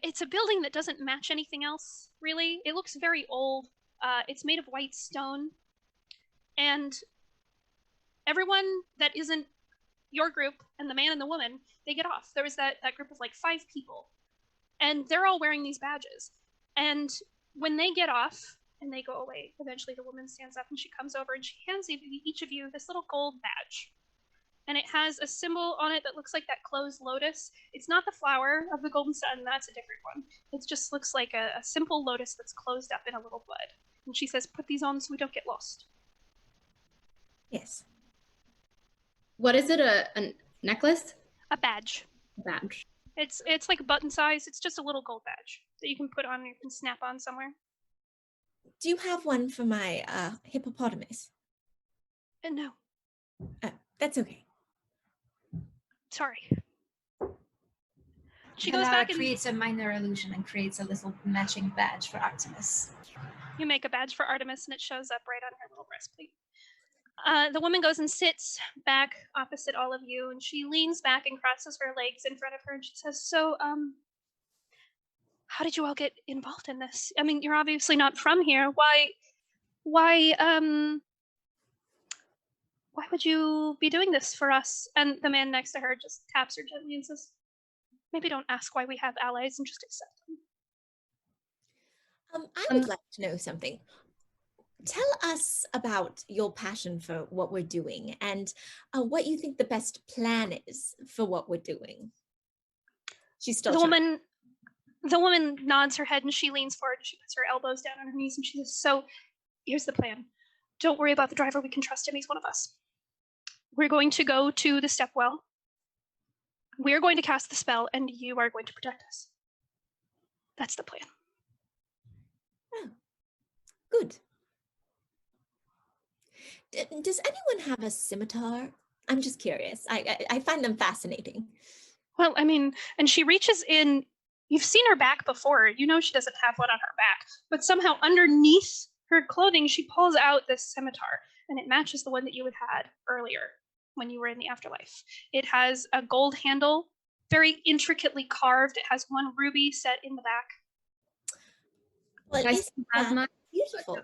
it's a building that doesn't match anything else, really. It looks very old. It's made of white stone. And everyone that isn't your group and the man and the woman, they get off. There was that group of like 5 people. And they're all wearing these badges. And when they get off and they go away, eventually the woman stands up and she comes over and she hands each of you this little gold badge. And it has a symbol on it that looks like that closed lotus. It's not the flower of the golden sun, that's a different one. It just looks like a simple lotus that's closed up in a little bud. And she says, put these on so we don't get lost.
Yes.
What is it, a necklace?
A badge.
A badge.
It's like button size. It's just a little gold badge that you can put on, you can snap on somewhere.
Do you have one for my hippopotamus?
No.
That's okay.
Sorry. She
Hela
goes back and
creates a minor illusion and creates a little matching badge for Artemis.
You make a badge for Artemis and it shows up right on her little breastplate. The woman goes and sits back opposite all of you, and she leans back and crosses her legs in front of her, and she says, so, how did you all get involved in this? I mean, you're obviously not from here. Why would you be doing this for us? And the man next to her just taps her gently and says, maybe don't ask why we have allies and just accept them.
I would like to know something. tell us about your passion for what we're doing and what you think the best plan is for what we're doing. She's still
The woman nods her head and she leans forward and she puts her elbows down on her knees and she says, so here's the plan. Don't worry about the driver. We can trust him. He's one of us. We're going to go to the stepwell. We're going to cast the spell and you are going to protect us. That's the plan.
Oh, good. Does anyone have a scimitar? I'm just curious. I find them fascinating.
Well, I mean, and she reaches in. You've seen her back before. You know she doesn't have one on her back. But somehow underneath her clothing, she pulls out this scimitar. And it matches the one that you had earlier when you were in the afterlife. It has a gold handle, very intricately carved. It has one ruby set in the back.
Well,
Do I still have my
beautiful.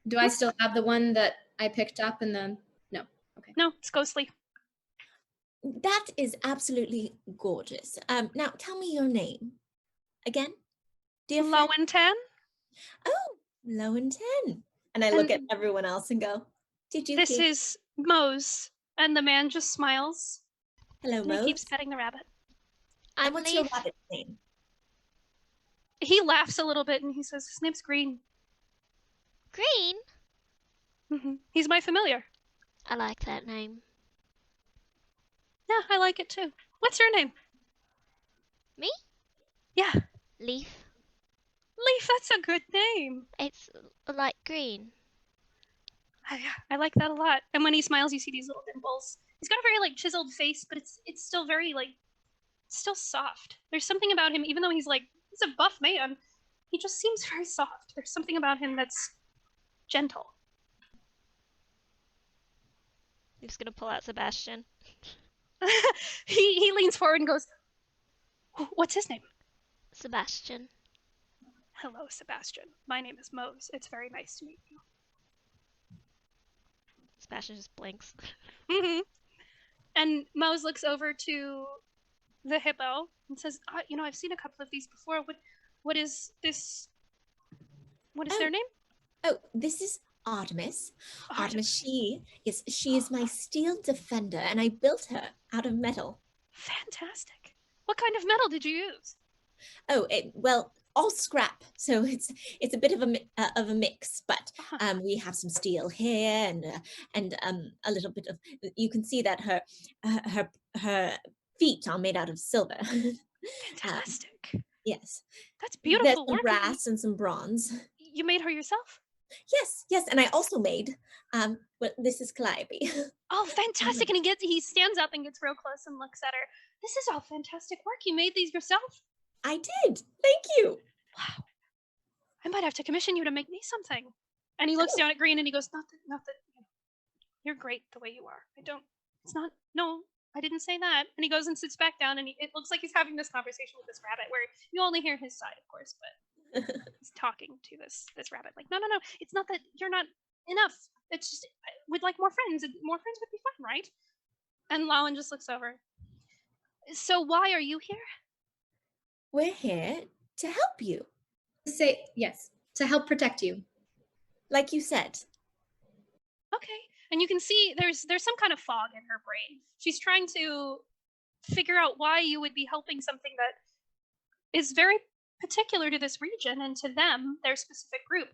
Do I still have the one that I picked up and then no? Okay.
No, it's ghostly.
That is absolutely gorgeous. Now tell me your name again, dear friend.
Lawan.
Oh, Lawan. And I look at everyone else and go, "Did you?"
This is Mose, and the man just smiles.
Hello,
and
Mose.
He keeps petting the rabbit.
And what's your rabbit's name?
He laughs a little bit and he says, "His name's Green."
Green?
Mm-hmm. He's my familiar.
I like that name.
Yeah, I like it too. What's your name?
Me?
Yeah.
Leaf.
Leaf, that's a good name.
It's like green.
I like that a lot. And when he smiles, you see these little dimples. He's got a very like chiseled face, but it's still very like, still soft. There's something about him, even though he's a buff man, he just seems very soft. There's something about him that's gentle.
I'm just gonna pull out Sebastian.
he leans forward and goes, "What's his name?"
Sebastian.
"Hello, Sebastian. My name is Mose. It's very nice to meet you."
Sebastian just blinks.
Mm-hmm. And Mose looks over to the hippo and says, I've seen a couple of these before. What is this? What is their name?"
Oh, this is Artemis. Artemis, she is my steel defender, and I built her out of metal.
Fantastic. What kind of metal did you use?
Oh, well, all scrap, so it's a bit of a mix, but we have some steel here and a little bit of. You can see that her feet are made out of silver.
Fantastic.
Yes.
That's beautiful.
There's some brass and some bronze.
You made her yourself?
Yes, and I also made. Well, this is Calliope.
Oh, fantastic! And he stands up and gets real close and looks at her. This is all fantastic work. You made these yourself?
I did. Thank you.
Wow. I might have to commission you to make me something. And he looks down at Green and he goes, not that, you're great the way you are. No, I didn't say that. And he goes and sits back down and it looks like he's having this conversation with this rabbit where you only hear his side, of course, but he's talking to this rabbit. Like, no, it's not that you're not enough. It's just, we'd like more friends. And more friends would be fun, right? And Lawan just looks over. So why are you here?
We're here to help you.
Say yes, to help protect you.
Like you said.
Okay. And you can see there's some kind of fog in her brain. She's trying to figure out why you would be helping something that is very particular to this region and to them, their specific group.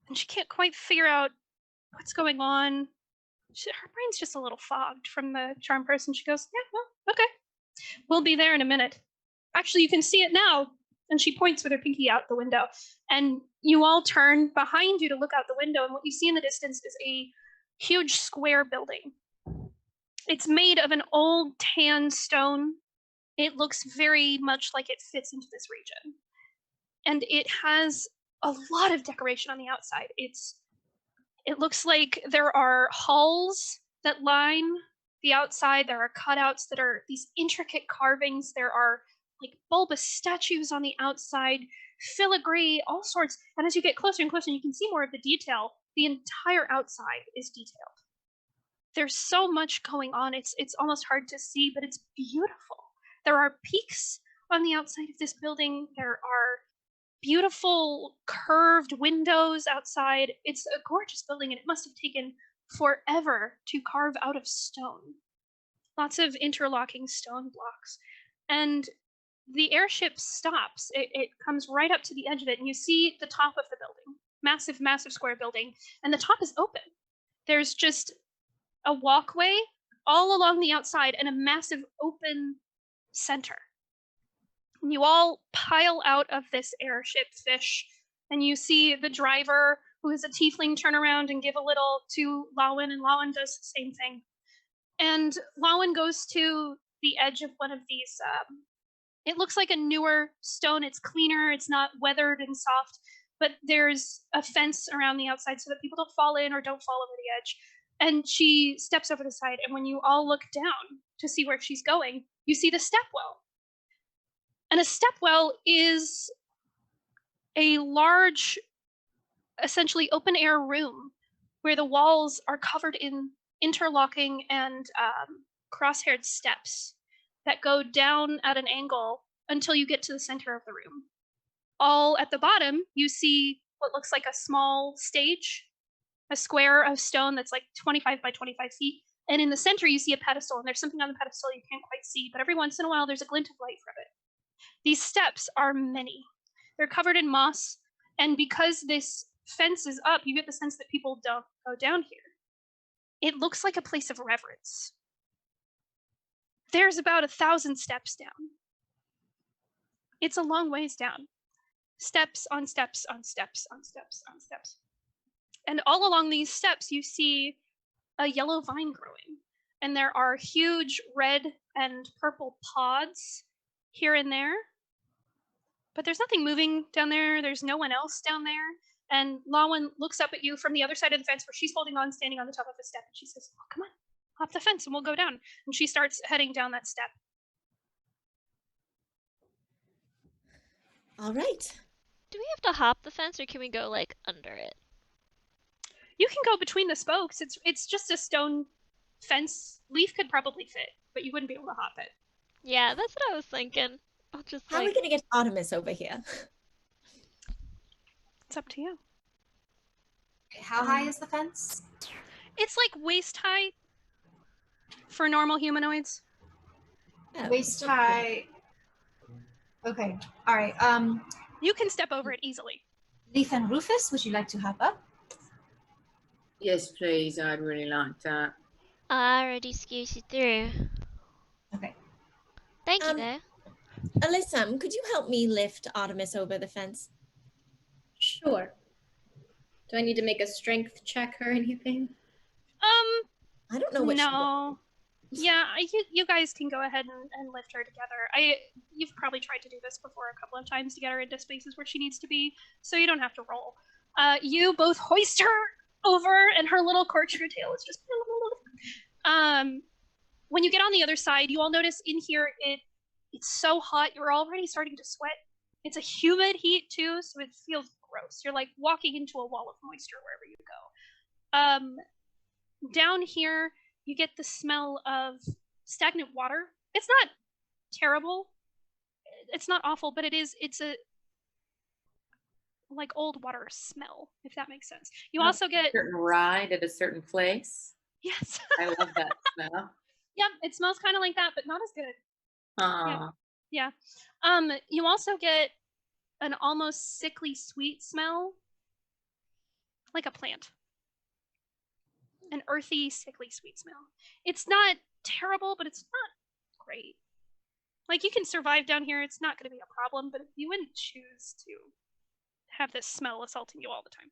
And she can't quite figure out what's going on. Her brain's just a little fogged from the charm person. She goes, yeah, well, okay. We'll be there in a minute. Actually, you can see it now. And she points with her pinky out the window. And you all turn behind you to look out the window. And what you see in the distance is a huge square building. It's made of an old tan stone. It looks very much like it fits into this region. And it has a lot of decoration on the outside. It looks like there are halls that line the outside. There are cutouts that are these intricate carvings. There are like bulbous statues on the outside, filigree, all sorts. And as you get closer and closer, you can see more of the detail. The entire outside is detailed. There's so much going on. It's almost hard to see, but it's beautiful. There are peaks on the outside of this building. There are beautiful curved windows outside. It's a gorgeous building, and it must have taken forever to carve out of stone. Lots of interlocking stone blocks. And the airship stops. It comes right up to the edge of it, and you see the top of the building. Massive, massive square building. And the top is open. There's just a walkway all along the outside and a massive open center. And you all pile out of this airship fish, and you see the driver, who is a tiefling, turn around and give a little to Lawan, and Lawan does the same thing. And Lawan goes to the edge of one of these, it looks like a newer stone. It's cleaner, it's not weathered and soft, but there's a fence around the outside so that people don't fall in or don't fall over the edge. And she steps over the side, and when you all look down to see where she's going, you see the stepwell. And a stepwell is a large, essentially open air room where the walls are covered in interlocking and cross-haired steps that go down at an angle until you get to the center of the room. All at the bottom, you see what looks like a small stage, a square of stone that's like 25 by 25 feet. And in the center, you see a pedestal, and there's something on the pedestal you can't quite see, but every once in a while, there's a glint of light from it. These steps are many. They're covered in moss, and because this fence is up, you get the sense that people don't go down here. It looks like a place of reverence. There's about 1,000 steps down. It's a long ways down. Steps on steps on steps on steps on steps. And all along these steps, you see a yellow vine growing. And there are huge red and purple pods here and there. But there's nothing moving down there. There's no one else down there. And Lawan looks up at you from the other side of the fence where she's holding on, standing on the top of a step. And she says, "Oh, come on, hop the fence and we'll go down." And she starts heading down that step.
All right.
Do we have to hop the fence, or can we go like under it?
You can go between the spokes. It's just a stone fence. Leaf could probably fit, but you wouldn't be able to hop it.
Yeah, that's what I was thinking. I'll just
How are we going to get Artemis over here?
It's up to you.
How high is the fence?
It's like waist high for normal humanoids.
Oh,
Waist high. Okay. All right.
You can step over it easily.
Leaf and Rufus, would you like to hop up?
Yes, please. I'd really like that.
I already scooted you through.
Okay.
Thank you, though.
Alyssa, could you help me lift Artemis over the fence?
Sure. Do I need to make a strength check or anything?
I don't know what
No. Yeah, you guys can go ahead and lift her together. You've probably tried to do this before a couple of times to get her into spaces where she needs to be, so you don't have to roll. You both hoist her over, and her little corkscrew tail is just... When you get on the other side, you all notice in here it's so hot, you're already starting to sweat. It's a humid heat too, so it feels gross. You're like walking into a wall of moisture wherever you go. Down here, you get the smell of stagnant water. It's not terrible. It's not awful, but it's a like old water smell, if that makes sense. You also get
a certain ride at a certain place.
Yes.
I love that smell.
Yeah, it smells kind of like that, but not as good.
Aww.
Yeah. You also get an almost sickly sweet smell, like a plant. An earthy, sickly sweet smell. It's not terrible, but it's not great. Like, you can survive down here, it's not going to be a problem, but you wouldn't choose to have this smell assaulting you all the time.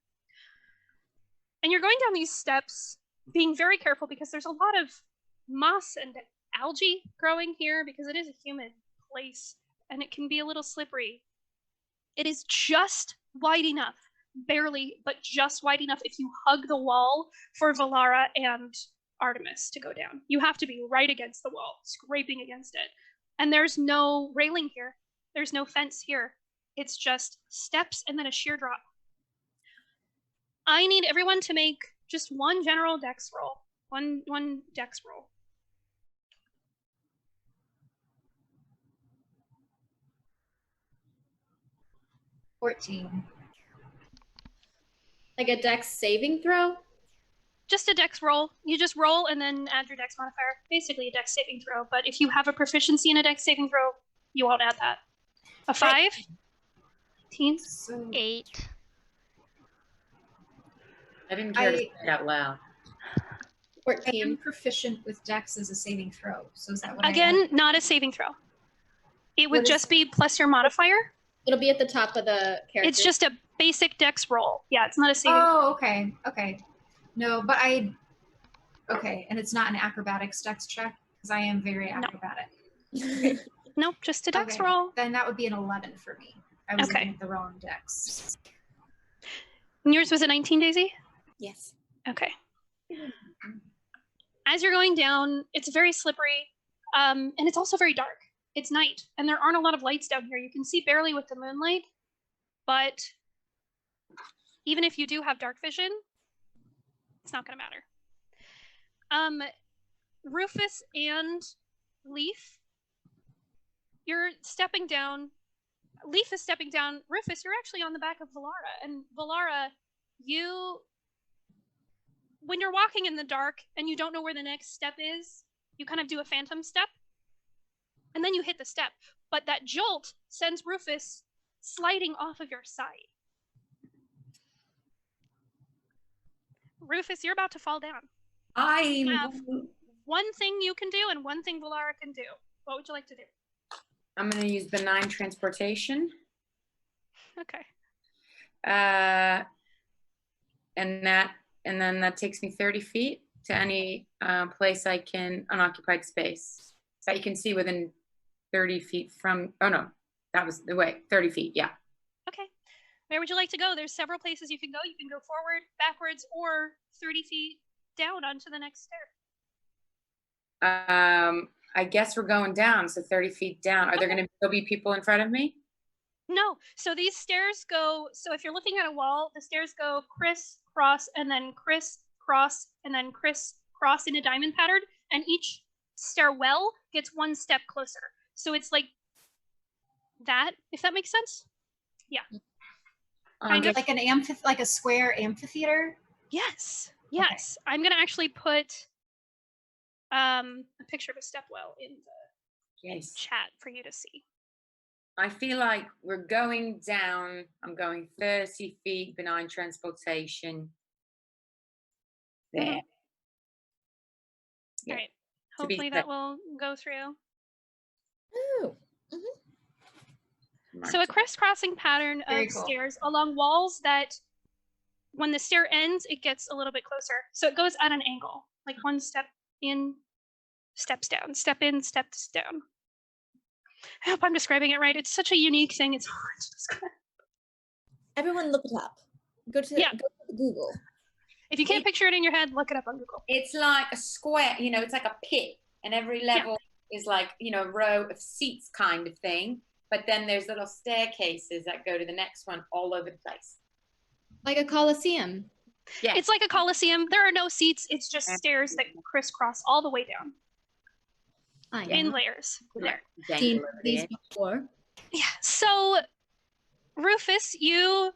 And you're going down these steps, being very careful because there's a lot of moss and algae growing here because it is a humid place and it can be a little slippery. It is just wide enough, barely, but just wide enough if you hug the wall for Valara and Artemis to go down. You have to be right against the wall, scraping against it. And there's no railing here. There's no fence here. It's just steps and then a sheer drop. I need everyone to make just one general dex roll. One dex roll.
14.
Like a dex saving throw?
Just a dex roll. You just roll and then add your dex modifier. Basically a dex saving throw. But if you have a proficiency in a dex saving throw, you won't add that. A 5? 18?
So
8.
I didn't care to say it out loud.
I
14.
am proficient with dex as a saving throw. So is that what
Again, not a saving throw. It would
What is
just be plus your modifier.
It'll be at the top of the character.
It's just a basic dex roll. Yeah, it's not a saving
Oh, okay. Okay. No, but okay. And it's not an acrobatics dex check because I am very
No.
acrobatic.
Nope, just a dex
Okay.
roll.
Then that would be an 11 for me. I was
Okay.
looking at the wrong dex.
And yours was a 19, Daisy?
Yes.
Okay. As you're going down, it's very slippery, and it's also very dark. It's night, and there aren't a lot of lights down here. You can see barely with the moonlight, but even if you do have dark vision, it's not going to matter. Rufus and Leaf, you're stepping down. Leaf is stepping down. Rufus, you're actually on the back of Valara, and Valara, when you're walking in the dark and you don't know where the next step is, you kind of do a phantom step, and then you hit the step. But that jolt sends Rufus sliding off of your side. Rufus, you're about to fall down. You have one thing you can do and one thing Valara can do. What would you like to do?
I'm going to use benign transportation.
Okay.
And then that takes me 30 feet to any place I can, unoccupied space that you can see within 30 feet from, oh no, that was the way, 30 feet, yeah.
Okay. Where would you like to go? There's several places you can go. You can go forward, backwards, or 30 feet down onto the next stair.
I guess we're going down, so 30 feet down. Are there going to still be people in front of me?
No. So these stairs go, so if you're looking at a wall, the stairs go criss, cross, and then criss, cross, and then criss, cross in a diamond pattern, and each stairwell gets one step closer. So it's like that, if that makes sense? Yeah. Kind of.
Like like a square amphitheater?
Yes. Yes. Okay. I'm going to actually put a picture of a stepwell in the chat for you to see.
I feel like we're going down. I'm going 30 feet, benign transportation. There.
Mm-hmm. Yeah. All right. Hopefully that will go through.
Ooh.
Mm-hmm. So a crisscrossing pattern of stairs along walls that when the stair ends, it gets a little bit closer. So it goes at an angle, like one step in, steps down, step in, steps down. I hope I'm describing it right. It's such a unique thing. It's hard to describe.
Everyone look it up. Go to Google.
If you can't picture it in your head, look it up on Google.
It's like a square, it's like a pit, and every level is like, a row of seats kind of thing. But then there's little staircases that go to the next one all over the place.
Like a coliseum.
Yeah. It's like a coliseum. There are no seats. It's just stairs that crisscross all the way down. In layers. There.
Seen these before.
Yeah. So, Rufus, you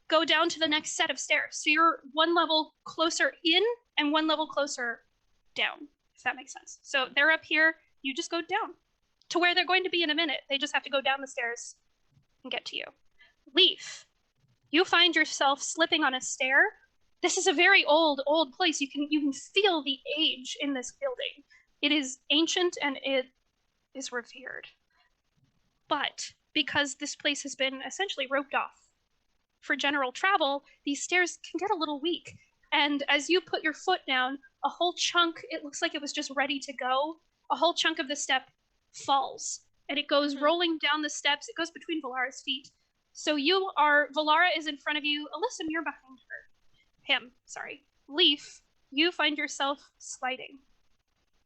go down to the next set of stairs. So you're one level closer in and one level closer down, if that makes sense. So they're up here. You just go down to where they're going to be in a minute. They just have to go down the stairs and get to you. Leaf, you find yourself slipping on a stair. This is a very old place. You can feel the age in this building. It is ancient and it is revered. But because this place has been essentially roped off for general travel, these stairs can get a little weak. And as you put your foot down, a whole chunk, it looks like it was just ready to go, a whole chunk of the step falls. And it goes rolling down the steps. It goes between Valara's feet. So Valara is in front of you. Alyssum, you're behind him. Leaf, you find yourself sliding.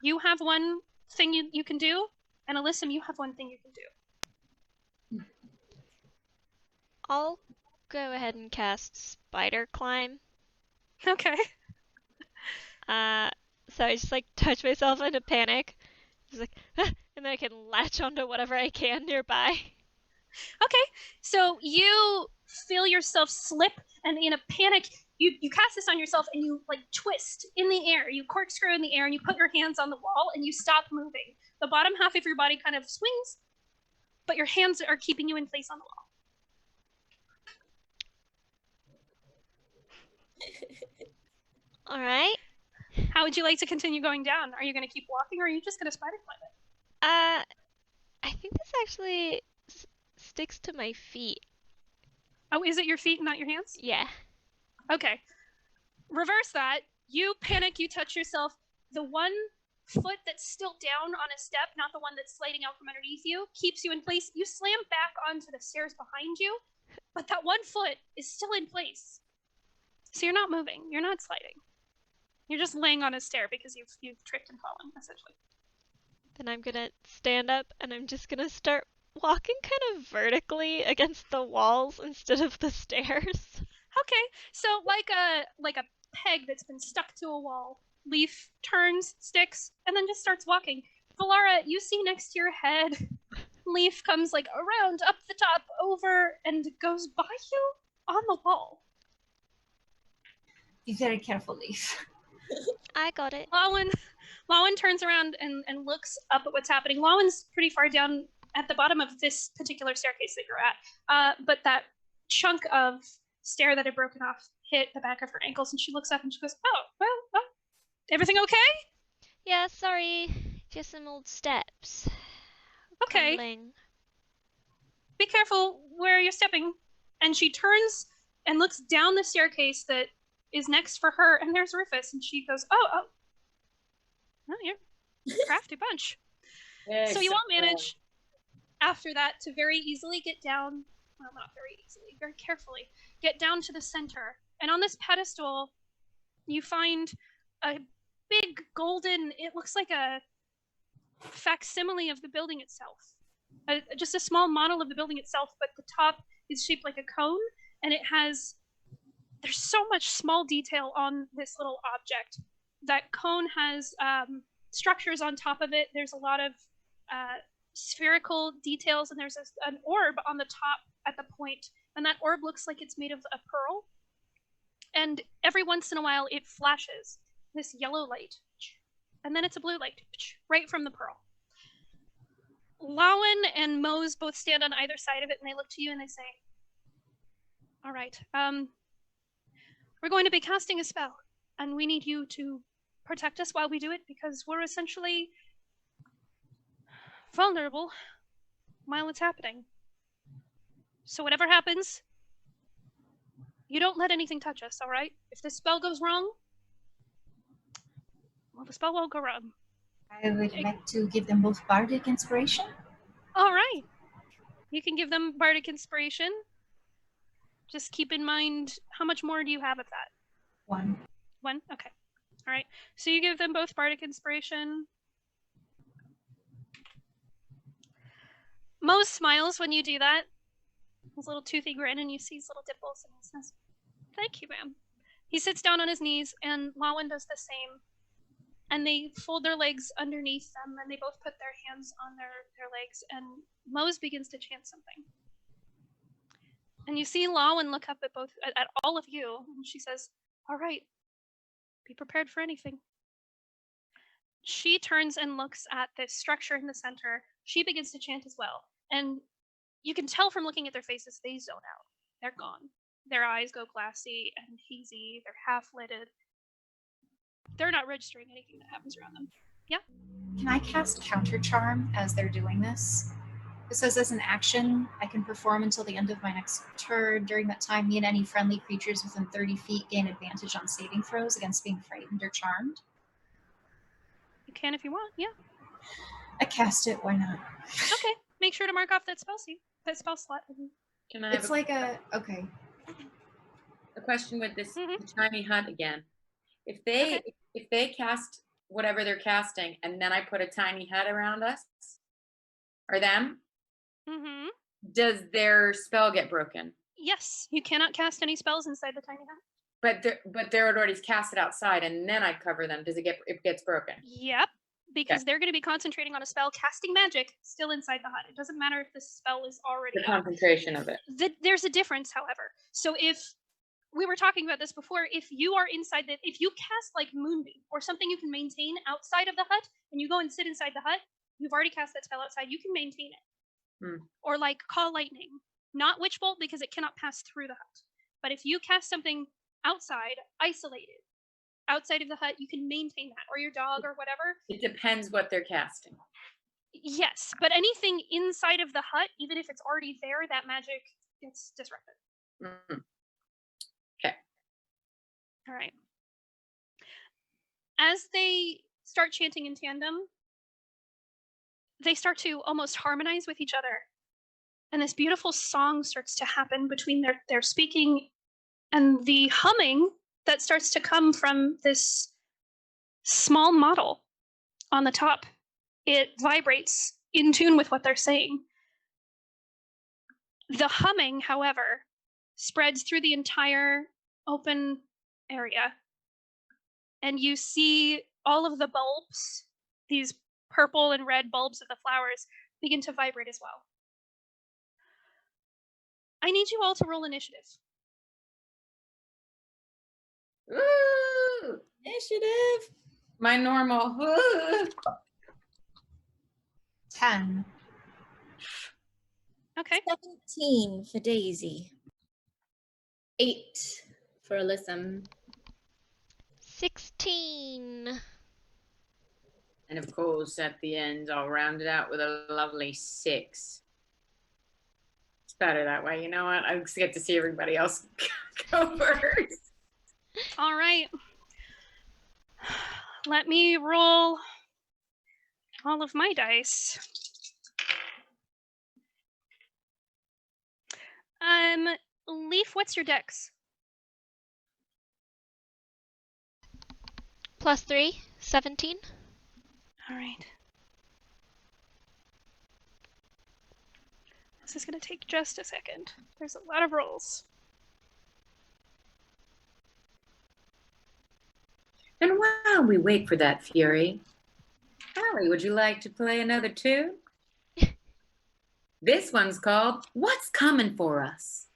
You have one thing you can do, and Alyssum, you have one thing you can do.
I'll go ahead and cast Spider Climb.
Okay.
So I just touch myself into panic. Just and then I can latch onto whatever I can nearby.
Okay, so you feel yourself slip, and in a panic, you cast this on yourself, and you like twist in the air. You corkscrew in the air, and you put your hands on the wall, and you stop moving. The bottom half of your body kind of swings, but your hands are keeping you in place on the wall.
All right.
How would you like to continue going down? Are you going to keep walking, or are you just going to spider climb it?
I think this actually sticks to my feet.
Oh, is it your feet and not your hands?
Yeah.
Okay. Reverse that. You panic, you touch yourself. The one foot that's still down on a step, not the one that's sliding out from underneath you, keeps you in place. You slam back onto the stairs behind you, but that one foot is still in place. So you're not moving. You're not sliding. You're just laying on a stair because you've tripped and fallen, essentially.
Then I'm gonna stand up and I'm just gonna start walking kind of vertically against the walls instead of the stairs.
Okay, so like a peg that's been stuck to a wall. Leaf turns, sticks, and then just starts walking. Valara, you see next to your head, Leaf comes like around, up the top, over, and goes by you on the wall.
Be very careful, Leaf.
I got it.
Lawan turns around and looks up at what's happening. Lawan's pretty far down at the bottom of this particular staircase that you're at, but that chunk of stair that had broken off hit the back of her ankles, and she looks up and she goes, "Oh, well, everything okay?"
Yeah, sorry. Just some old steps.
Okay.
Crumbling.
Be careful where you're stepping. And she turns and looks down the staircase that is next for her, and there's Rufus, and she goes, "Oh, you're a crafty bunch." So you all manage after that to very easily get down, well, not very easily, very carefully, get down to the center. And on this pedestal, you find a big golden, it looks like a facsimile of the building itself. Just a small model of the building itself, but the top is shaped like a cone, and there's so much small detail on this little object. That cone has structures on top of it. There's a lot of spherical details, and there's an orb on the top at the point, and that orb looks like it's made of a pearl. And every once in a while, it flashes this yellow light, and then it's a blue light, right from the pearl. Lawan and Mose both stand on either side of it, and they look to you and they say, "All right, we're going to be casting a spell, and we need you to protect us while we do it, because we're essentially vulnerable while it's happening. So whatever happens, you don't let anything touch us, all right? If this spell goes wrong, well, the spell won't go wrong."
I would like to give them both bardic inspiration.
All right. You can give them bardic inspiration. Just keep in mind, how much more do you have of that?
One.
Okay. All right. So you give them both bardic inspiration. Mose smiles when you do that. His little toothy grin, and you see his little dimples, and he says, "Thank you, ma'am." He sits down on his knees, and Lawan does the same. And they fold their legs underneath them, and they both put their hands on their legs, and Mose begins to chant something. And you see Lawan look up at all of you, and she says, "All right, be prepared for anything." She turns and looks at this structure in the center. She begins to chant as well. And you can tell from looking at their faces, they zone out. They're gone. Their eyes go glassy and hazy. They're half-lidded. They're not registering anything that happens around them. Yeah?
Can I cast Counter Charm as they're doing this? It says as an action, I can perform until the end of my next turn. During that time, me and any friendly creatures within 30 feet gain advantage on saving throws against being frightened or charmed.
You can if you want, yeah.
I cast it, why not?
Okay, make sure to mark off that spell slot.
Can I have
It's like a, okay.
a question with this
Mhm.
tiny hut again? If they cast whatever they're casting, and then I put a tiny hut around us or them,
Mm-hmm.
does their spell get broken?
Yes, you cannot cast any spells inside the tiny hut.
But they're already cast it outside, and then I cover them. It gets broken?
Yep. because they're going to be concentrating on a spell, casting magic, still inside the hut. It doesn't matter if the spell is already
The
up.
concentration of it.
There's a difference, however. So if we were talking about this before, if you are inside if you cast like Moonbeam or something you can maintain outside of the hut, and you go and sit inside the hut, you've already cast that spell outside, you can maintain it. Or like Call Lightning, not Witch Bolt because it cannot pass through the hut. But if you cast something outside, isolated, outside of the hut, you can maintain that, or your dog or whatever.
It depends what they're casting.
Yes, but anything inside of the hut, even if it's already there, that magic gets disrupted.
Okay.
All right. As they start chanting in tandem, they start to almost harmonize with each other. And this beautiful song starts to happen between their speaking and the humming that starts to come from this small model on the top. It vibrates in tune with what they're saying. The humming, however, spreads through the entire open area. And you see all of the bulbs, these purple and red bulbs of the flowers, begin to vibrate as well. I need you all to roll initiative.
Ooh,
Initiative.
my normal. Ooh.
10.
Okay.
17 for Daisy.
8 for Alyssum.
16.
And of course, at the end, I'll round it out with a lovely 6. It's better that way. You know what? I just get to see everybody else go first.
All right. Let me roll all of my dice. Leaf, what's your dex?
+3, 17.
All right. This is going to take just a second. There's a lot of rolls.
And while we wait for that fury, Allie, would you like to play another tune? This one's called What's Coming for Us?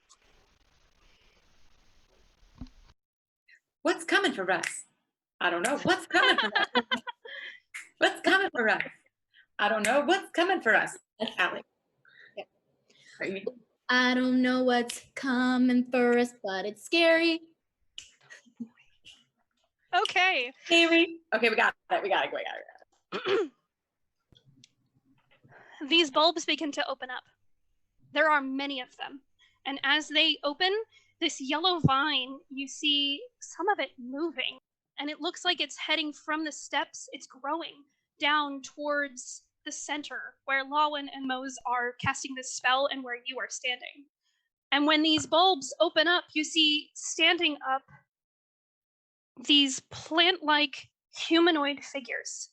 What's coming for us? I don't know. What's coming for us? What's coming for us? I don't know. What's coming for us? Allie. Yeah.
I don't know what's coming for us, but it's scary.
Okay.
Scary. Okay, we got it. We got it.
These bulbs begin to open up. There are many of them. And as they open, this yellow vine, you see some of it moving. And it looks like it's heading from the steps. It's growing down towards the center where Lawan and Mose are casting this spell and where you are standing. And when these bulbs open up, you see standing up these plant-like humanoid figures.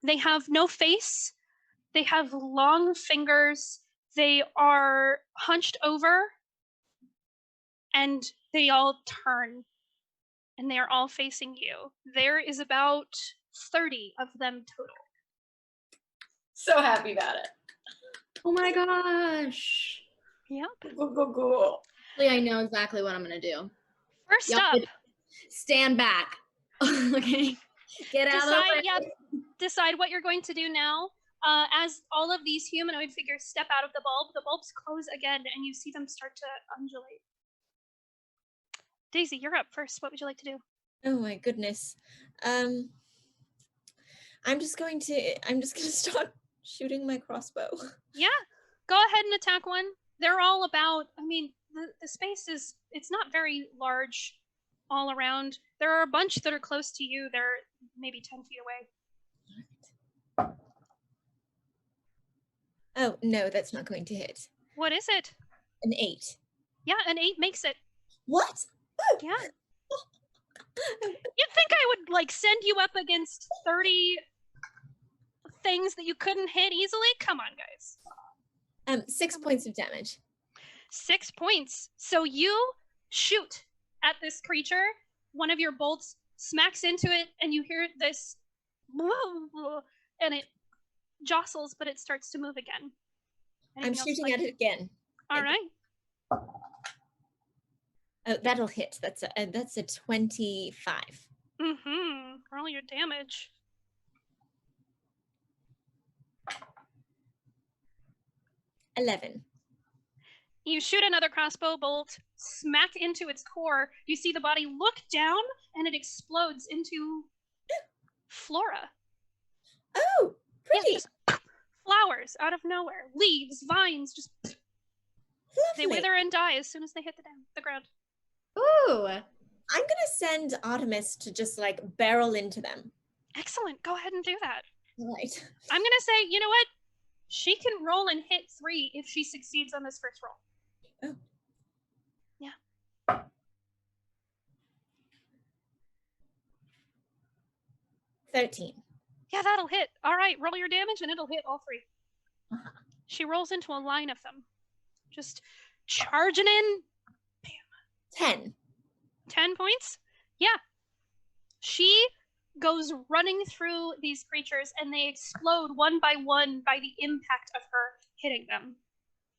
They have no face. They have long fingers. They are hunched over, and they all turn, and they are all facing you. There is about 30 of them total.
So happy about it.
Oh my gosh.
Yep.
Cool.
I know exactly what I'm going to do.
First
Y'all
up,
stand back. Okay. Get out of the way.
decide what you're going to do now. As all of these humanoid figures step out of the bulbs close again, and you see them start to undulate. Daisy, you're up first. What would you like to do?
Oh my goodness. I'm just going to start shooting my crossbow.
Yeah, go ahead and attack one. They're all about, I mean, the space it's not very large all around. There are a bunch that are close to you. They're maybe 10 feet away.
Oh, no, that's not going to hit.
What is it?
An 8.
Yeah, an 8 makes it.
What?
Yeah. You'd think I would, like, send you up against 30 things that you couldn't hit easily? Come on, guys.
6 points of damage.
6 points. So you shoot at this creature. One of your bolts smacks into it, and you hear this, and it jostles, but it starts to move again.
I'm shooting at it again.
All right.
Oh, that'll hit. That's a 25.
Roll your damage.
11.
You shoot another crossbow bolt, smack into its core. You see the body look down, and it explodes into flora.
Oh, pretty.
Yeah, just flowers out of nowhere. Leaves, vines, just they wither and die as soon as they hit the ground.
Ooh.
I'm going to send Artemis to just like barrel into them.
Excellent. Go ahead and do that.
All right.
I'm going to say, you know what? She can roll and hit 3 if she succeeds on this first roll.
Oh.
Yeah.
13.
Yeah, that'll hit. All right, roll your damage and it'll hit all 3.
Uh-huh.
She rolls into a line of them. Just charging in. Bam.
10.
10 points? Yeah. She goes running through these creatures, and they explode one by one by the impact of her hitting them.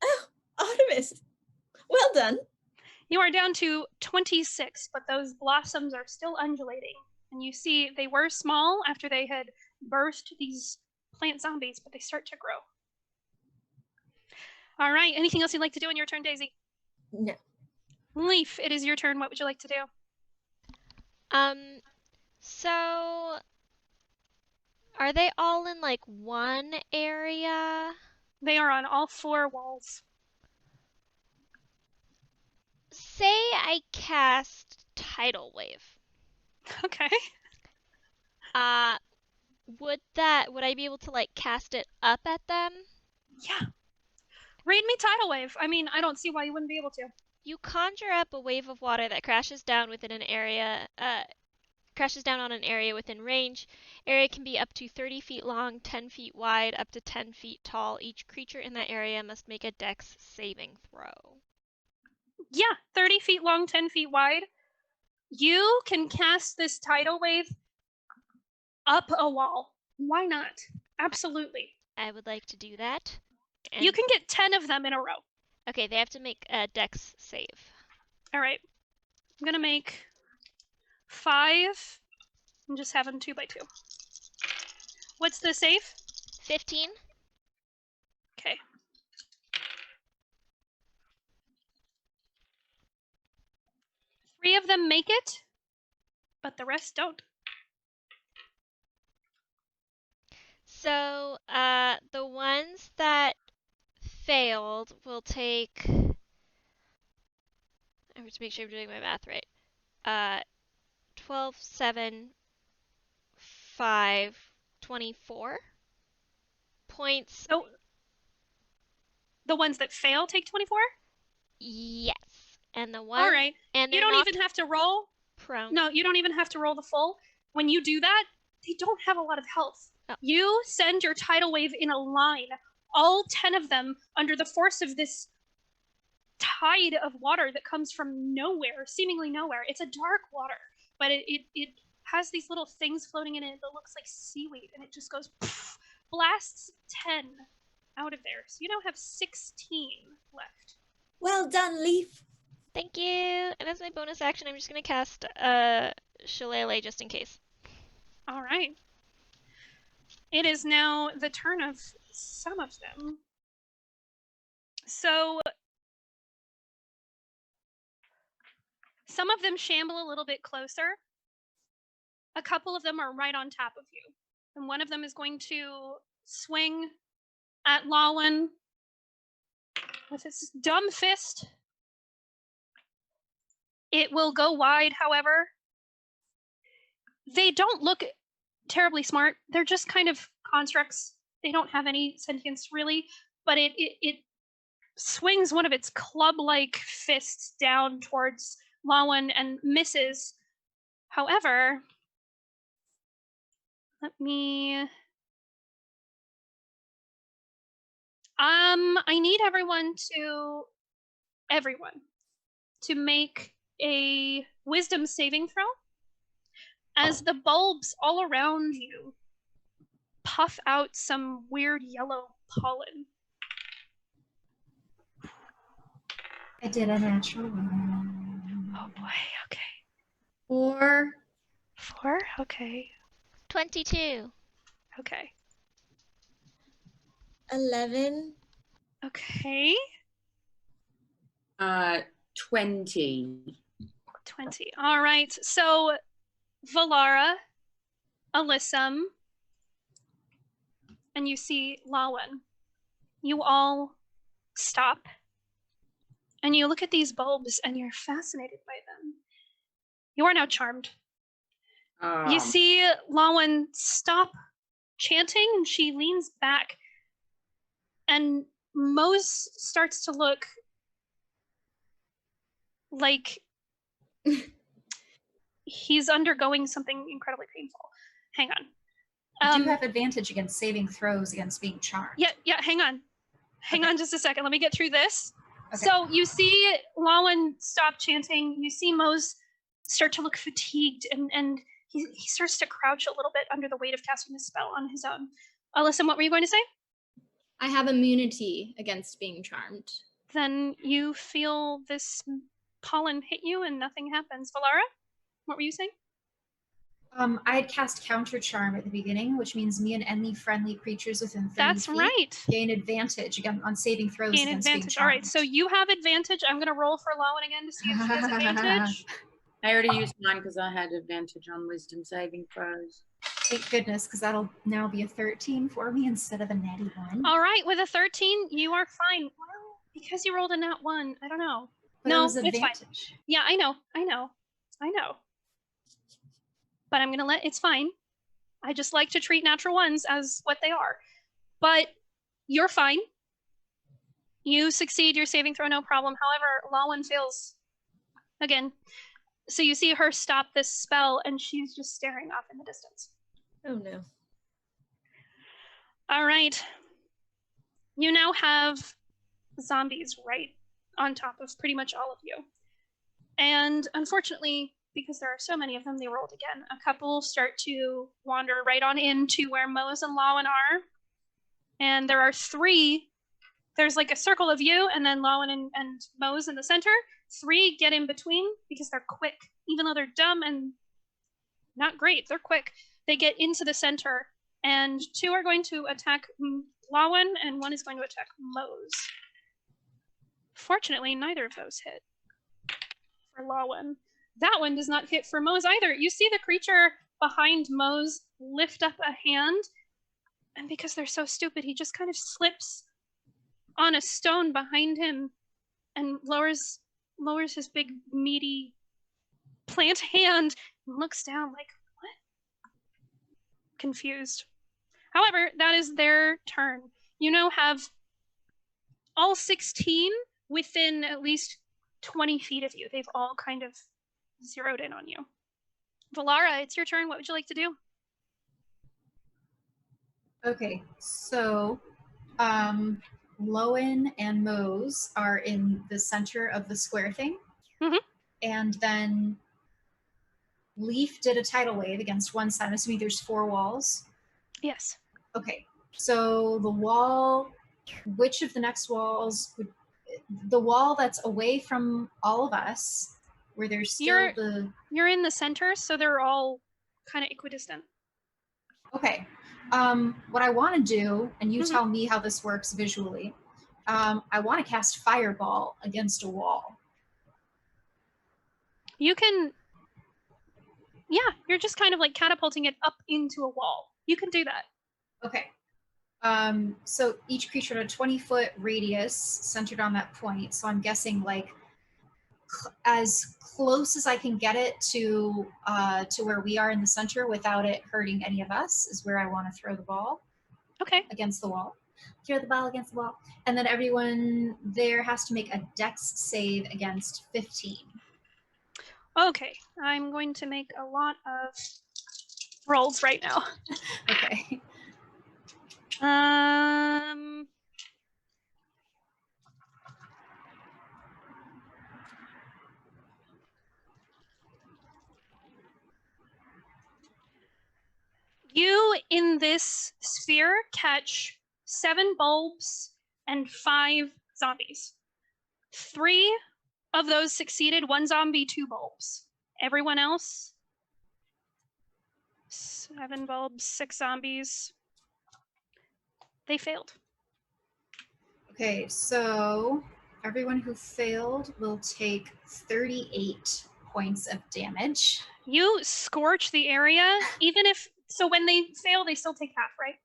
Oh, Artemis. Well done.
You are down to 26, but those blossoms are still undulating. And you see they were small after they had birthed these plant zombies, but they start to grow. All right, anything else you'd like to do in your turn, Daisy?
No.
Leaf, it is your turn. What would you like to do?
So are they all in like one area?
They are on all 4 walls.
Say I cast Tidal Wave.
Okay.
Would I be able to like cast it up at them?
Yeah. Read me Tidal Wave. I mean, I don't see why you wouldn't be able to.
You conjure up a wave of water that crashes down within an area, crashes down on an area within range. Area can be up to 30 feet long, 10 feet wide, up to 10 feet tall. Each creature in that area must make a dex saving throw.
Yeah, 30 feet long, 10 feet wide. You can cast this tidal wave up a wall. Why not? Absolutely.
I would like to do that.
And you can get 10 of them in a row.
Okay, they have to make a dex save.
All right. I'm going to make 5 and just have them 2 by 2. What's the save?
15.
Okay. Three of them make it, but the rest don't.
So, the ones that failed will take... I have to make sure I'm doing my math right. 12, 7, 5, 24 points.
So, the ones that fail take 24?
Yes. And the one...
All right.
And
you don't even have to roll.
Prone.
No, you don't even have to roll the full. When you do that, they don't have a lot of health. Oh. You send your tidal wave in a line, all 10 of them under the force of this tide of water that comes from nowhere, seemingly nowhere. It's a dark water, but it has these little things floating in it that looks like seaweed, and it just goes poof, blasts 10 out of there. So you now have 16 left.
Well done, Leaf.
Thank you. And as my bonus action, I'm just going to cast Shillelagh just in case.
All right. It is now the turn of some of them. So some of them shamble a little bit closer. A couple of them are right on top of you. And one of them is going to swing at Lawan with his dumb fist. It will go wide, however. They don't look terribly smart. They're just kind of constructs. They don't have any sentience, really. But it swings one of its club-like fists down towards Lawan and misses. However, let me... I need everyone to make a wisdom saving throw. as the bulbs all around you puff out some weird yellow pollen.
I did a natural one.
Oh boy, okay.
4.
4? Okay.
22.
Okay.
11.
Okay.
20.
20. All right. So, Valara, Alyssum, and you see Lawan. You all stop and you look at these bulbs and you're fascinated by them. You are now charmed. You see Lawan stop chanting and she leans back and Mose starts to look like he's undergoing something incredibly painful. Hang on.
You do have advantage against saving throws against being charmed.
Yeah, hang on. Hang on just a second. Let me get through this.
Okay.
So you see Lawan stop chanting. You see Mose start to look fatigued, and he starts to crouch a little bit under the weight of casting the spell on his own. Alyssa, what were you going to say?
I have immunity against being charmed.
Then you feel this pollen hit you and nothing happens. Valara, what were you saying?
I had cast counter charm at the beginning, which means me and any friendly creatures within 30
That's
feet
right.
gain advantage again on saving throws
Gain
against
advantage.
being
All
charmed.
right, so you have advantage. I'm going to roll for Lawan again to see if she has advantage.
I already used mine because I had advantage on wisdom saving throws.
Thank goodness, because that'll now be a 13 for me instead of a natty 1.
All right, with a 13, you are fine. Well, because you rolled a nat 1, I don't know.
But
No,
it was
it's fine.
advantage.
Yeah, I know. But I'm gonna it's fine. I just like to treat natural ones as what they are. But you're fine. You succeed your saving throw, no problem. However, Lawan fails again. So you see her stop this spell and she's just staring off in the distance.
Oh no.
All right. You now have zombies right on top of pretty much all of you. And unfortunately, because there are so many of them, they rolled again. A couple start to wander right on into where Mose and Lawan are. And there are 3. There's like a circle of you, and then Lawan and Mose in the center. 3 get in between because they're quick. Even though they're dumb and not great, they're quick. They get into the center, and 2 are going to attack Lawan, and 1 is going to attack Mose. Fortunately, neither of those hit for Lawan. That one does not hit for Mose either. You see the creature behind Mose lift up a hand, and because they're so stupid, he just kind of slips on a stone behind him and lowers his big, meaty plant hand and looks down like, what? Confused. However, that is their turn. You now have all 16 within at least 20 feet of you. They've all kind of zeroed in on you. Valara, it's your turn. What would you like to do?
Okay, so Lawan and Mose are in the center of the square thing.
Mhm.
And then Leaf did a tidal wave against one side. I'm assuming there's 4 walls.
Yes.
Okay, so the wall, which of the next walls would, the wall that's away from all of us, where there's still
You're in the center, so they're all kind of equidistant.
Okay. What I want to do, and you tell me how this works visually, I want to cast Fireball against a wall.
You can, yeah, you're just kind of like catapulting it up into a wall. You can do that.
Okay. So each creature at a 20-foot radius centered on that point. So I'm guessing like as close as I can get it to where we are in the center without it hurting any of us is where I want to throw the ball.
Okay.
Against the wall. Throw the ball against the wall. And then everyone there has to make a dex save against 15.
Okay. I'm going to make a lot of rolls right now.
Okay.
in this sphere catch 7 bulbs and 5 zombies. 3 of those succeeded, 1 zombie, 2 bulbs. Everyone else, 7 bulbs, 6 zombies. They failed.
Okay, so everyone who failed will take 38 points of damage.
You scorch the area, even if, so when they fail, they still take half, right?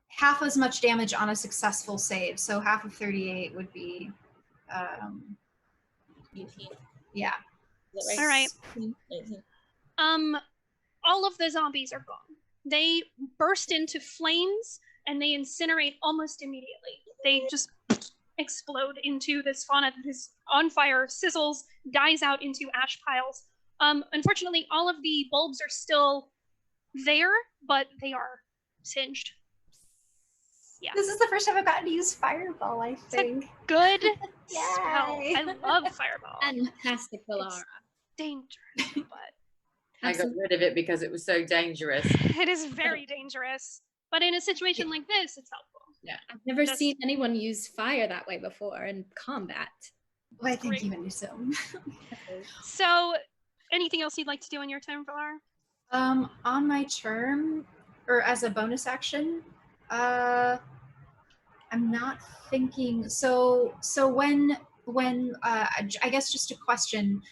Half as much damage on a successful save. So half of 38 would be,
18.
yeah.
Is that
All right.
19.
All of the zombies are gone. They burst into flames and they incinerate almost immediately. They just explode into this fauna that is on fire, sizzles, dies out into ash piles. Unfortunately, all of the bulbs are still there, but they are singed. Yeah.
This is the first time I've gotten to use Fireball, I think.
Good spell.
Yay.
I love Fireball.
Fantastic, Valara.
Dangerous, but
I got rid of it because it was so dangerous.
it is very dangerous. But in a situation like this, it's helpful.
Yeah.
I've never seen anyone use fire that way before in combat.
Well, I think even so.
So, anything else you'd like to do on your turn, Valar?
On my turn, or as a bonus action, I'm not thinking. So when I guess just a question,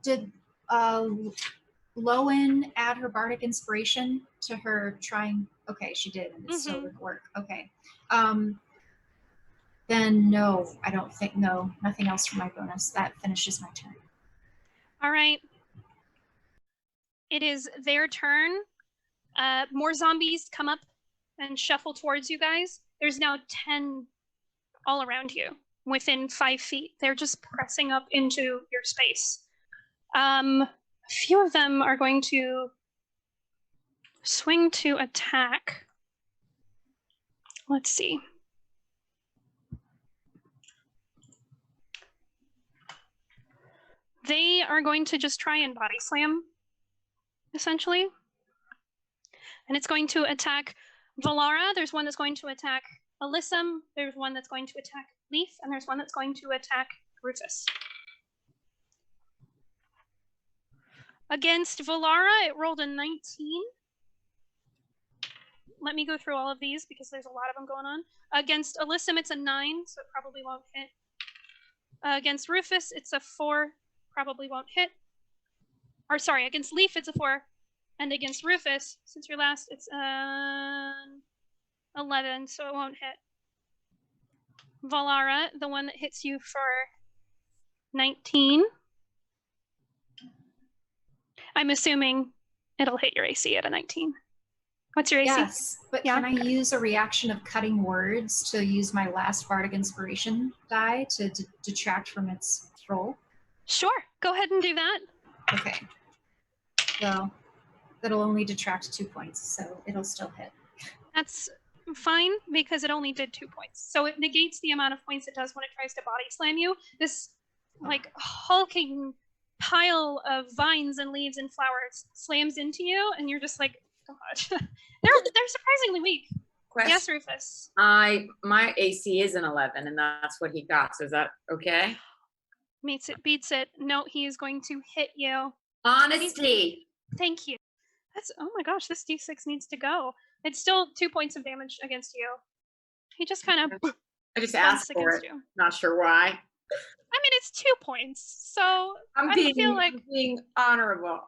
did Lawan add her bardic inspiration to her trying? Okay, she did, and it still didn't work. Okay. Then no, I don't think, no, nothing else for my bonus. That finishes my turn.
All right. It is their turn. More zombies come up and shuffle towards you guys. There's now 10 all around you, within 5 feet. They're just pressing up into your space. A few of them are going to swing to attack. Let's see. They are going to just try and body slam, essentially. And it's going to attack Valara. There's one that's going to attack Alyssum. There's one that's going to attack Leaf. And there's one that's going to attack Rufus. Against Valara, it rolled a 19. Let me go through all of these because there's a lot of them going on. Against Alyssum, it's a 9, so it probably won't hit. Against Rufus, it's a 4, probably won't hit. Or sorry, against Leaf, it's a 4. And against Rufus, since you're last, it's 11, so it won't hit. Valara, the one that hits you for 19. I'm assuming it'll hit your AC at a 19. What's your AC?
Yes, but can I use a reaction of cutting words to use my last bardic inspiration die to detract from its roll?
Sure, go ahead and do that.
Okay. Well, that'll only detract 2 points, so it'll still hit.
That's fine because it only did 2 points. So it negates the amount of points it does when it tries to body slam you. This like hulking pile of vines and leaves and flowers slams into you, and you're just like, God. They're surprisingly weak.
Question.
Yes, Rufus.
My AC is an 11, and that's what he got. So is that okay?
Meets it, beats it. No, he is going to hit you.
Honesty.
Thank you. That's, oh my gosh, this D6 needs to go. It's still 2 points of damage against you. He just kind of
I just asked for it.
you.
Not sure why.
I mean, it's 2 points, so
I'm being honorable.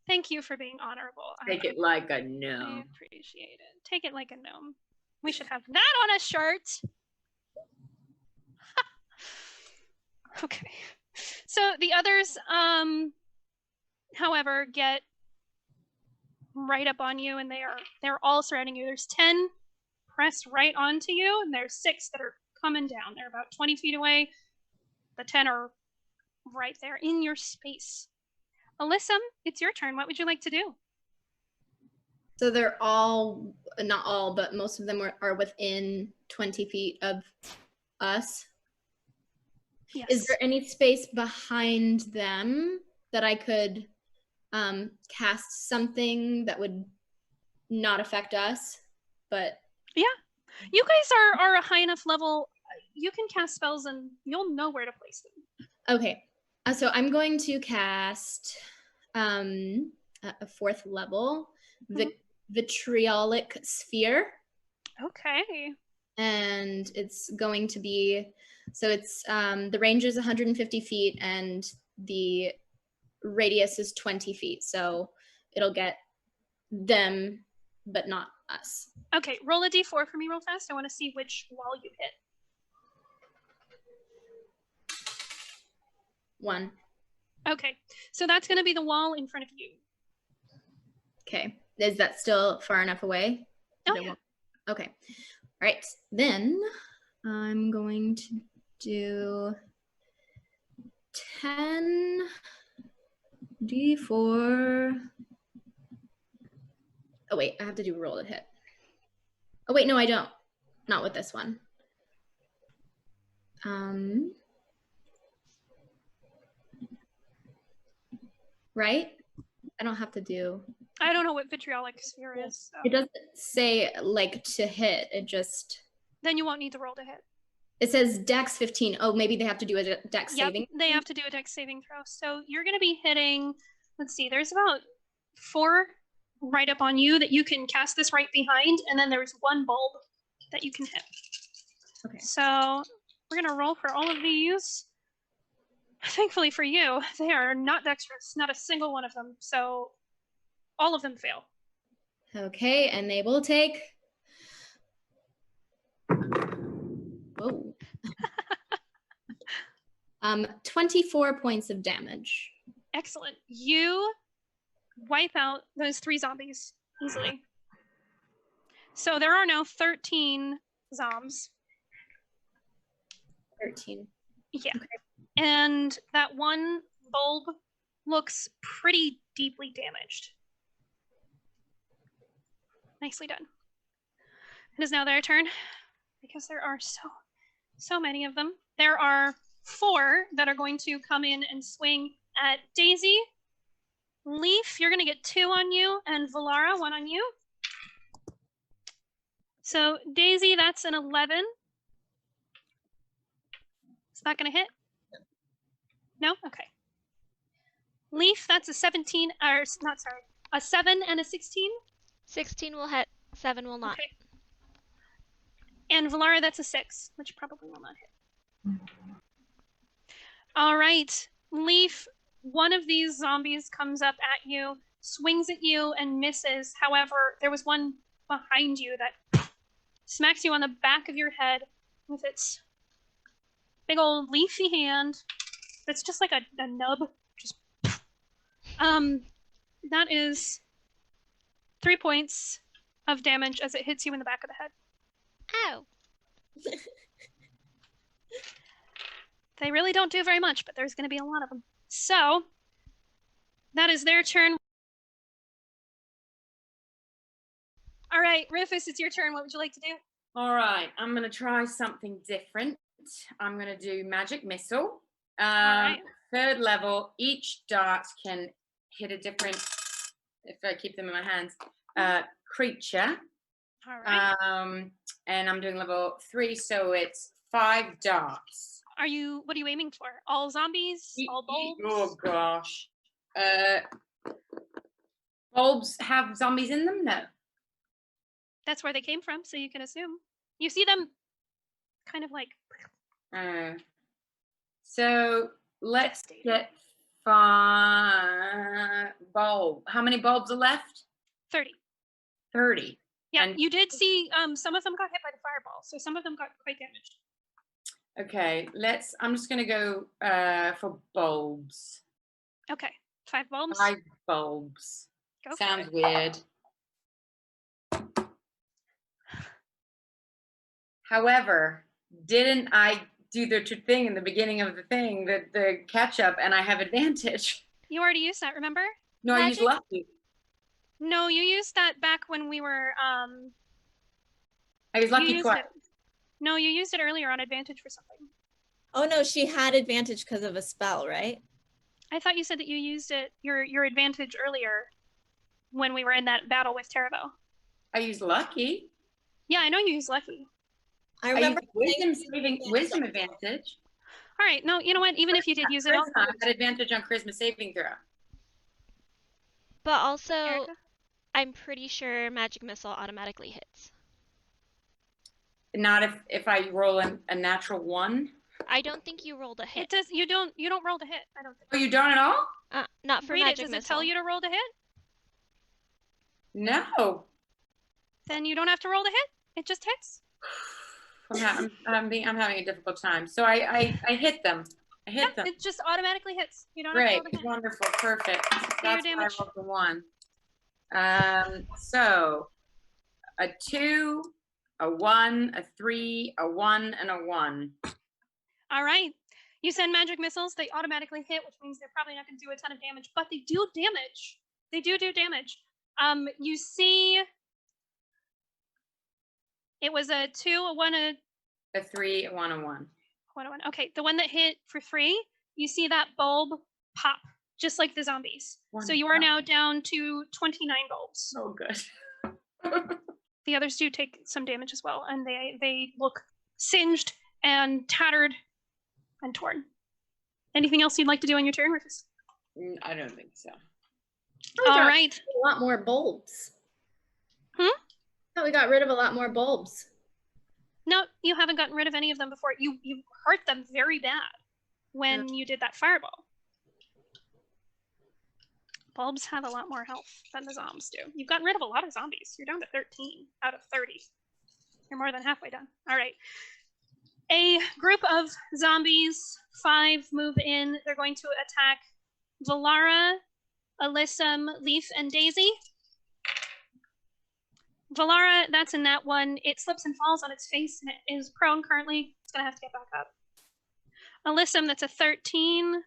Thank you for being honorable.
Take it like a
I
gnome.
appreciate it. Take it like a gnome. We should have that on a shirt. Okay. So the others, however, get right up on you, and they're all surrounding you. There's 10 pressed right onto you, and there's 6 that are coming down. They're about 20 feet away. The 10 are right there in your space. Alyssum, it's your turn. What would you like to do?
So they're all, not all, but most of them are within 20 feet of us.
Yes.
Is there any space behind them that I could cast something that would not affect us, but
Yeah, you guys are a high enough level. You can cast spells and you'll know where to place them.
okay. So I'm going to cast a 4th level, vitriolic sphere.
Okay.
And it's going to be, so it's the range is 150 feet and the radius is 20 feet. So it'll get them, but not us.
Okay, roll a d4 for me real fast. I want to see which wall you hit.
1.
Okay, so that's going to be the wall in front of you.
Okay. Is that still far enough away?
Oh, yeah.
Okay. All right. Then I'm going to do 10 d4. Oh, wait. I have to do roll to hit. Oh, wait. No, I don't. Not with this one. Right? I don't have to do.
I don't know what vitriolic sphere is. So.
It doesn't say like to hit. It just.
Then you won't need to roll to hit.
It says Dex 15. Oh, maybe they have to do a Dex saving.
Yep, they have to do a Dex saving throw. So you're going to be hitting. Let's see. There's about 4 right up on you that you can cast this right behind, and then there's 1 bulb that you can hit.
Okay.
So we're going to roll for all of these. Thankfully for you, they are not dexterous, not a single one of them. So all of them fail.
Okay, and they will take. Whoa. 24 points of damage.
Excellent. You wipe out those 3 zombies easily. So there are now 13 zombs.
13.
Yeah.
Okay.
And that 1 bulb looks pretty deeply damaged. Nicely done. It is now their turn, because there are so many of them. There are 4 that are going to come in and swing at Daisy. Leaf, you're going to get 2 on you, and Valara, 1 on you. So Daisy, that's an 11. Is that going to hit? No? Okay. Leaf, that's a 17, or not, sorry, a 7 and a 16.
16 will hit, 7 will not.
Okay. And Valara, that's a 6, which probably will not hit. All right. Leaf, one of these zombies comes up at you, swings at you, and misses. However, there was one behind you that smacks you on the back of your head with its big old leafy hand. That's just like a nub. Just that is 3 points of damage as it hits you in the back of the head.
Ow.
They really don't do very much, but there's going to be a lot of them. So that is their turn. All right, Rufus, it's your turn. What would you like to do?
All right, I'm going to try something different. I'm going to do magic missile.
Right.
3rd level, each dart can hit a different, if I keep them in my hands, creature.
All right.
And I'm doing level 3, so it's 5 darts.
What are you aiming for? All zombies? All bulbs?
Oh gosh. Bulbs have zombies in them? No.
That's where they came from, so you can assume. You see them kind of like...
So let's get 5 bulbs. How many bulbs are left?
30.
30.
Yeah,
And
you did see some of them got hit by the fireball, so some of them got quite damaged.
okay, I'm just gonna go for bulbs.
Okay, 5 bulbs.
5 bulbs.
Go
Sounds
for it.
weird. However, didn't I do the thing in the beginning of the thing, the catch up, and I have advantage?
You already used that, remember?
No, I used lucky.
No, you used that back when we were
I used lucky twice.
No, you used it earlier on advantage for something.
Oh no, she had advantage because of a spell, right?
I thought you said that you used it your advantage earlier when we were in that battle with Terabo.
I used lucky.
Yeah, I know you used lucky.
I
I
remember
used wisdom advantage.
All right, no, you know what? Even if you did use it,
Charisma, I had advantage on charisma saving throw.
But also,
Erica?
I'm pretty sure magic missile automatically hits.
Not if I roll a natural 1.
I don't think you rolled a
It
hit.
does. You don't roll to hit. I don't think.
Oh, you don't at all?
Not for
Read it.
magic
Does
missile.
it tell you to roll to hit?
No.
Then you don't have to roll to hit. It just hits.
I'm having a difficult time. So I hit them. I hit them.
It just automatically hits. You don't
Great.
have to roll to hit.
Wonderful. Perfect.
your
That's why I
damage.
rolled the 1. So a 2, a 1, a 3, a 1, and a 1.
All right. You send magic missiles. They automatically hit, which means they're probably not going to do a ton of damage, but they do damage. They do damage. You see, it was a 2, a 1, a
3, a 1, a 1.
1, a 1. Okay, the one that hit for 3, you see that bulb pop, just like the zombies. So you are now down to 29 bulbs.
Oh, good.
The others do take some damage as well, and they look singed and tattered and torn. Anything else you'd like to do on your turn, Rufus?
I don't think so.
All right.
A lot more bulbs.
Hmm?
No, we got rid of a lot more bulbs.
No, you haven't gotten rid of any of them before. You hurt them very bad when you did that fireball. Bulbs have a lot more health than the zombies do. You've gotten rid of a lot of zombies. You're down to 13 out of 30. You're more than halfway done. All right. A group of zombies, 5 move in. They're going to attack Valara, Alyssum, Leaf, and Daisy. Valara, that's in that one. It slips and falls on its face, and it is prone currently. It's going to have to get back up. Alyssum, that's a 13.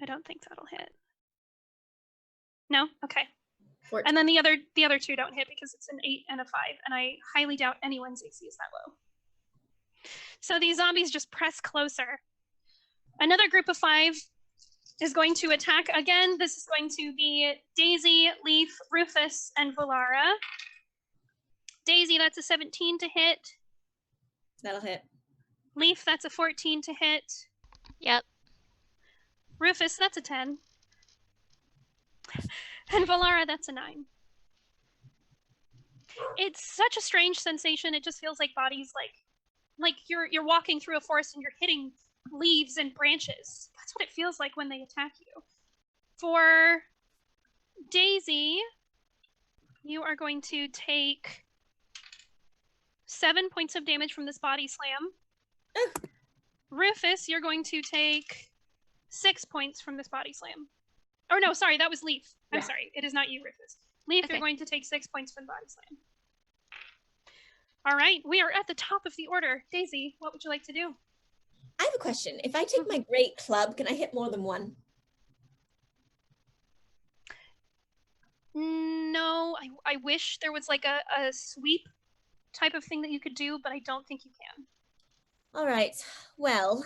I don't think that'll hit. No? Okay.
14.
And then the other 2 don't hit because it's an 8 and a 5, and I highly doubt anyone's AC is that low. So these zombies just press closer. Another group of 5 is going to attack. Again, this is going to be Daisy, Leaf, Rufus, and Valara. Daisy, that's a 17 to hit.
That'll hit.
Leaf, that's a 14 to hit.
Yep.
Rufus, that's a 10. And Valara, that's a 9. It's such a strange sensation. It just feels like bodies like you're walking through a forest and you're hitting leaves and branches. That's what it feels like when they attack you. For Daisy, you are going to take 7 points of damage from this body slam. Rufus, you're going to take 6 points from this body slam. Oh no, sorry, that was Leaf. I'm sorry, it is not you, Rufus. Leaf, you're going to take 6 points from the body slam. All right, we are at the top of the order. Daisy, what would you like to do?
I have a question. If I take my great club, can I hit more than one?
No, I wish there was like a sweep type of thing that you could do, but I don't think you can.
All right. Well,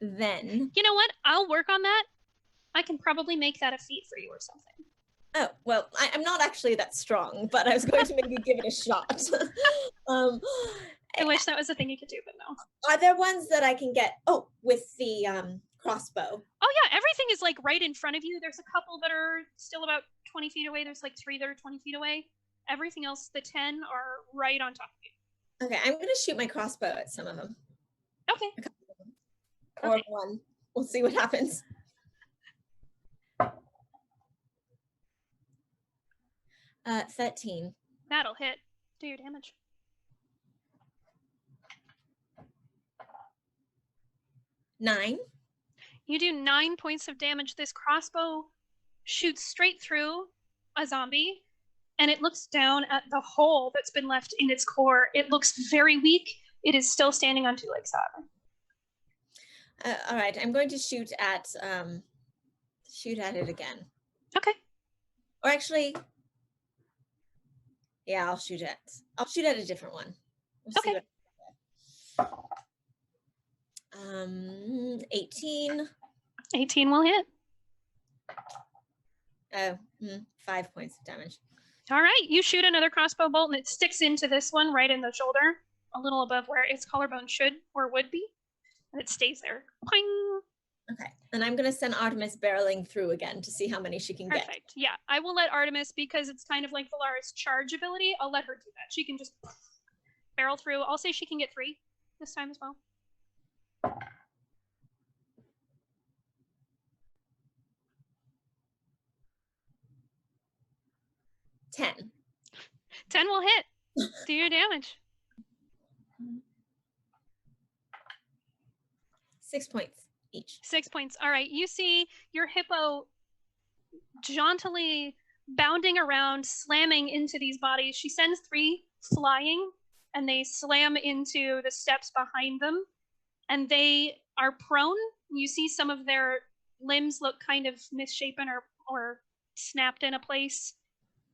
then.
You know what? I'll work on that. I can probably make that a feat for you or something.
Oh, well, I'm not actually that strong, but I was going to maybe give it a shot.
I wish that was a thing you could do, but no.
Are there ones that I can get? Oh, with the crossbow.
Oh yeah, everything is like right in front of you. There's a couple that are still about 20 feet away. There's like 3 that are 20 feet away. Everything else, the 10 are right on top of you.
Okay, I'm gonna shoot my crossbow at some of them.
Okay.
Or one. We'll see what happens. 13.
That'll hit. Do your damage.
Nine.
You do 9 points of damage. This crossbow shoots straight through a zombie, and it looks down at the hole that's been left in its core. It looks very weak. It is still standing on 2 legs, however.
All right, I'm going to shoot at it again.
Okay.
Or actually, yeah, I'll shoot at a different one. We'll
okay.
18.
18 will hit.
5 points of damage.
All right, you shoot another crossbow bolt and it sticks into this one right in the shoulder, a little above where its collarbone should or would be, and it stays there. Poing!
Okay, and I'm gonna send Artemis barreling through again to see how many she can get.
Perfect. Yeah, I will let Artemis, because it's kind of like Valara's charge ability, I'll let her do that. She can just barrel through. I'll say she can get 3 this time as well.
10.
10 will hit. Do your damage.
6 points each.
6 points. All right, you see your hippo jauntily bounding around, slamming into these bodies. She sends 3 flying, and they slam into the steps behind them, and they are prone. You see some of their limbs look kind of misshapen or snapped in a place.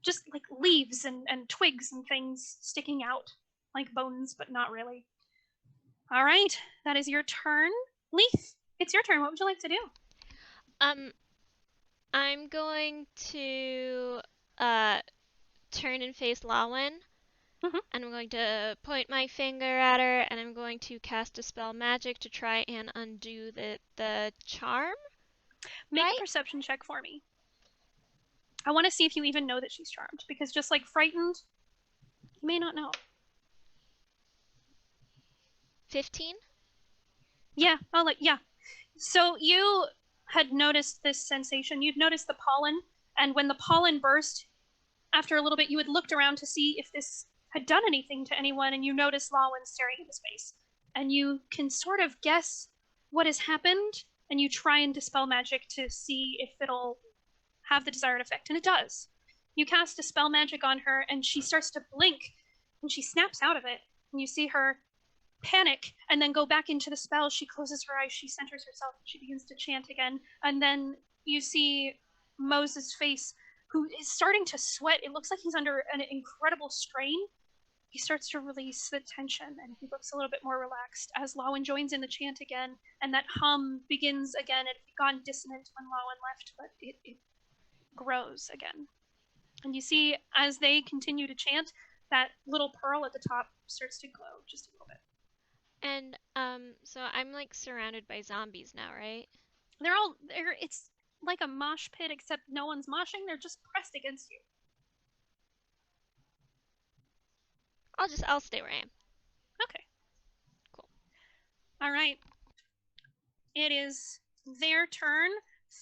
Just like leaves and twigs and things sticking out like bones, but not really. All right, that is your turn. Leaf, it's your turn. What would you like to do?
I'm going to turn and face Lawan.
Mhm.
And I'm going to point my finger at her, and I'm going to cast a spell magic to try and undo the charm.
Make
Right?
a perception check for me. I want to see if you even know that she's charmed, because just like frightened, you may not know.
15?
Yeah, yeah. So you had noticed this sensation. You'd noticed the pollen, and when the pollen burst, after a little bit, you had looked around to see if this had done anything to anyone, and you noticed Lawan staring into space. And you can sort of guess what has happened, and you try and dispel magic to see if it'll have the desired effect, and it does. You cast a spell magic on her, and she starts to blink, and she snaps out of it, and you see her panic and then go back into the spell. She closes her eyes, she centers herself, she begins to chant again, and then you see Moses' face, who is starting to sweat. It looks like he's under an incredible strain. He starts to release the tension, and he looks a little bit more relaxed as Lawan joins in the chant again, and that hum begins again. It had gone dissonant when Lawan left, but it grows again. And you see, as they continue to chant, that little pearl at the top starts to glow just a little bit.
And so I'm like surrounded by zombies now, right?
It's like a mosh pit, except no one's moshing. They're just pressed against you.
I'll stay where I am.
Okay.
Cool.
All right. It is their turn.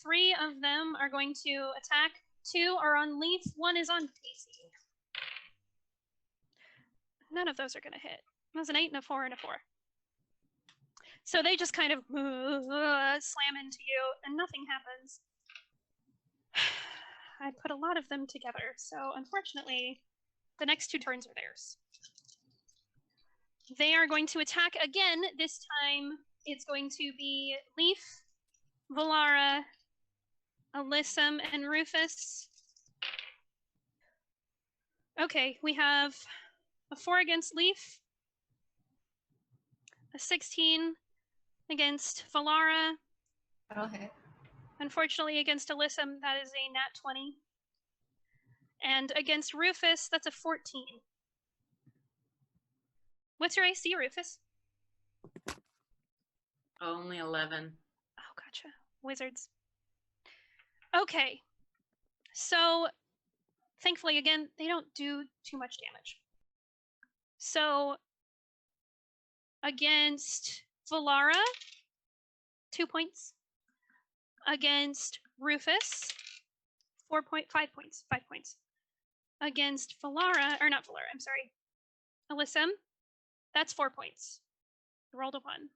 3 of them are going to attack. 2 are on Leaf. 1 is on Daisy. None of those are going to hit. That's an 8 and a 4 and a 4. So they just kind of slam into you, and nothing happens. I put a lot of them together, so unfortunately, the next 2 turns are theirs. They are going to attack again. This time, it's going to be Leaf, Valara, Alyssum, and Rufus. Okay, we have a 4 against Leaf, a 16 against Valara.
That'll hit.
Unfortunately, against Alyssum, that is a nat 20. And against Rufus, that's a 14. What's your AC, Rufus?
Only 11.
Oh, gotcha. Wizards. Okay. So, thankfully, again, they don't do too much damage. So, against Valara, 2 points. Against Rufus, 5 points. 5 points. Against Valara, or not Valara, I'm sorry. Alyssum, that's 4 points. Rolled a 1.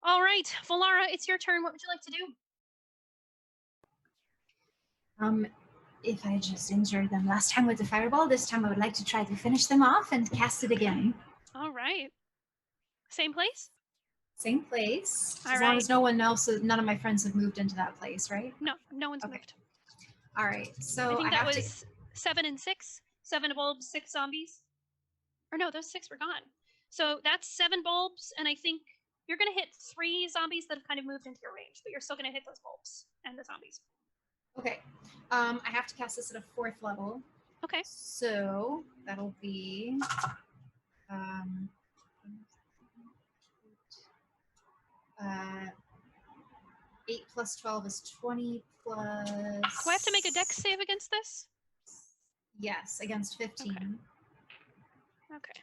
All right, Valara, it's your turn. What would you like to do?
If I just injured them last time with the fireball, this time I would like to try to finish them off and cast it again.
All right. Same place?
Same place.
All
As long as none of my friends have moved into that place, right?
No one's moved.
All right. So
I think that
have
was 7 and 6. 7 bulbs, 6 zombies. Or no, those 6 were gone. So that's 7 bulbs, and I think You're gonna hit 3 zombies that have kind of moved into your range, but you're still gonna hit those bulbs and the zombies.
Okay. I have to cast this at a 4th level.
Okay.
So that'll be 8 plus 12 is 20 plus.
Do I have to make a dex save against this?
Yes, against 15.
Okay.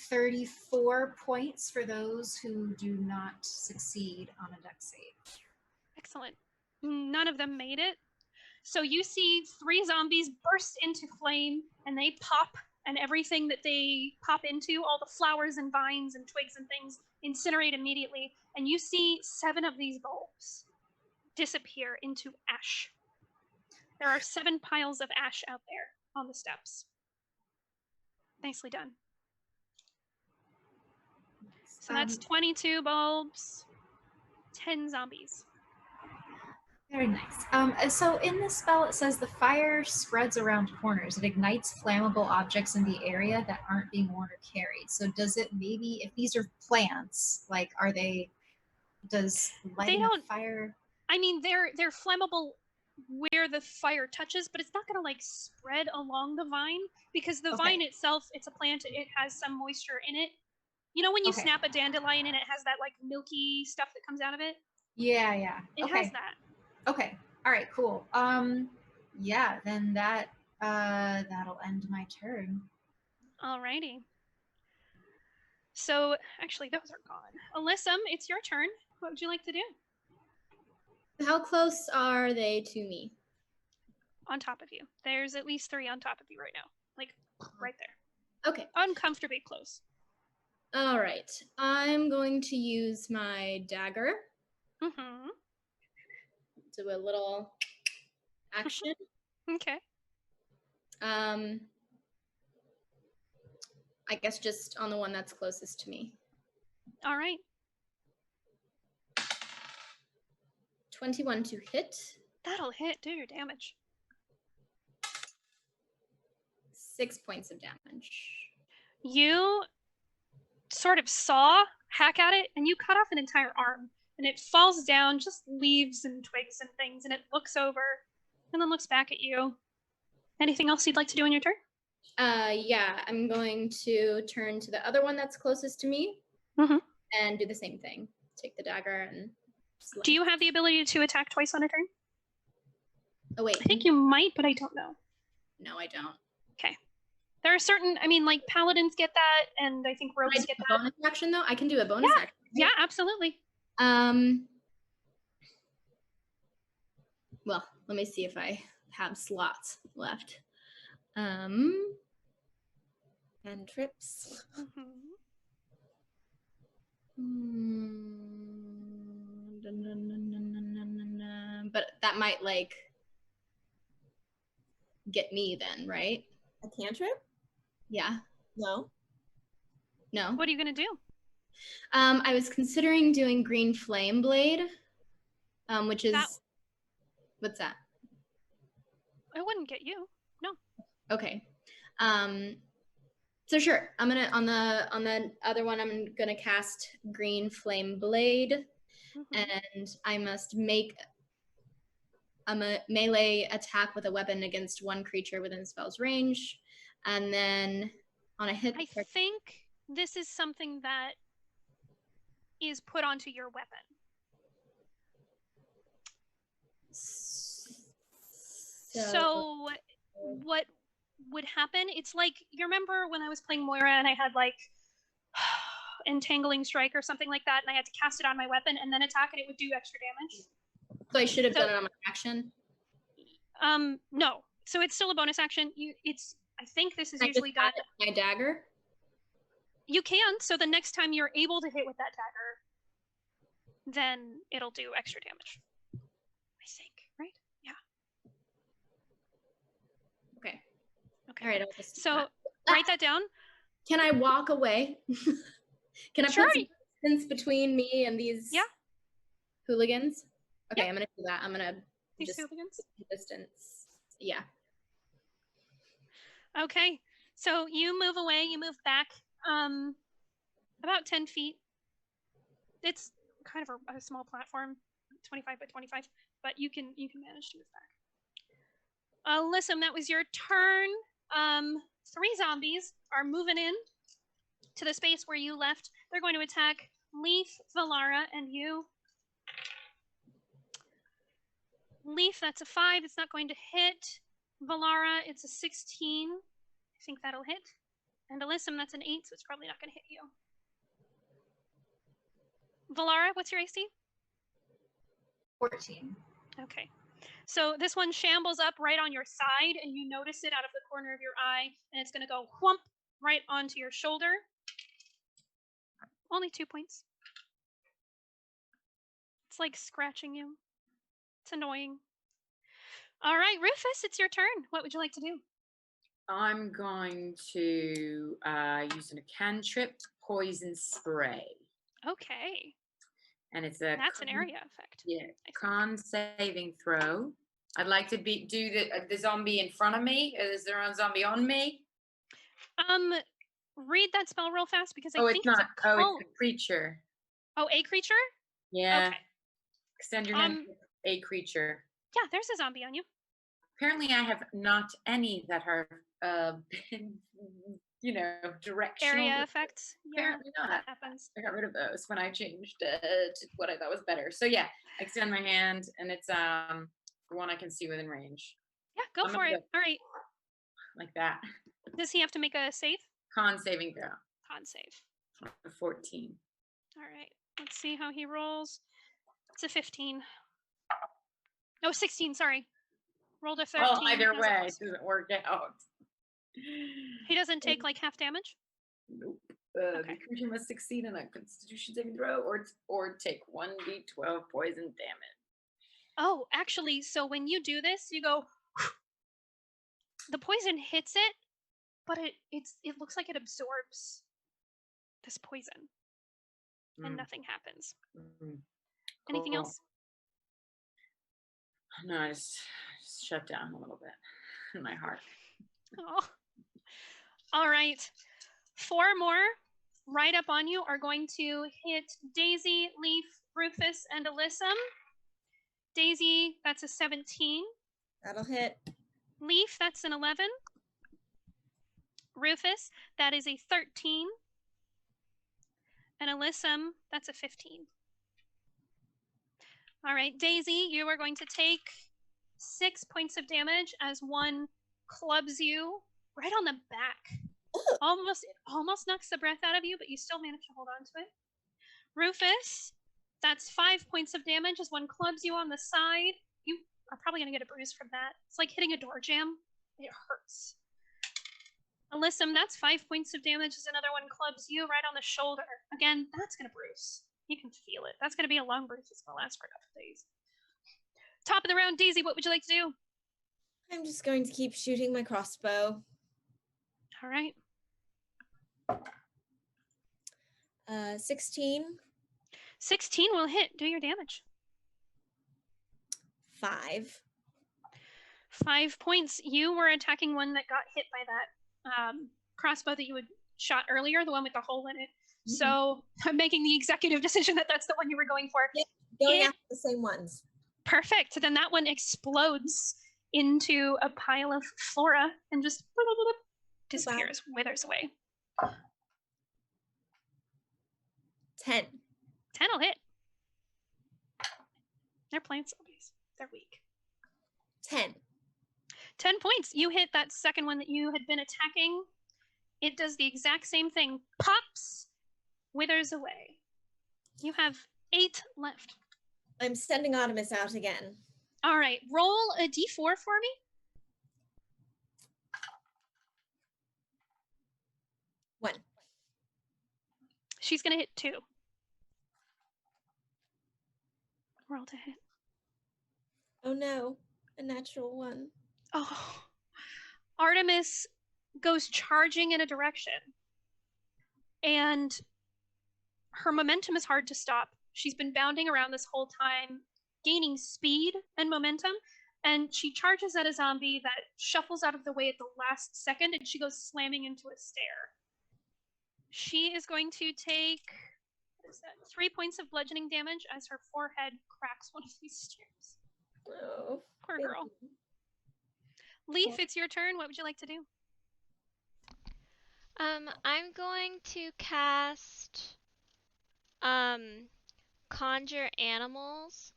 34 points for those who do not succeed on a dex save.
Excellent. None of them made it. So you see 3 zombies burst into flame, and they pop, and everything that they pop into, all the flowers and vines and twigs and things, incinerate immediately. And you see 7 of these bulbs disappear into ash. There are 7 piles of ash out there on the steps. Nicely done. So that's 22 bulbs, 10 zombies.
Very nice. So in this spell, it says the fire spreads around corners. It ignites flammable objects in the area that aren't being worn or carried. So does it maybe, if these are plants, like does lighting a fire?
I mean, they're flammable where the fire touches, but it's not going to like spread along the vine because the vine itself, it's a plant. It has some moisture in it. You know when you snap a dandelion and it has that like milky stuff that comes out of it?
Yeah.
It has that.
Okay. All right, cool. Yeah, then that'll end my turn.
Alrighty. So actually those are gone. Alyssa, it's your turn. What would you like to do?
How close are they to me?
On top of you. There's at least 3 on top of you right now. Like right there.
Okay.
Uncomfortably close.
All right. I'm going to use my dagger.
Mm-hmm.
Do a little action.
Okay.
I guess just on the one that's closest to me.
All right.
21 to hit.
That'll hit. Do your damage.
6 points of damage.
You sort of hack at it, and you cut off an entire arm. And it falls down, just leaves and twigs and things, and it looks over and then looks back at you. Anything else you'd like to do in your turn?
Yeah, I'm going to turn to the other one that's closest to me and do the same thing. Take the dagger and slay.
Do you have the ability to attack twice on a turn?
Oh, wait.
I think you might, but I don't know.
No, I don't.
Okay. There are certain, I mean, like paladins get that, and I think rogues get that.
Bonus action, though? I can do a bonus action. Right?
Yeah, absolutely.
Well, let me see if I have slots left.
Cantrips.
But that might like get me then, right?
A cantrip?
Yeah.
No.
What are you gonna do?
I was considering doing Green Flame Blade, which is what's that?
It wouldn't get you. No.
Okay. So sure, I'm gonna on the other one. I'm gonna cast Green Flame Blade, and I must make a melee attack with a weapon against one creature within the spell's range, and then on a hit.
I think this is something that is put onto your weapon. So what would happen? It's like, you remember when I was playing Moira and I had like Entangling Strike or something like that, and I had to cast it on my weapon and then attack and it would do extra damage?
So I should have done it on my action?
No. So it's still a bonus action. I think this is usually done.
My dagger?
You can. So the next time you're able to hit with that dagger, then it'll do extra damage. I think, right? Yeah.
Okay.
Okay.
All right. I'll just
so write that down.
Can I walk away? Can I
sure.
put some distance between me and these hooligans? Okay, I'm gonna do that. I'm gonna
these hooligans?
Distance. Yeah.
Okay. So you move away, you move back. About 10 feet. It's kind of a small platform, 25 by 25, but you can manage to move back. Alyssum, that was your turn. 3 zombies are moving in to the space where you left. They're going to attack Leaf, Valara, and you. Leaf, that's a 5. It's not going to hit. Valara, it's a 16. I think that'll hit. And Alyssum, that's an 8, so it's probably not going to hit you. Valara, what's your AC?
14.
Okay. So this one shambles up right on your side, and you notice it out of the corner of your eye, and it's going to go whump right onto your shoulder. Only 2 points. It's like scratching you. It's annoying. All right, Rufus, it's your turn. What would you like to do?
I'm going to use an cantrip poison spray.
Okay.
And it's a
That's an area effect.
Yeah, con saving throw. I'd like to do the zombie in front of me. Is there a zombie on me?
Read that spell real fast because I think
it's not.
It's a cone.
It's a creature.
Oh, a creature?
Yeah.
Okay.
Extend your hand to a creature.
Yeah, there's a zombie on you.
Apparently, I have not any that are been, directional.
Area effects. Yeah,
apparently not.
That happens.
I got rid of those when I changed to what I thought was better. So yeah, I extend my hand, and it's the one I can see within range.
Yeah, go for it. All right.
Like that.
Does he have to make a save?
Con saving throw.
Con save.
14.
All right. Let's see how he rolls. It's a 15. No, 16. Sorry. Rolled a 13.
Well, either way, it doesn't work out.
He doesn't take like half damage?
Nope. The creature must succeed in a Constitution saving throw or take 1d12 poison damage.
Oh, actually, so when you do this, you go. The poison hits it, but it looks like it absorbs this poison, and nothing happens.
Cool.
Anything else?
No, I just shut down a little bit in my heart.
Oh. All right. 4 more right up on you are going to hit Daisy, Leaf, Rufus, and Alyssum. Daisy, that's a 17.
That'll hit.
Leaf, that's an 11. Rufus, that is a 13. And Alyssum, that's a 15. All right, Daisy, you are going to take 6 points of damage as one clubs you right on the back. It almost knocks the breath out of you, but you still manage to hold on to it. Rufus, that's 5 points of damage as one clubs you on the side. You are probably going to get a bruise from that. It's like hitting a door jamb. It hurts. Alyssum, that's 5 points of damage as another one clubs you right on the shoulder. Again, that's going to bruise. You can feel it. That's going to be a long bruise. It's going to last for a couple of days. Top of the round, Daisy, what would you like to do?
I'm just going to keep shooting my crossbow.
All right.
16.
16 will hit. Do your damage.
5.
5 points. You were attacking one that got hit by that crossbow that you had shot earlier, the one with the hole in it. Mm-hmm. So I'm making the executive decision that that's the one you were going for.
Yep, going after the same ones.
Perfect. Then that one explodes into a pile of flora and just disappears, withers away.
10.
10 will hit. They're plant zombies. They're weak.
10.
10 points. You hit that second one that you had been attacking. It does the exact same thing. Pops, withers away. You have 8 left.
I'm sending Artemis out again.
All right. Roll a d4 for me.
One.
She's going to hit 2. Roll to hit.
Oh no, a natural 1.
Oh. Artemis goes charging in a direction. And her momentum is hard to stop. She's been bounding around this whole time, gaining speed and momentum. And she charges at a zombie that shuffles out of the way at the last second, and she goes slamming into a stair. She is going to take, what is that, 3 points of bludgeoning damage as her forehead cracks one of these stairs.
Oh,
Poor girl. Leaf, it's your turn. What would you like to do?
I'm going to cast conjure animals,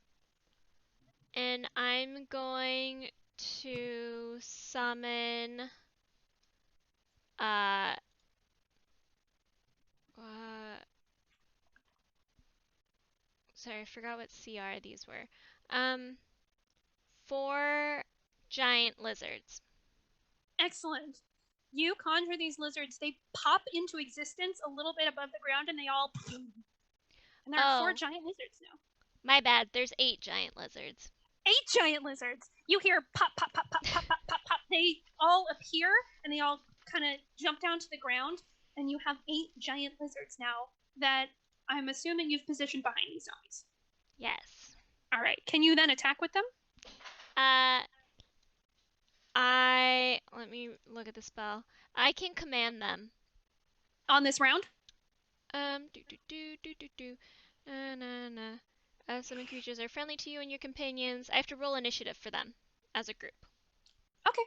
and I'm going to summon sorry, I forgot what CR these were. 4 giant lizards.
Excellent. You conjure these lizards. They pop into existence a little bit above the ground, and they all boom. And there are 4 giant lizards now.
My bad. There's 8 giant lizards.
8 giant lizards. You hear pop, pop, pop, pop, pop, pop, pop, pop. They all appear, and they all kind of jump down to the ground, and you have 8 giant lizards now that I'm assuming you've positioned behind these zombies.
Yes.
All right. Can you then attack with them?
Let me look at the spell. I can command them.
On this round?
Summon creatures are friendly to you and your companions. I have to roll initiative for them as a group.
Okay.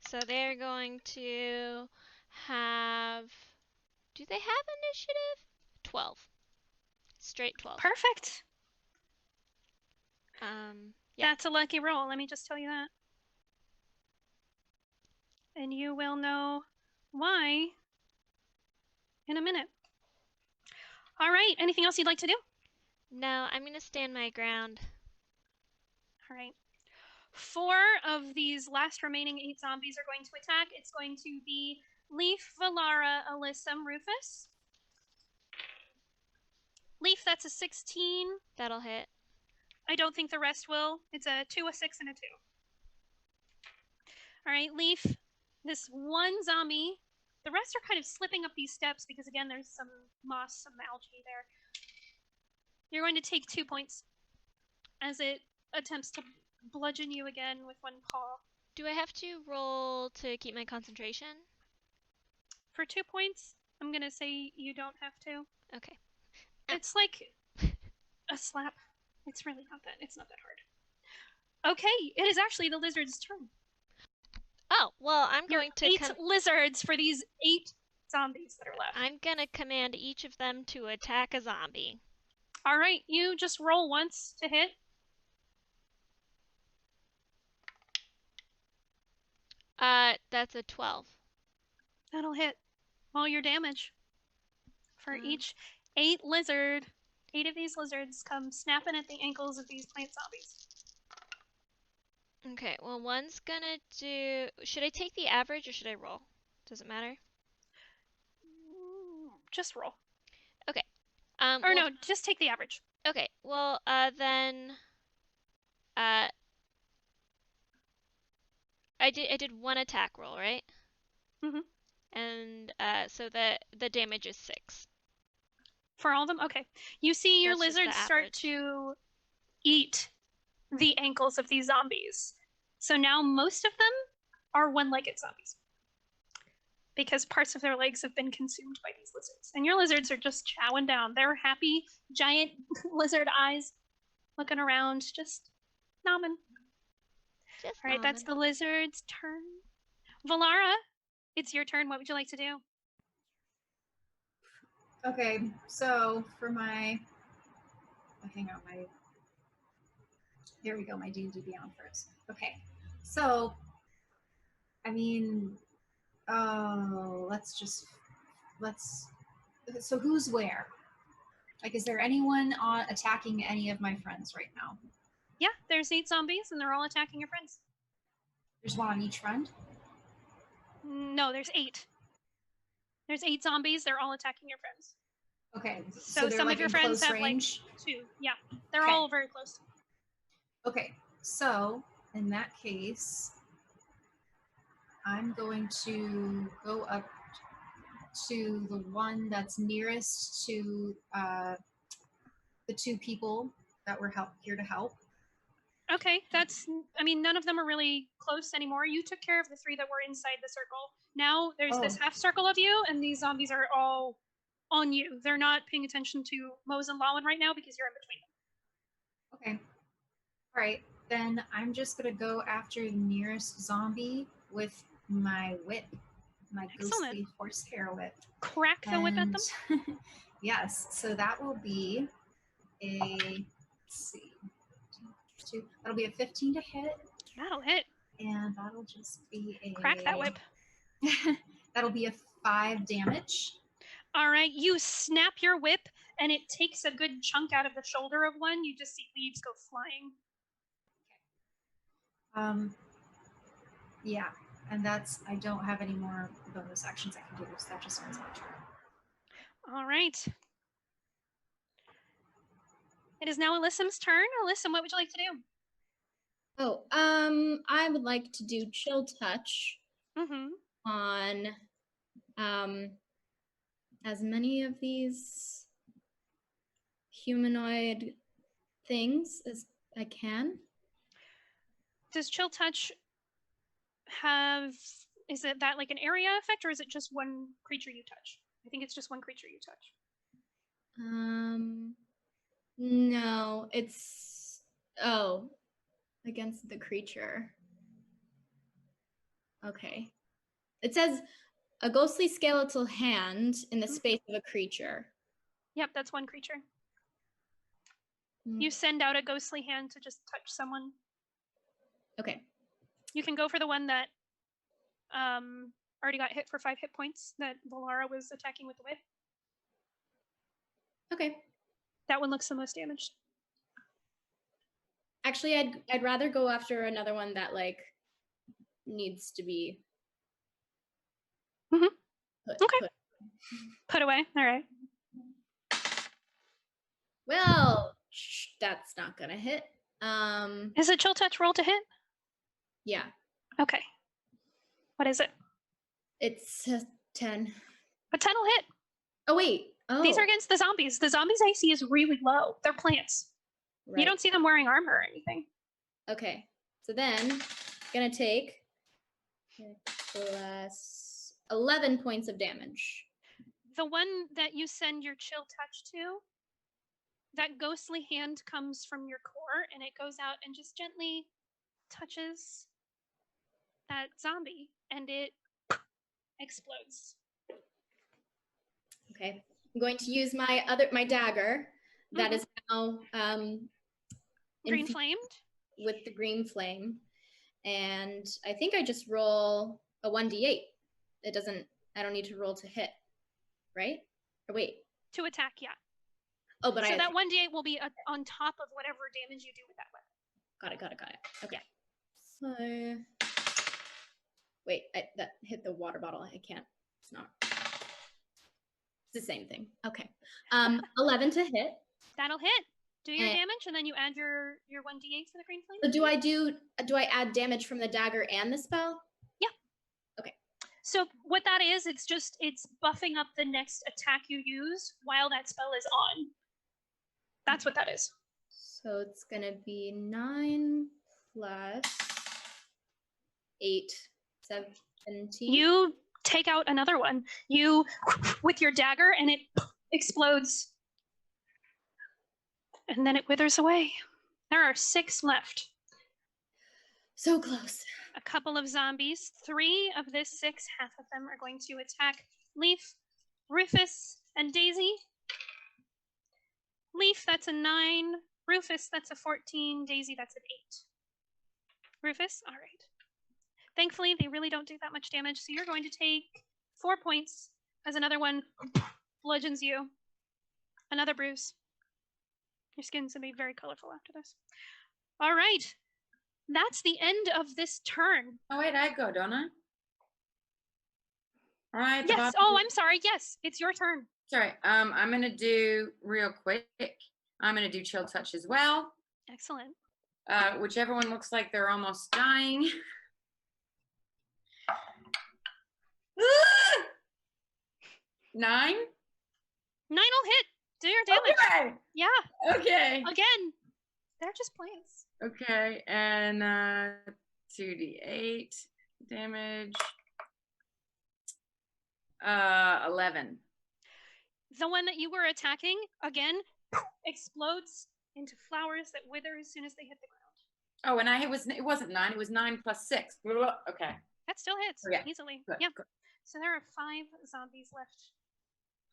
So they're going to have... Do they have initiative? 12. Straight 12.
Perfect.
Yeah.
That's a lucky roll. Let me just tell you that. And you will know why in a minute. All right. Anything else you'd like to do?
No, I'm going to stand my ground.
All right. 4 of these last remaining 8 zombies are going to attack. It's going to be Leaf, Valara, Alyssa, Rufus. Leaf, that's a 16.
That'll hit.
I don't think the rest will. It's a 2, a 6, and a 2. All right, Leaf, this one zombie, the rest are kind of slipping up these steps because, again, there's some moss, some algae there. You're going to take 2 points as it attempts to bludgeon you again with one paw.
Do I have to roll to keep my concentration?
For 2 points, I'm going to say you don't have to.
Okay.
It's like a slap. It's really not that. It's not that hard. Okay, it is actually the lizard's turn.
Oh, well, I'm going to...
8 lizards for these 8 zombies that are left.
I'm going to command each of them to attack a zombie.
All right, you just roll once to hit.
That's a 12.
That'll hit all your damage. For each 8 lizard, 8 of these lizards come snapping at the ankles of these plant zombies.
Okay, well, one's gonna do... Should I take the average or should I roll? Does it matter?
Just roll.
Okay.
No, just take the average.
Okay, well, then... I did 1 attack roll, right?
Mm-hmm.
And, so the damage is 6.
For all of them? Okay. You see your
That's just the
lizards start
average.
to eat the ankles of these zombies. So now most of them are one-legged zombies because parts of their legs have been consumed by these lizards. And your lizards are just chowing down. They're happy, giant lizard eyes looking around, just nomming. All right, that's the lizard's turn. Valara, it's your turn. What would you like to do?
Okay, so for my, hang on, here we go, my D&D Beyond first. Okay, so, I mean, so who's where? Like, is there anyone attacking any of my friends right now?
Yeah, there's 8 zombies and they're all attacking your friends.
There's one on each friend?
No, there's 8. There's 8 zombies. They're all attacking your friends.
Okay.
So some
like
of your friends have
range?
like 2. Yeah, they're all very close.
Okay. So in that case, I'm going to go up to the one that's nearest to the 2 people that were here to help.
Okay, I mean, none of them are really close anymore. You took care of the 3 that were inside the circle. Now there's this half circle of you, and these zombies are all on you. They're not paying attention to Mose and Lawan right now because you're in between them.
Okay. All right. Then I'm just going to go after the nearest zombie with my whip, my ghostly horsehair whip.
Crack the whip at them?
Yes. So that will be let's see. That'll be a 15 to hit.
That'll hit.
And that'll just be a...
Crack that whip.
That'll be a 5 damage.
All right, you snap your whip, and it takes a good chunk out of the shoulder of one. You just see leaves go flying.
Yeah, and I don't have any more bonus actions I can do, so that just ends my turn.
All right. It is now Alyssam's turn. Alyssum, what would you like to do?
Oh, I would like to do chill touch on as many of these humanoid things as I can.
Does chill touch is it that like an area effect, or is it just one creature you touch? I think it's just one creature you touch.
No, it's against the creature. Okay. It says a ghostly skeletal hand in the space of a creature.
Yep, that's one creature. You send out a ghostly hand to just touch someone.
Okay.
You can go for the one that already got hit for 5 hit points that Valara was attacking with the whip.
Okay.
That one looks the most damaged.
Actually, I'd rather go after another one that like needs to be
put away. All right.
Well, that's not gonna hit.
Is it chill touch roll to hit?
Yeah.
Okay. What is it?
It's a 10.
A 10 will hit.
Oh wait. Oh.
These are against the zombies. The zombies' AC is really low. They're plants. Right. You don't see them wearing armor or anything.
Okay. So then, gonna take plus 11 points of damage.
The one that you send your chill touch to, that ghostly hand comes from your core, and it goes out and just gently touches that zombie, and it explodes.
Okay. I'm going to use my dagger that is now
green flamed
with the green flame, and I think I just roll a 1d8. I don't need to roll to hit, right? Or wait,
to attack, yeah.
Oh, but
so that 1d8 will be on top of whatever damage you do with that weapon.
Got it. Okay. So wait, that hit the water bottle. I can't. It's not. It's the same thing. Okay. 11 to hit.
That'll hit. Do your damage, and then you add your 1d8 for the green flame.
So do I add damage from the dagger and the spell?
Yeah.
Okay.
So what that is, it's buffing up the next attack you use while that spell is on. That's what that is.
So it's gonna be 9 plus 8, 17.
You take out another one. You with your dagger, and it explodes. And then it withers away. There are 6 left.
So close.
A couple of zombies. 3 of this 6, half of them are going to attack Leaf, Rufus, and Daisy. Leaf, that's a 9. Rufus, that's a 14. Daisy, that's an 8. Rufus, all right. Thankfully, they really don't do that much damage, so you're going to take 4 points as another one bludgeons you. Another bruise. Your skin's going to be very colorful after this. All right. That's the end of this turn.
Oh, wait, I go, don't I? All right.
Yes. Oh, I'm sorry. Yes, it's your turn.
Sorry. I'm going to do real quick. I'm going to do chill touch as well.
Excellent.
Whichever one looks like they're almost dying. 9?
9 will hit. Do your damage.
Okay.
Yeah.
Okay.
Again, they're just plants.
Okay, and 2d8 damage. 11.
The one that you were attacking, again, explodes into flowers that wither as soon as they hit the ground.
Oh, and it wasn't 9, it was 9 plus 6. Okay.
That still hits easily.
Good,
Yeah.
good.
So there are 5 zombies left.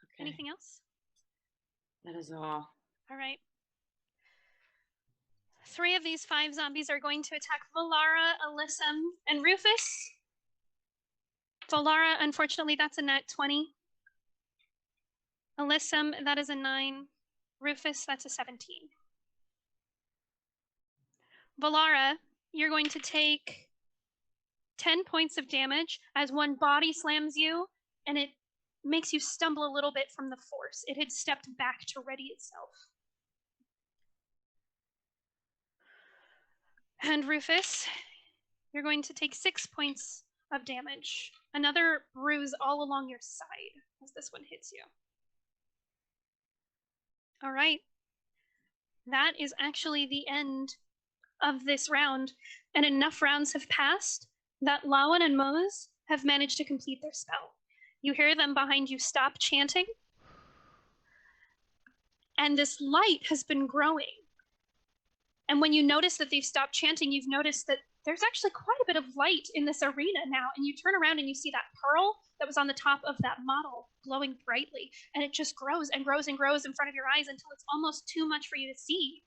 Okay.
Anything else?
That is all.
All right. 3 of these 5 zombies are going to attack Valara, Alyssum, and Rufus. Valara, unfortunately, that's a nat 20. Alyssum, that is a 9. Rufus, that's a 17. Valara, you're going to take 10 points of damage as one body slams you, and it makes you stumble a little bit from the force. It had stepped back to ready itself. And Rufus, you're going to take 6 points of damage. Another bruise all along your side as this one hits you. All right. That is actually the end of this round, and enough rounds have passed that Lawan and Mose have managed to complete their spell. You hear them behind you stop chanting, and this light has been growing. And when you notice that they've stopped chanting, you've noticed that there's actually quite a bit of light in this arena now, and you turn around and you see that pearl that was on the top of that model glowing brightly, and it just grows and grows and grows in front of your eyes until it's almost too much for you to see.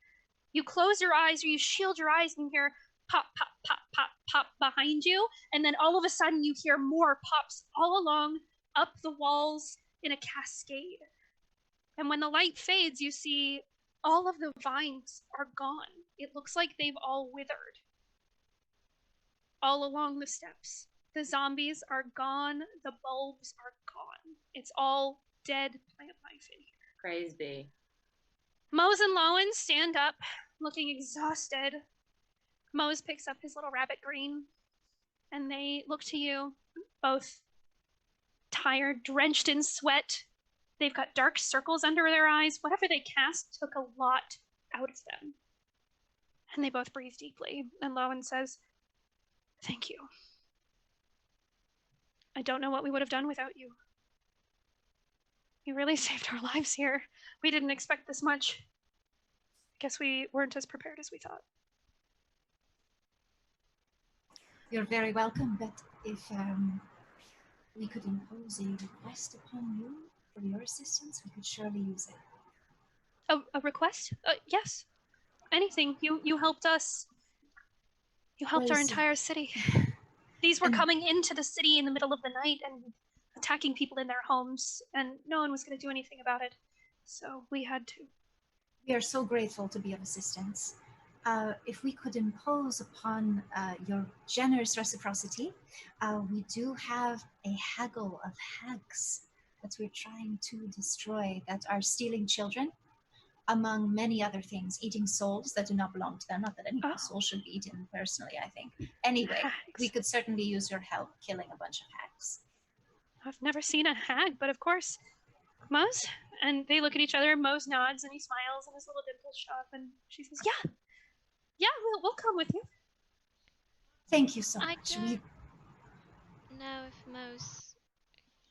You close your eyes or you shield your eyes and you hear pop, pop, pop, pop, pop behind you, and then all of a sudden you hear more pops all along up the walls in a cascade. And when the light fades, you see all of the vines are gone. It looks like they've all withered all along the steps. The zombies are gone. The bulbs are gone. It's all dead plant life in here.
Praise be.
Mose and Lawan stand up, looking exhausted. Mose picks up his little rabbit green, and they look to you, both tired, drenched in sweat. They've got dark circles under their eyes. Whatever they cast took a lot out of them. And they both breathe deeply, and Lawan says, "Thank you. I don't know what we would have done without you. You really saved our lives here. We didn't expect this much. I guess we weren't as prepared as we thought."
You're very welcome, but if we could impose a request upon you for your assistance, we could surely use it.
A request? Yes. Anything. You helped us. You helped our entire city. These were coming into the city in the middle of the night and attacking people in their homes, and no one was going to do anything about it. So we had to.
We are so grateful to be of assistance. If we could impose upon your generous reciprocity, we do have a haggle of hags that we're trying to destroy that are stealing children, among many other things, eating souls that do not belong to them. Not that any soul should be eaten, personally, I think. Anyway, we could certainly use your help killing a bunch of hags.
I've never seen a hag, but of course. Mose? And they look at each other. Mose nods and he smiles and his little dimples show up, and she says, yeah, we'll come with you.
Thank you so
I
much.
don't know if Mose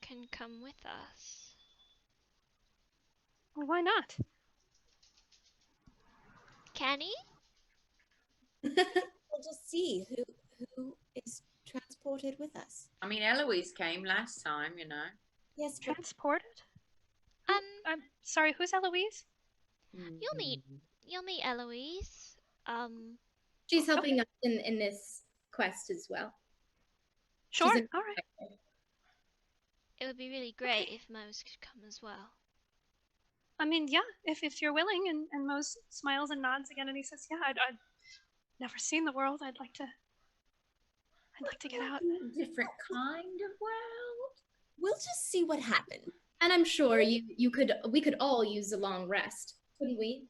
can come with us.
Well, why not?
Can he?
We'll just see who is transported with us.
I mean, Eloise came last time, you know.
Yes, but
Transported? I'm sorry, who's Eloise?
You'll meet Eloise.
She's helping us in this quest as well.
Sure, all right.
It would be really great if Mose could come as well.
I mean, yeah, if you're willing, and Mose smiles and nods again, and he says, "Yeah, I'd never seen the world. I'd like to get out."
Different kind of world.
we'll just see what happens.
And I'm sure we could all use a long rest, couldn't we?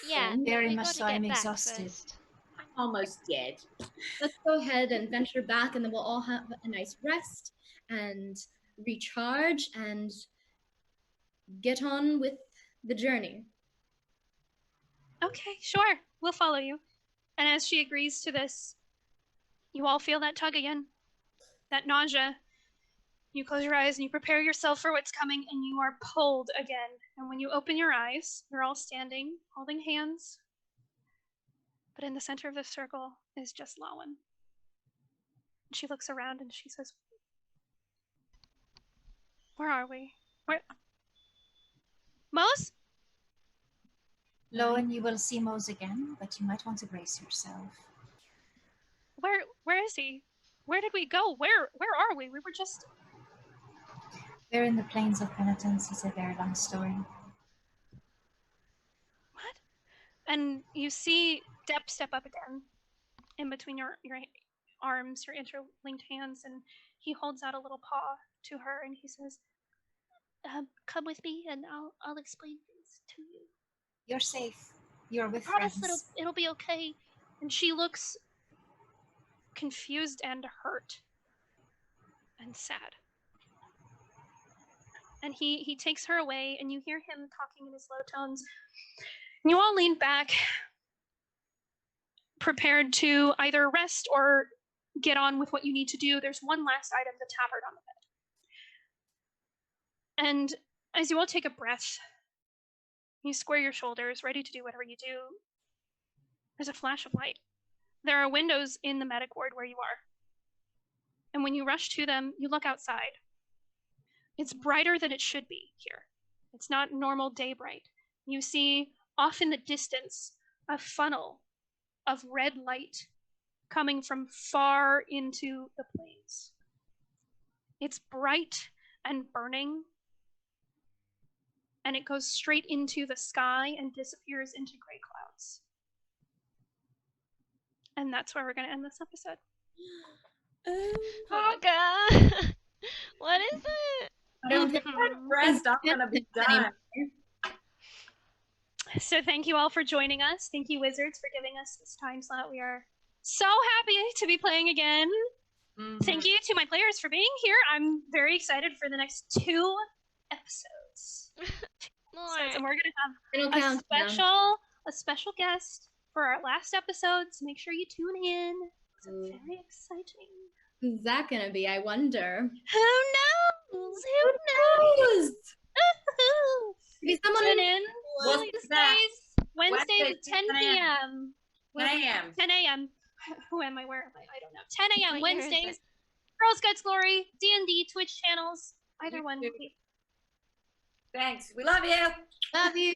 Yeah,
Very much so. I'm exhausted.
First.
I'm almost dead.
Let's go ahead and venture back, and then we'll all have a nice rest and recharge and get on with the journey.
Okay, sure. We'll follow you. And as she agrees to this, you all feel that tug again, that nausea. You close your eyes and you prepare yourself for what's coming, and you are pulled again. And when you open your eyes, you're all standing, holding hands. But in the center of the circle is just Lawan. And she looks around and she says, "Where are we? Where? Mose?"
Lawan, you will see Mose again, but you might want to brace yourself.
Where is he? Where did we go? Where are we? We were just...
We're in the plains of penitence. It's a very long story.
What? And you see Depp step up again in between your arms, your interlinked hands, and he holds out a little paw to her and he says, "Come with me and I'll explain things to you.
You're safe. You're with
Promise
friends.
it'll be okay." And she looks confused and hurt and sad. And he takes her away, and you hear him talking in his low tones. And you all lean back, prepared to either rest or get on with what you need to do. There's one last item, the tabard on the bed. And as you all take a breath, you square your shoulders, ready to do whatever you do. There's a flash of light. There are windows in the medic ward where you are. And when you rush to them, you look outside. It's brighter than it should be here. It's not normal day bright. You see off in the distance a funnel of red light coming from far into the plains. It's bright and burning, and it goes straight into the sky and disappears into gray clouds. And that's where we're going to end this episode.
Oh god. What is it?
Don't get rest. I'm gonna be done.
So thank you all for joining us. Thank you, Wizards, for giving us this time slot. We are so happy to be playing again. Thank you to my players for being here. I'm very excited for the next 2 episodes. And we're gonna have a special guest for our last episode. So make sure you tune in. It's very exciting.
Who's that gonna be? I wonder.
Who knows? Who knows?
Maybe someone
Tune in Wednesdays at 10 p.m.
10 a.m.
10 a.m. Who am I? Where am I? I don't know. 10 a.m.
What year is
Wednesdays.
it?
Girl Scouts Glory, D&D, Twitch channels. Either one.
Thanks. We love you.
love you.